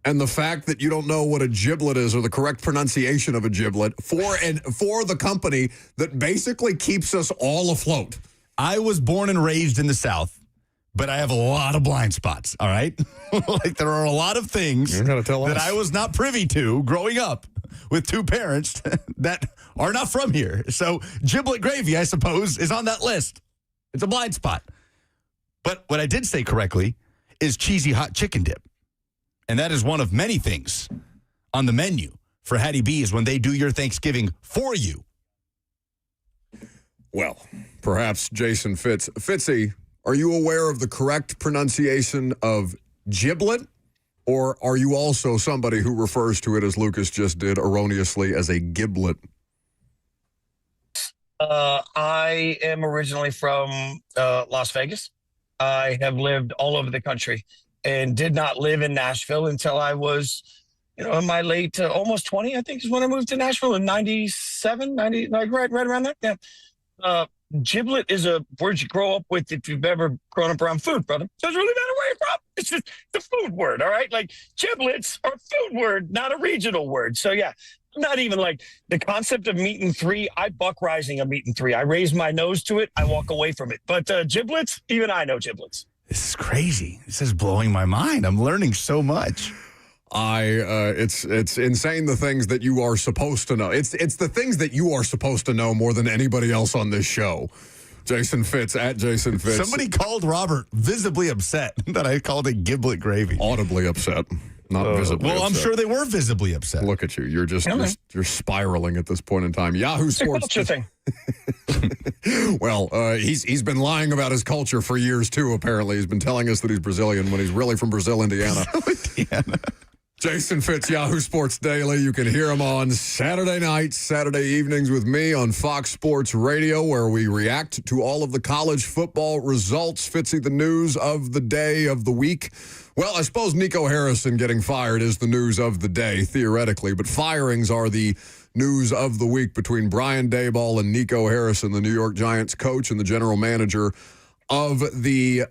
And the fact that you don't know what a giblet is or the correct pronunciation of a giblet for the company that basically keeps us all afloat. I was born and raised in the South, but I have a lot of blind spots, all right? Like, there are a lot of things You're gonna tell that us. I was not privy to growing up with two parents that are not from here. So giblet gravy, I suppose, is on that list. It's a blind spot. But what I did say correctly is cheesy hot chicken dip. And that is one of many things on the menu for Hattie B's when they do your Thanksgiving for you. Well, perhaps Jason Fitz. Fitzy, are you aware of the correct pronunciation of giblet? Or are you also somebody who refers to it, as Lucas just did, erroneously as a giblet? I am originally from Las Vegas. I have lived all over the country and did not live in Nashville until I was, in my late, almost 20, I think is when I moved to Nashville in 97, 90, like right around that. Yeah. Giblet is a word you grow up with if you've ever grown up around food, brother. Doesn't really matter where you're from. It's just the food word, all right? Like, giblets are a food word, not a regional word. So, yeah, not even like the concept of meat and three. I buck rising a meat and three. I raise my nose to it. I walk away from it. But giblets, even I know giblets. This is crazy. This is blowing my mind. I'm learning so much. It's insane the things that you are supposed to know. It's the things that you are supposed to know more than anybody else on this show. Jason Fitz at Jason Fitz. Somebody called Robert visibly upset that I called it giblet gravy. Audibly upset, not visibly Well, upset. I'm sure they were visibly upset. Look at you. You're just you're spiraling at this point in time. Yahoo Sports. It's a culture thing. Well, he's been lying about his culture for years too. Apparently, he's been telling us that he's Brazilian when he's really from Brazil, Indiana. Jason Fitz, Yahoo Sports Daily. You can hear him on Saturday nights, Saturday evenings with me on Fox Sports Radio, where we react to all of the college football results. Fitzy, the news of the day, of the week. Well, I suppose Nico Harrison getting fired is the news of the day, theoretically, but firings are the news of the week between Brian Daboll and Nico Harrison, the New York Giants coach and the general manager of the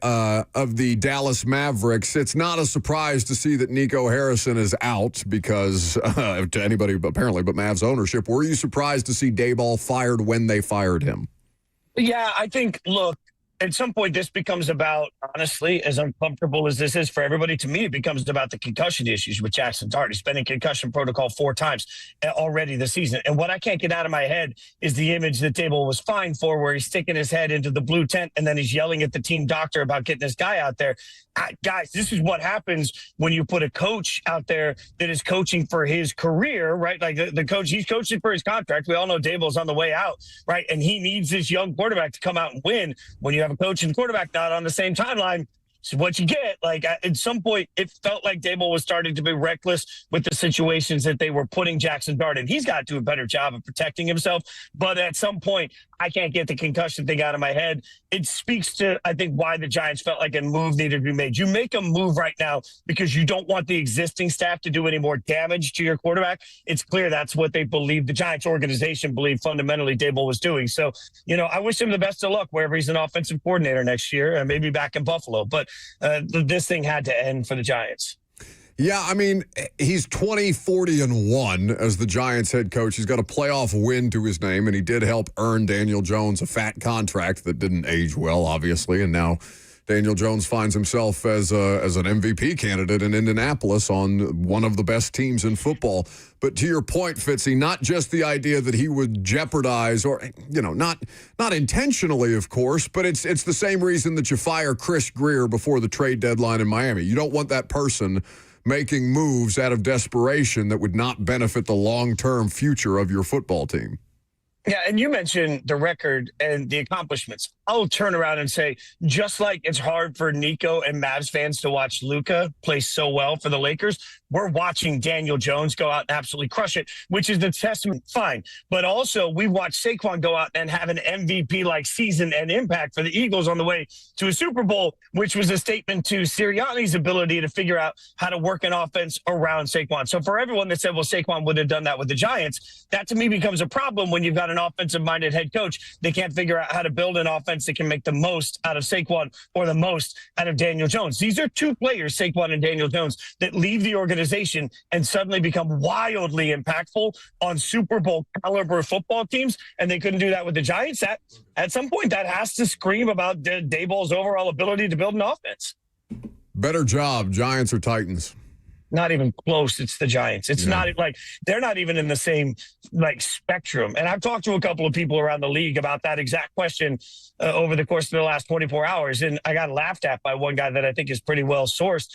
Dallas Mavericks. It's not a surprise to see that Nico Harrison is out because to anybody apparently but Mavs ownership. Were you surprised to see Daboll fired when they fired him? Yeah, I think, look, at some point this becomes about, honestly, as uncomfortable as this is for everybody, to me it becomes about the concussion issues with Jackson Dart. He's been in concussion protocol 4 times already this season. And what I can't get out of my head is the image that Daboll was fined for, where he's sticking his head into the blue tent and then he's yelling at the team doctor about getting this guy out there. Guys, this is what happens when you put a coach out there that is coaching for his career, right? Like the coach, he's coaching for his contract. We all know Daboll's on the way out, right? And he needs this young quarterback to come out and win. When you have a coach and quarterback not on the same timeline, so what you get, like at some point, it felt like Daboll was starting to be reckless with the situations that they were putting Jackson Dart in. He's got to do a better job of protecting himself. But at some point, I can't get the concussion thing out of my head. It speaks to, I think, why the Giants felt like a move needed to be made. You make a move right now because you don't want the existing staff to do any more damage to your quarterback. It's clear that's what they believe, the Giants organization believed fundamentally Daboll was doing. So, I wish him the best of luck wherever he's an offensive coordinator next year and maybe back in Buffalo. But this thing had to end for the Giants. Yeah, I mean, he's 20-40-1 as the Giants head coach. He's got a playoff win to his name, and he did help earn Daniel Jones a fat contract that didn't age well, obviously, and now Daniel Jones finds himself as an MVP candidate in Indianapolis on one of the best teams in football. But to your point, Fitzy, not just the idea that he would jeopardize, or not intentionally, of course, but it's the same reason that you fire Chris Greer before the trade deadline in Miami. You don't want that person making moves out of desperation that would not benefit the long-term future of your football team. Yeah, and you mentioned the record and the accomplishments. I'll turn around and say, just like it's hard for Nico and Mavs fans to watch Luka play so well for the Lakers, we're watching Daniel Jones go out and absolutely crush it, which is the testament, fine. But also, we watched Saquon go out and have an MVP-like season and impact for the Eagles on the way to a Super Bowl, which was a statement to Sirianni's ability to figure out how to work an offense around Saquon. So for everyone that said, well, Saquon would have done that with the Giants, that to me becomes a problem when you've got an offensive-minded head coach. They can't figure out how to build an offense that can make the most out of Saquon or the most out of Daniel Jones. These are two players, Saquon and Daniel Jones, that leave the organization and suddenly become wildly impactful on Super Bowl caliber football teams, and they couldn't do that with the Giants. That, at some point, that has to scream about Daboll's overall ability to build an offense. Better job, Giants or Titans? Not even close. It's the Giants. It's not like they're not even in the same spectrum. And I've talked to a couple of people around the league about that exact question over the course of the last 24 hours. And I got laughed at by one guy that I think is pretty well sourced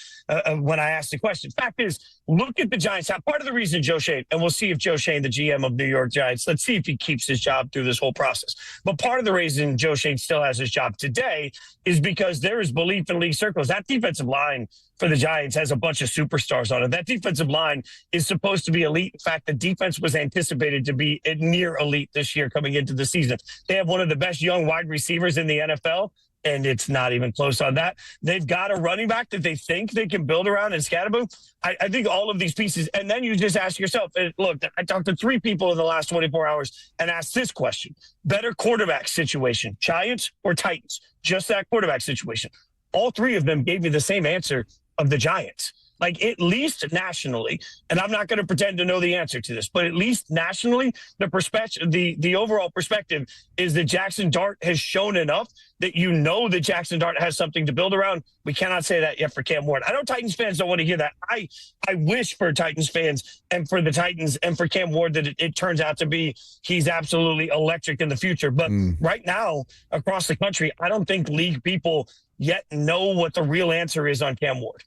when I asked the question. Fact is, look at the Giants. Part of the reason Joe Schoen, and we'll see if Joe Schoen, the GM of New York Giants, let's see if he keeps his job through this whole process. But part of the reason Joe Schoen still has his job today is because there is belief in league circles. That defensive line for the Giants has a bunch of superstars on it. That defensive line is supposed to be elite. In fact, the defense was anticipated to be near elite this year coming into the season. They have one of the best young wide receivers in the NFL, and it's not even close on that. They've got a running back that they think they can build around in Scatterbo. I think all of these pieces, and then you just ask yourself, look, I talked to 3 people in the last 24 hours and asked this question: better quarterback situation, Giants or Titans? Just that quarterback situation. All 3 of them gave me the same answer of the Giants. Like, at least nationally, and I'm not going to pretend to know the answer to this, but at least nationally, the perspective, the overall perspective is that Jackson Dart has shown enough that that Jackson Dart has something to build around. We cannot say that yet for Cam Ward. I know Titans fans don't want to hear that. I wish for Titans fans and for the Titans and for Cam Ward that it turns out to be he's absolutely electric in the future. But right now, across the country, I don't think league people yet know what the real answer is on Cam Ward.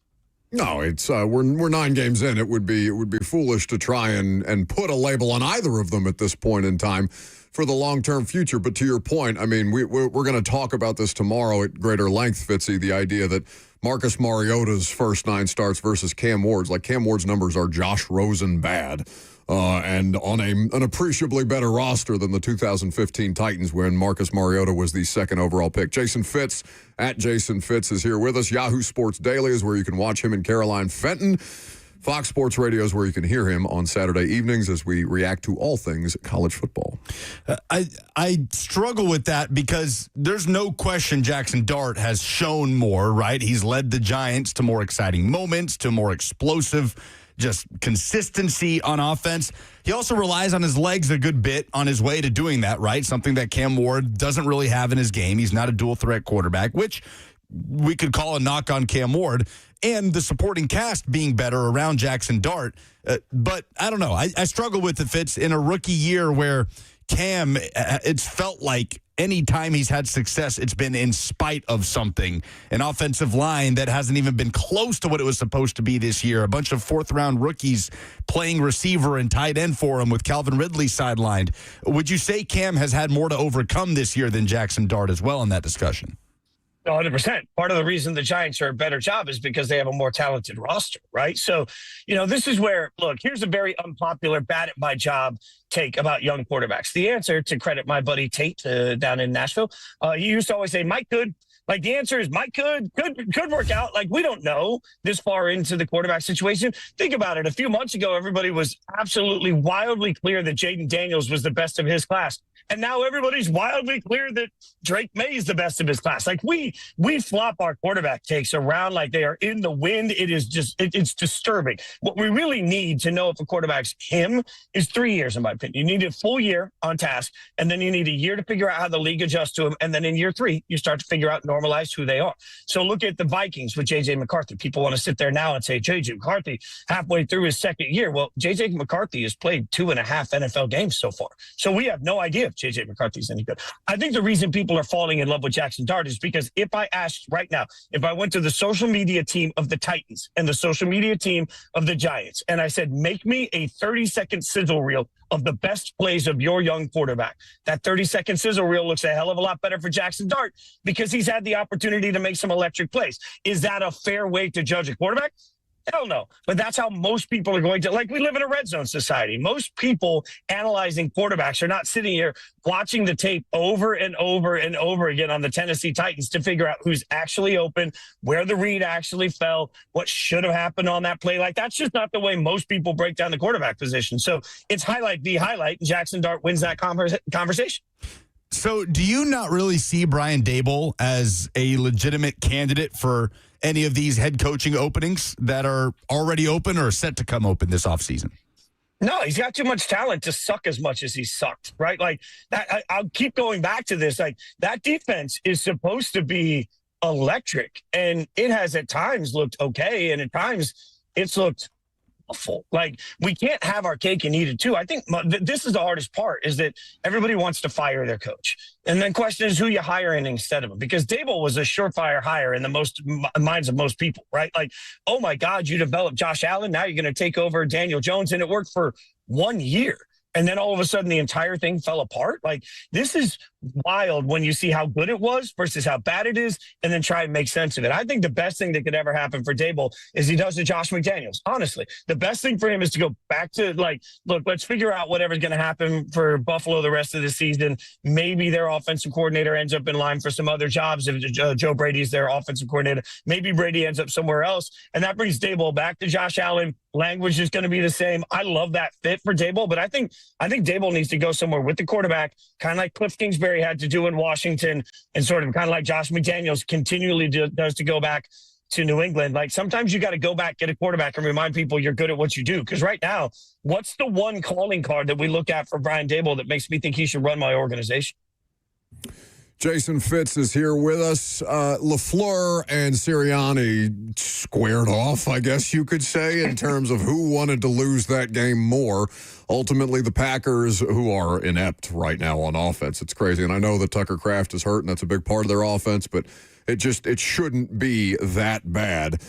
No, it's we're 9 games in. It would be foolish to try and put a label on either of them at this point in time for the long-term future. But to your point, I mean, we're going to talk about this tomorrow at greater length, Fitzy, the idea that Marcus Mariota's first 9 starts versus Cam Ward's. Like, Cam Ward's numbers are Josh Rosen bad. And on an appreciably better roster than the 2015 Titans when Marcus Mariota was the 2nd overall pick. Jason Fitz, at Jason Fitz, is here with us. Yahoo Sports Daily is where you can watch him and Caroline Fenton. Fox Sports Radio is where you can hear him on Saturday evenings as we react to all things college football. I struggle with that because there's no question Jackson Dart has shown more, right? He's led the Giants to more exciting moments, to more explosive just consistency on offense. He also relies on his legs a good bit on his way to doing that, right? Something that Cam Ward doesn't really have in his game. He's not a dual threat quarterback, which we could call a knock on Cam Ward, and the supporting cast being better around Jackson Dart. But I don't know. I struggle with if it's in a rookie year where Cam, it's felt like any time he's had success, it's been in spite of something. An offensive line that hasn't even been close to what it was supposed to be this year. A bunch of 4th-round rookies playing receiver and tight end for him with Calvin Ridley sidelined. Would you say Cam has had more to overcome this year than Jackson Dart as well in that discussion? 100%. Part of the reason the Giants are a better job is because they have a more talented roster, right? So, this is where, look, here's a very unpopular, bad at my job take about young quarterbacks. The answer, to credit my buddy Tate down in Nashville, he used to always say, Mike could. Like, the answer is Mike could work out. Like, we don't know this far into the quarterback situation. Think about it. A few months ago, everybody was absolutely wildly clear that Jaden Daniels was the best of his class. And now everybody's wildly clear that Drake May is the best of his class. Like we flop our quarterback takes around like they are in the wind. It is just, it's disturbing. What we really need to know if a quarterback's him is 3 years, in my opinion. You need a full year on task, and then you need a year to figure out how the league adjusts to him. And then in year 3, you start to figure out, normalize who they are. So look at the Vikings with J.J. McCarthy. People want to sit there now and say, J.J. McCarthy halfway through his second year. Well, J.J. McCarthy has played 2.5 NFL games so far. So we have no idea if J.J. McCarthy's any good. I think the reason people are falling in love with Jackson Dart is because if I asked right now, if I went to the social media team of the Titans and the social media team of the Giants, and I said, make me a 30-second sizzle reel of the best plays of your young quarterback, that 30-second sizzle reel looks a hell of a lot better for Jackson Dart because he's had the opportunity to make some electric plays. Is that a fair way to judge a quarterback? Hell no. But that's how most people are going to, like, we live in a red zone society. Most people analyzing quarterbacks are not sitting here watching the tape over and over and over again on the Tennessee Titans to figure out who's actually open, where the read actually fell, what should have happened on that play. Like, that's just not the way most people break down the quarterback position. So it's highlight v. highlight, and Jackson Dart wins that conversation. So do you not really see Brian Daboll as a legitimate candidate for any of these head coaching openings that are already open or set to come open this offseason? No, he's got too much talent to suck as much as he sucked, right? Like that. I'll keep going back to this. Like that defense is supposed to be electric, and it has at times looked okay, and at times it's looked awful. Like we can't have our cake and eat it too. I think this is the hardest part is that everybody wants to fire their coach. And then question is who you hire in instead of him, because Daboll was a surefire hire in the most minds of most people, right? Like, oh my God, you developed Josh Allen. Now you're going to take over Daniel Jones, and it worked for 1 year. And then all of a sudden the entire thing fell apart. Like this is wild when you see how good it was versus how bad it is and then try and make sense of it. I think the best thing that could ever happen for Daboll is he does to Josh McDaniels. Honestly, the best thing for him is to go back to like, look, let's figure out whatever's going to happen for Buffalo the rest of the season. Maybe their offensive coordinator ends up in line for some other jobs. If Joe Brady's their offensive coordinator, maybe Brady ends up somewhere else. And that brings Daboll back to Josh Allen. Language is going to be the same. I love that fit for Daboll, but I think Daboll needs to go somewhere with the quarterback, kind of like Cliff Kingsbury had to do in Washington, and sort of kind of like Josh McDaniels continually does to go back to New England. Like sometimes you got to go back, get a quarterback, and remind people you're good at what you do. Because right now, what's the one calling card that we look at for Brian Daboll that makes me think he should run my organization? Jason Fitz is here with us. LaFleur and Sirianni squared off, I guess you could say, in terms of who wanted to lose that game more. Ultimately, the Packers, who are inept right now on offense. It's crazy. And I know that Tucker Kraft is hurt, and that's a big part of their offense, but it shouldn't be that bad.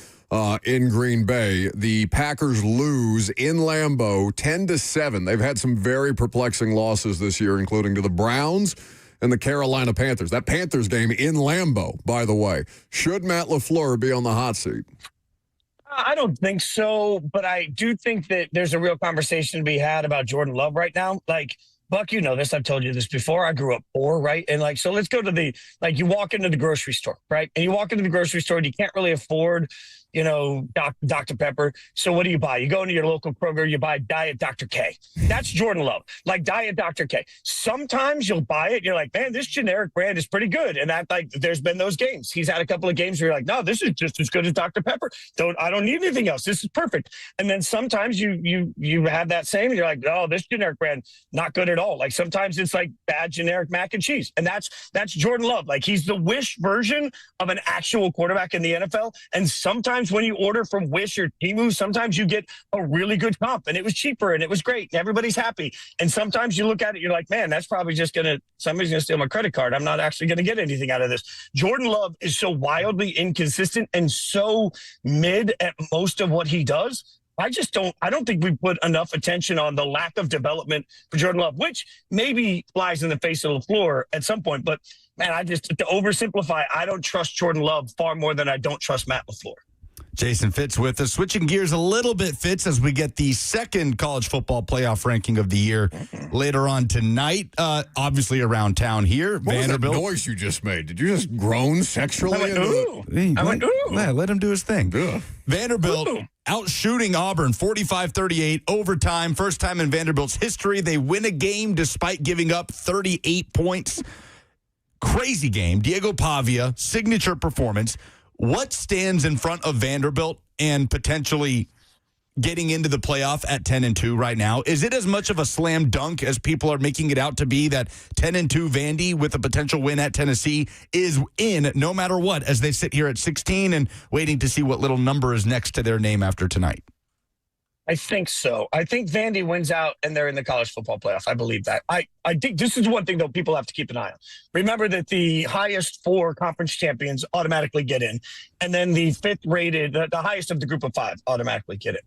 In Green Bay, the Packers lose in Lambeau 10-7. They've had some very perplexing losses this year, including to the Browns and the Carolina Panthers. That Panthers game in Lambeau, by the way. Should Matt LaFleur be on the hot seat? I don't think so, but I do think that there's a real conversation to be had about Jordan Love right now. Like, Buck, you know this. I've told you this before. I grew up poor, right? And like, so let's go to you walk into the grocery store, right? And you walk into the grocery store and you can't really afford, Dr. Pepper. So what do you buy? You go into your local Kroger, you buy Diet Dr. K. That's Jordan Love, like Diet Dr. K. Sometimes you'll buy it and you're like, man, this generic brand is pretty good. And that, like, there's been those games. He's had a couple of games where you're like, no, this is just as good as Dr. Pepper. I don't need anything else. This is perfect. And then sometimes you have that same and you're like, oh, this generic brand, not good at all. Like sometimes it's like bad generic mac and cheese. And that's Jordan Love. Like he's the Wish version of an actual quarterback in the NFL. And sometimes when you order from Wish or Temu, sometimes you get a really good comp and it was cheaper and it was great and everybody's happy. And sometimes you look at it, you're like, man, that's probably just somebody's going to steal my credit card. I'm not actually going to get anything out of this. Jordan Love is so wildly inconsistent and so mid at most of what he does. I don't think we put enough attention on the lack of development for Jordan Love, which maybe flies in the face of LaFleur at some point. But man, to oversimplify, I don't trust Jordan Love far more than I don't trust Matt LaFleur. Jason Fitz with us. Switching gears a little bit, Fitz, as we get the second college football playoff ranking of the year later on tonight. Obviously around town here. What Vanderbilt. was that noise you just made? Did you just groan sexually? I went, ooh. Let him do his thing. Ugh. Vanderbilt outshooting Auburn 45-38, overtime. First time in Vanderbilt's history they win a game despite giving up 38 points. Crazy game. Diego Pavia, signature performance. What stands in front of Vanderbilt and potentially getting into the playoff at 10-2 right now? Is it as much of a slam dunk as people are making it out to be that 10-2 Vandy with a potential win at Tennessee is in no matter what as they sit here at 16 and waiting to see what little number is next to their name after tonight? I think so. I think Vandy wins out and they're in the college football playoff. I believe that. I think this is one thing, though, people have to keep an eye on. Remember that the highest 4 conference champions automatically get in, and then the 5th rated, the highest of the group of 5 automatically get in.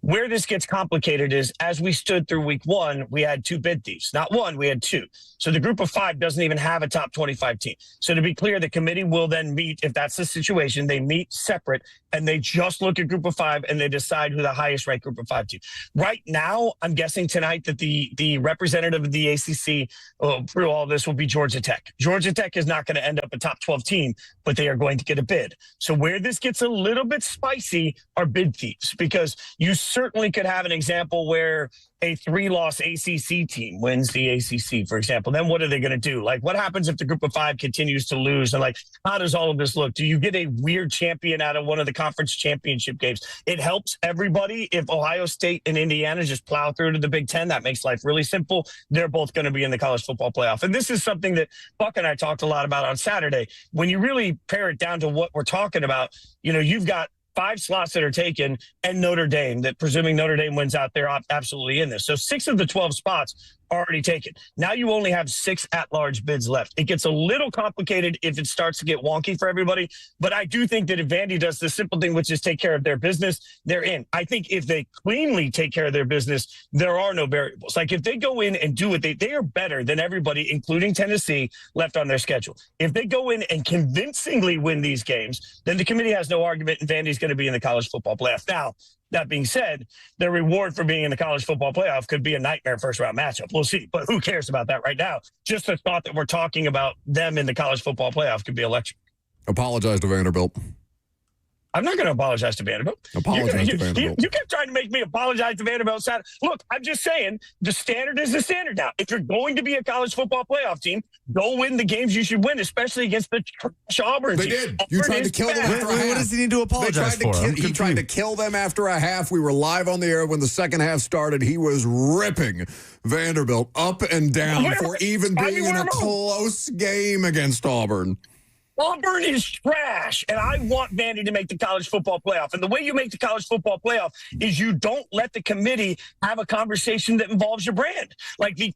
Where this gets complicated is as we stood through week 1, we had 2 bid thieves. Not 1, we had 2. So the group of 5 doesn't even have a top 25 team. So to be clear, the committee will then meet, if that's the situation, they meet separate and they just look at group of 5 and they decide who the highest ranked group of 5 team. Right now, I'm guessing tonight that the representative of the ACC through all this will be Georgia Tech. Georgia Tech is not going to end up a top 12 team, but they are going to get a bid. So where this gets a little bit spicy are bid thieves, because you certainly could have an example where a 3-loss ACC team wins the ACC, for example. Then what are they going to do? Like, what happens if the group of 5 continues to lose? And, like, how does all of this look? Do you get a weird champion out of one of the conference championship games? It helps everybody if Ohio State and Indiana just plow through to the Big Ten. That makes life really simple. They're both going to be in the college football playoff. And this is something that Buck and I talked a lot about on Saturday. When you really pare it down to what we're talking about, you know, you've got 5 slots that are taken, and Notre Dame, that presuming Notre Dame wins out, they're absolutely in this. So 6 of the 12 spots are already taken. Now you only have 6 at-large bids left. It gets a little complicated if it starts to get wonky for everybody, but I do think that if Vandy does the simple thing, which is take care of their business, they're in. I think if they cleanly take care of their business, there are no variables. Like, if they go in and do what they are better than everybody, including Tennessee, left on their schedule. If they go in and convincingly win these games, then the committee has no argument and Vandy's going to be in the college football playoff. Now, that being said, their reward for being in the college football playoff could be a nightmare first-round matchup. We'll see, but who cares about that right now? Just the thought that we're talking about them in the college football playoff could be electric. Apologize to Vanderbilt. I'm not going to apologize to Vanderbilt. Apologize to Vanderbilt. You kept trying to make me apologize to Vanderbilt. Look, I'm just saying the standard is the standard now. If you're going to be a college football playoff team, go win the games you should win, especially against the Auburn team. They did. You tried to kill them after a half. What does he need to apologize for? He tried to kill them after a half. We were live on the air when the second half started. He was ripping Vanderbilt up and down for even being in a close game against Auburn. Auburn is trash, and I want Vandy to make the college football playoff. And the way you make the college football playoff is you don't let the committee have a conversation that involves your brand. Like, the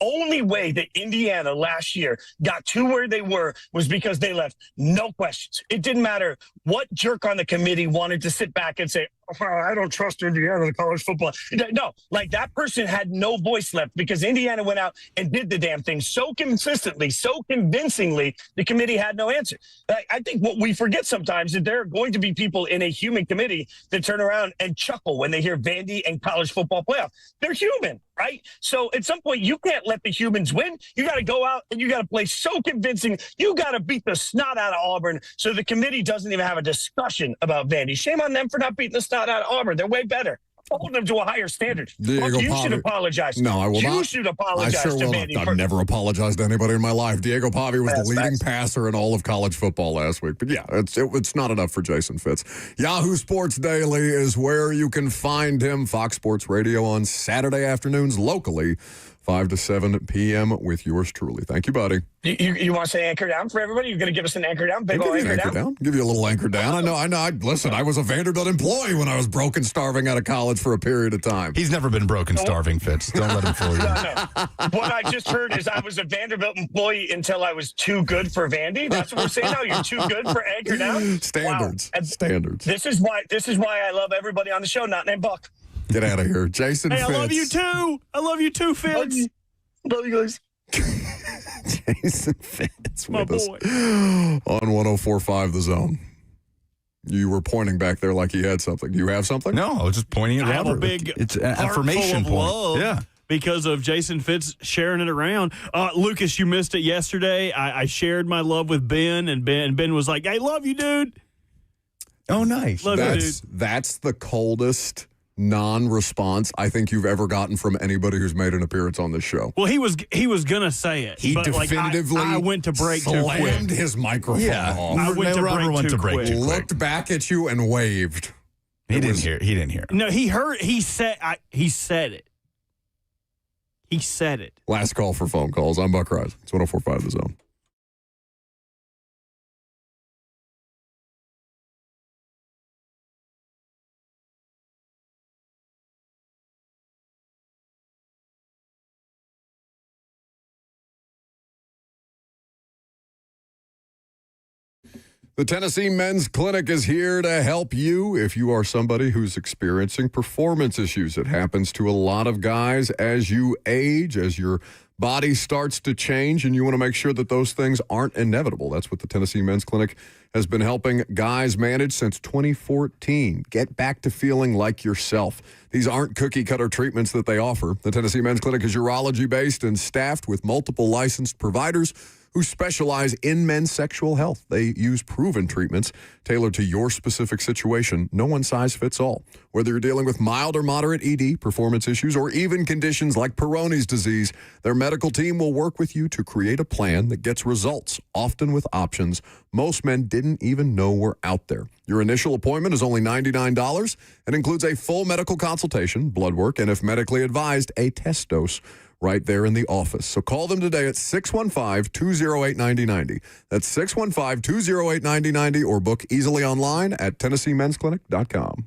only way that Indiana last year got to where they were was because they left no questions. It didn't matter what jerk on the committee wanted to sit back and say, oh, I don't trust Indiana in college football. No, like, that person had no voice left because Indiana went out and did the damn thing so consistently, so convincingly, the committee had no answer. I think what we forget sometimes is there are going to be people in a human committee that turn around and chuckle when they hear Vandy and college football playoff. They're human, right? So at some point, you can't let the humans win. You got to go out and you got to play so convincing. You got to beat the snot out of Auburn so the committee doesn't even have a discussion about Vandy. Shame on them for not beating the snot out of Auburn. They're way better. Hold them to a higher standard. You should apologize. No, I will not. You should apologize I sure to will Vandy. I've never apologized to anybody in my life. Diego Pavia was the leading passer in all of college football last week. But yeah, it's not enough for Jason Fitz. Yahoo Sports Daily is where you can find him. Fox Sports Radio on Saturday afternoons locally, 5 to 7 p.m. with yours truly. Thank you, buddy. You want to say anchor down for everybody? You're going to give us an anchor down? Big old anchor down? Give you a little anchor down. I know. Listen, I was a Vanderbilt employee when I was broke and starving out of college for a period of time. He's never been broke and starving, Fitz. Don't let him fool you. No. What I just heard is I was a Vanderbilt employee until I was too good for Vandy. That's what we're saying now? You're too good for anchor down? Standards. Wow. Standards. This is why I love everybody on the show, not named Buck. Get out of here. Jason Fitz. I love you too. I love you too, Fitz. Love you guys. Jason Fitz My with us boy. on 104.5 The Zone. You were pointing back there like you had something. Do you have something? No, I was just pointing at I have Robert. a big It's an heart affirmation full of point. love Yeah. because of Jason Fitz sharing it around. Lucas, you missed it yesterday. I shared my love with Ben, and Ben was like, I love you, dude. Oh, nice. Love you, dude. That's the coldest non-response I think you've ever gotten from anybody who's made an appearance on this show. Well, he was gonna say it. He but definitively I went to break too quick. slammed his microphone off. I went to break too quick. Looked back at you and waved. He didn't hear. No, he heard. He said it. He said it. Last call for phone calls. I'm Buck Rise. It's 104.5 The Zone. The Tennessee Men's Clinic is here to help you if you are somebody who's experiencing performance issues. It happens to a lot of guys as you age, as your body starts to change, and you want to make sure that those things aren't inevitable. That's what the Tennessee Men's Clinic has been helping guys manage since 2014. Get back to feeling like yourself. These aren't cookie-cutter treatments that they offer. The Tennessee Men's Clinic is urology-based and staffed with multiple licensed providers who specialize in men's sexual health. They use proven treatments tailored to your specific situation. No one size fits all. Whether you're dealing with mild or moderate ED, performance issues, or even conditions like Peyronie's disease, their medical team will work with you to create a plan that gets results, often with options most men didn't even know were out there. Your initial appointment is only $99 and includes a full medical consultation, blood work, and if medically advised, a test dose right there in the office. So call them today at 615-208-9090. That's 615-208-9090 or book easily online at TennesseeMen'sClinic.com.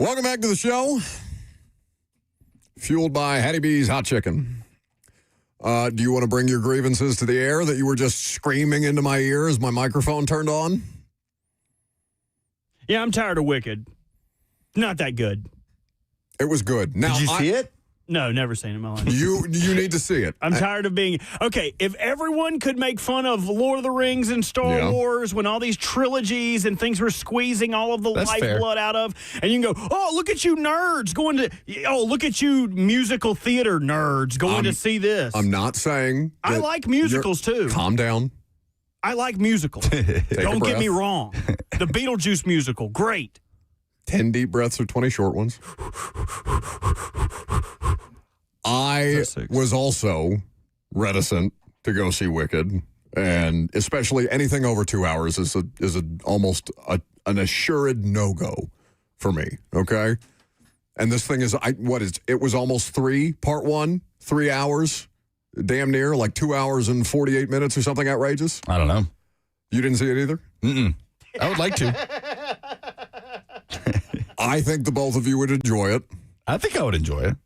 Welcome back to the show. Fueled by Hattie B's Hot Chicken. Do you want to bring your grievances to the air that you were just screaming into my ear as my microphone turned on? Yeah, I'm tired of Wicked. Not that good. It was good. Now, Did you see it? No, never seen it in my life. You need to see it. I'm tired of being... Okay, if everyone could make fun of Lord of the Rings and Star Wars when all these trilogies and things were squeezing all of the lifeblood out of, and you can go, oh, look at you nerds going to... Oh, look at you musical theater nerds going to see this. I'm not saying... I like musicals, too. Calm down. I like musicals. Don't get me wrong. The Beetlejuice musical, great. 10 deep breaths or 20 short ones. I was also reticent to go see Wicked, and especially anything over 2 hours is almost an assured no-go for me, okay? And this thing is, it was almost 3, part 1, 3 hours, damn near, like 2 hours and 48 minutes or something outrageous. I don't know. You didn't see it either? Mm-mm. I would like to. I think the both of you would enjoy it. I think I would enjoy it.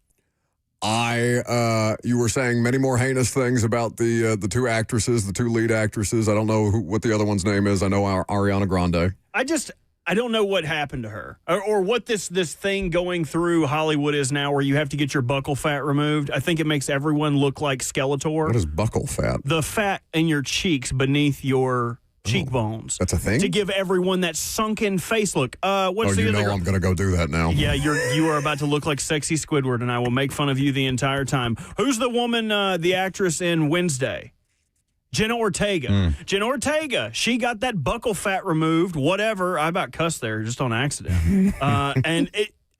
You were saying many more heinous things about the two actresses, the two lead actresses. I don't know what the other one's name is. I know Ariana Grande. I don't know what happened to her or what this thing going through Hollywood is now where you have to get your buccal fat removed. I think it makes everyone look like Skeletor. What is buccal fat? The fat in your cheeks beneath your cheekbones. That's a thing? To give everyone that sunken face look. What's the other? I'm going to go do that now. Yeah, you are about to look like sexy Squidward, and I will make fun of you the entire time. Who's the woman, the actress in Wednesday? Jenna Ortega. Jenna Ortega. She got that buccal fat removed. Whatever. I about cussed there just on accident. And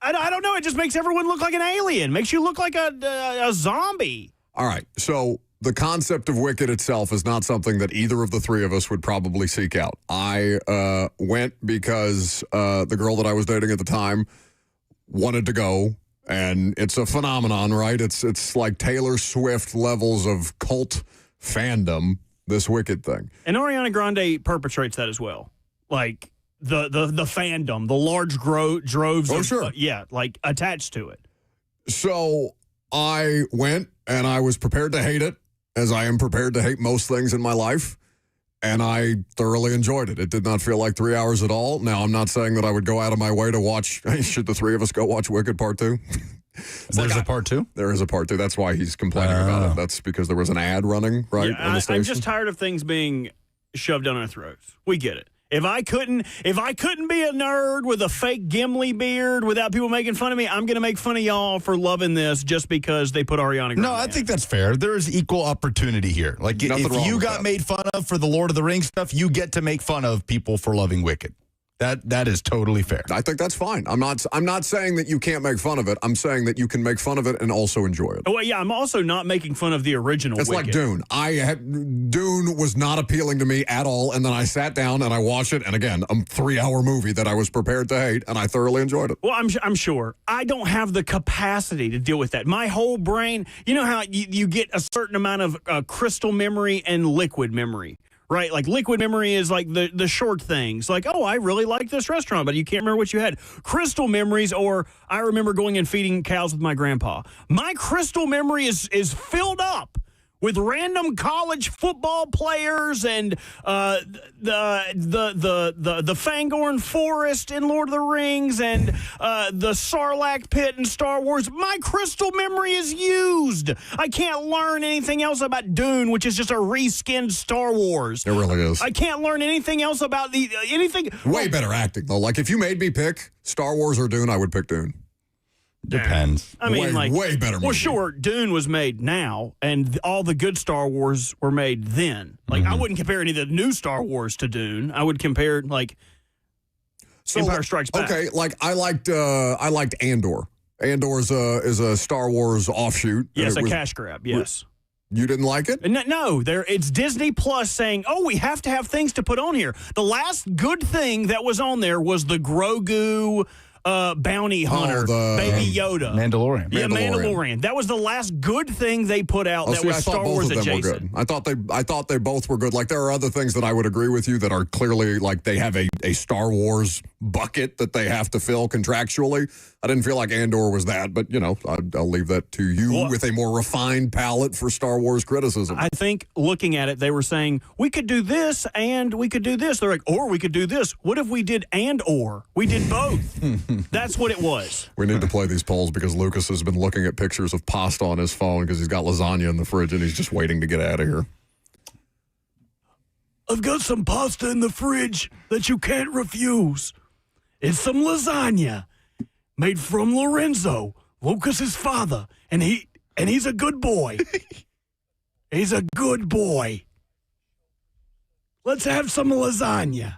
I don't know. It just makes everyone look like an alien. Makes you look like a zombie. All right. So the concept of Wicked itself is not something that either of the three of us would probably seek out. I went because the girl that I was dating at the time wanted to go, and it's a phenomenon, right? It's like Taylor Swift levels of cult fandom, this Wicked thing. And Ariana Grande perpetrates that as well. Like the fandom, the large droves of, like attached to it. So I went, and I was prepared to hate it, as I am prepared to hate most things in my life, and I thoroughly enjoyed it. It did not feel like 3 hours at all. Now, I'm not saying that I would go out of my way to watch, should the three of us go watch Wicked Part 2? There's a Part 2? There is a Part 2. That's why he's complaining about it. That's because there was an ad running, right, on the station. I'm just tired of things being shoved down our throats. We get it. If I couldn't be a nerd with a fake Gimli beard without people making fun of me, I'm going to make fun of y'all for loving this just because they put Ariana Grande. No, I think that's fair. There is equal opportunity here. Like, if you got made fun of for the Lord of the Rings stuff, you get to make fun of people for loving Wicked. That is totally fair. I think that's fine. I'm not saying that you can't make fun of it. I'm saying that you can make fun of it and also enjoy it. Oh, well, yeah, I'm also not making fun of the original It's Wicked. like Dune. Dune was not appealing to me at all, and then I sat down and I watched it, and again, a 3-hour movie that I was prepared to hate, and I thoroughly enjoyed it. Well, I'm sure. I don't have the capacity to deal with that. My whole brain, you know how you get a certain amount of crystal memory and liquid memory. Right, like liquid memory is like the short things. Like, oh, I really like this restaurant, but you can't remember what you had. Crystal memories, or I remember going and feeding cows with my grandpa. My crystal memory is filled up with random college football players and the Fangorn Forest in Lord of the Rings and the Sarlacc pit in Star Wars. My crystal memory is used. I can't learn anything else about Dune, which is just a reskinned Star Wars. It really is. I can't learn anything else about anything. Way better acting, though. Like, if you made me pick Star Wars or Dune, I would pick Dune. Depends. I mean, way better movie. Well, sure, Dune was made now, and all the good Star Wars were made then. Like, I wouldn't compare any of the new Star Wars to Dune. I would compare, like, Empire Strikes Back. Okay, like, I liked Andor. Andor is a Star Wars offshoot. Yes, a cash grab, yes. You didn't like it? No, it's Disney Plus saying, oh, we have to have things to put on here. The last good thing that was on there was the Grogu Bounty Hunter, Baby Yoda. Mandalorian. Yeah, Mandalorian. That was the last good thing they put out that was Star Wars adjacent. I thought they both were good. Like, there are other things that I would agree with you that are clearly, like, they have a Star Wars bucket that they have to fill contractually. I didn't feel like Andor was that, but, I'll leave that to you with a more refined palette for Star Wars criticism. I think looking at it, they were saying, we could do this and we could do this. They're like, or we could do this. What if we did and or? We did both. That's what it was. We need to play these polls because Lucas has been looking at pictures of pasta on his phone because he's got lasagna in the fridge and he's just waiting to get out of here. I've got some pasta in the fridge that you can't refuse. It's some lasagna made from Lorenzo, Lucas's father, and he's a good boy. He's a good boy. Let's have some lasagna.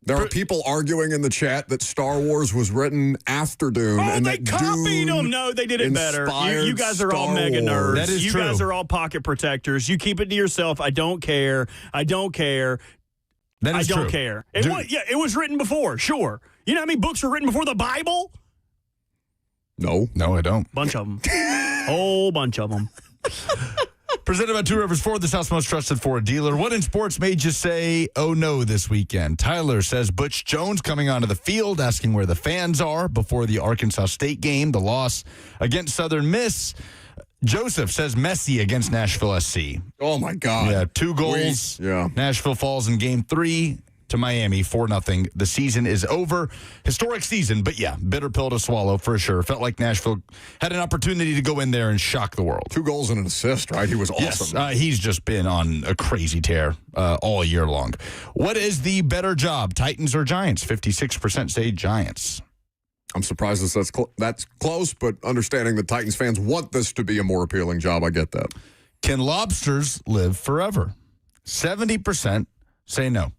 There are people arguing in the chat that Star Wars was written after Dune. And they copied them. No, they did it better. You guys are all mega nerds. That is true. You guys are all pocket protectors. You keep it to yourself. I don't care. I don't care. That is I don't true. care. It was written before, sure. You know how many books were written before the Bible? No, I don't. Bunch of them. Whole bunch of them. Presented by Two Rivers Ford, the South's most trusted Ford dealer. What in sports made you say, oh no, this weekend? Tyler says Butch Jones coming onto the field, asking where the fans are before the Arkansas State game, the loss against Southern Miss. Joseph says Messi against Nashville SC. Oh, my God. Yeah, 2 goals. Nashville falls in game 3 to Miami 4-0. The season is over. Historic season, but yeah, bitter pill to swallow for sure. Felt like Nashville had an opportunity to go in there and shock the world. 2 goals and an assist, right? He was awesome. Yes, he's just been on a crazy tear all year long. What is the better job, Titans or Giants? 56% say Giants. I'm surprised that's close, but understanding that Titans fans want this to be a more appealing job, I get that. Can lobsters live forever? 70% say no.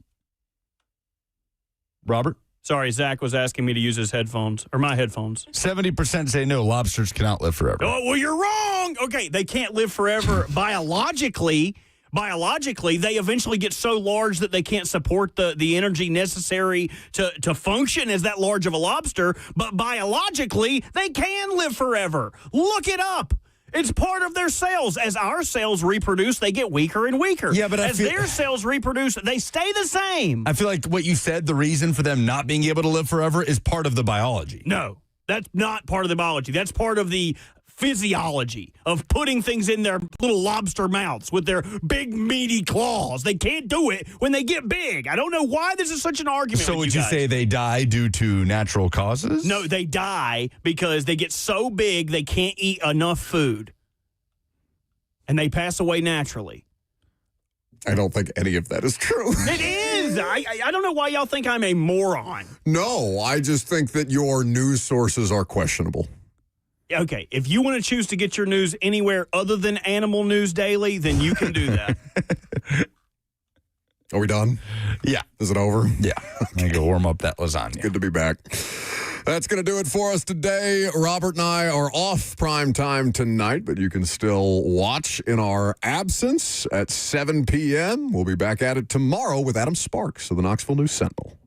Robert? Sorry, Zach was asking me to use his headphones, or my headphones. 70% say no, lobsters cannot live forever. Oh, well, you're wrong. Okay, they can't live forever biologically. Biologically, they eventually get so large that they can't support the energy necessary to function as that large of a lobster. But biologically, they can live forever. Look it up. It's part of their cells. As our cells reproduce, they get weaker and weaker. Yeah, but their cells reproduce, they stay the same. I feel like what you said, the reason for them not being able to live forever is part of the biology. No, that's not part of the biology. That's part of the physiology of putting things in their little lobster mouths with their big meaty claws. They can't do it when they get big. I don't know why this is such an argument. So would you say they die due to natural causes? No, they die because they get so big they can't eat enough food. And they pass away naturally. I don't think any of that is true. It is. I don't know why y'all think I'm a moron. No, I just think that your news sources are questionable. Okay, if you want to choose to get your news anywhere other than Animal News Daily, then you can do that. Are we done? Yeah. Is it over? Yeah. I'm going to go warm up that lasagna. Good to be back. That's going to do it for us today. Robert and I are off prime time tonight, but you can still watch in our absence at 7 p.m. We'll be back at it tomorrow with Adam Sparks of the Knoxville News Sentinel.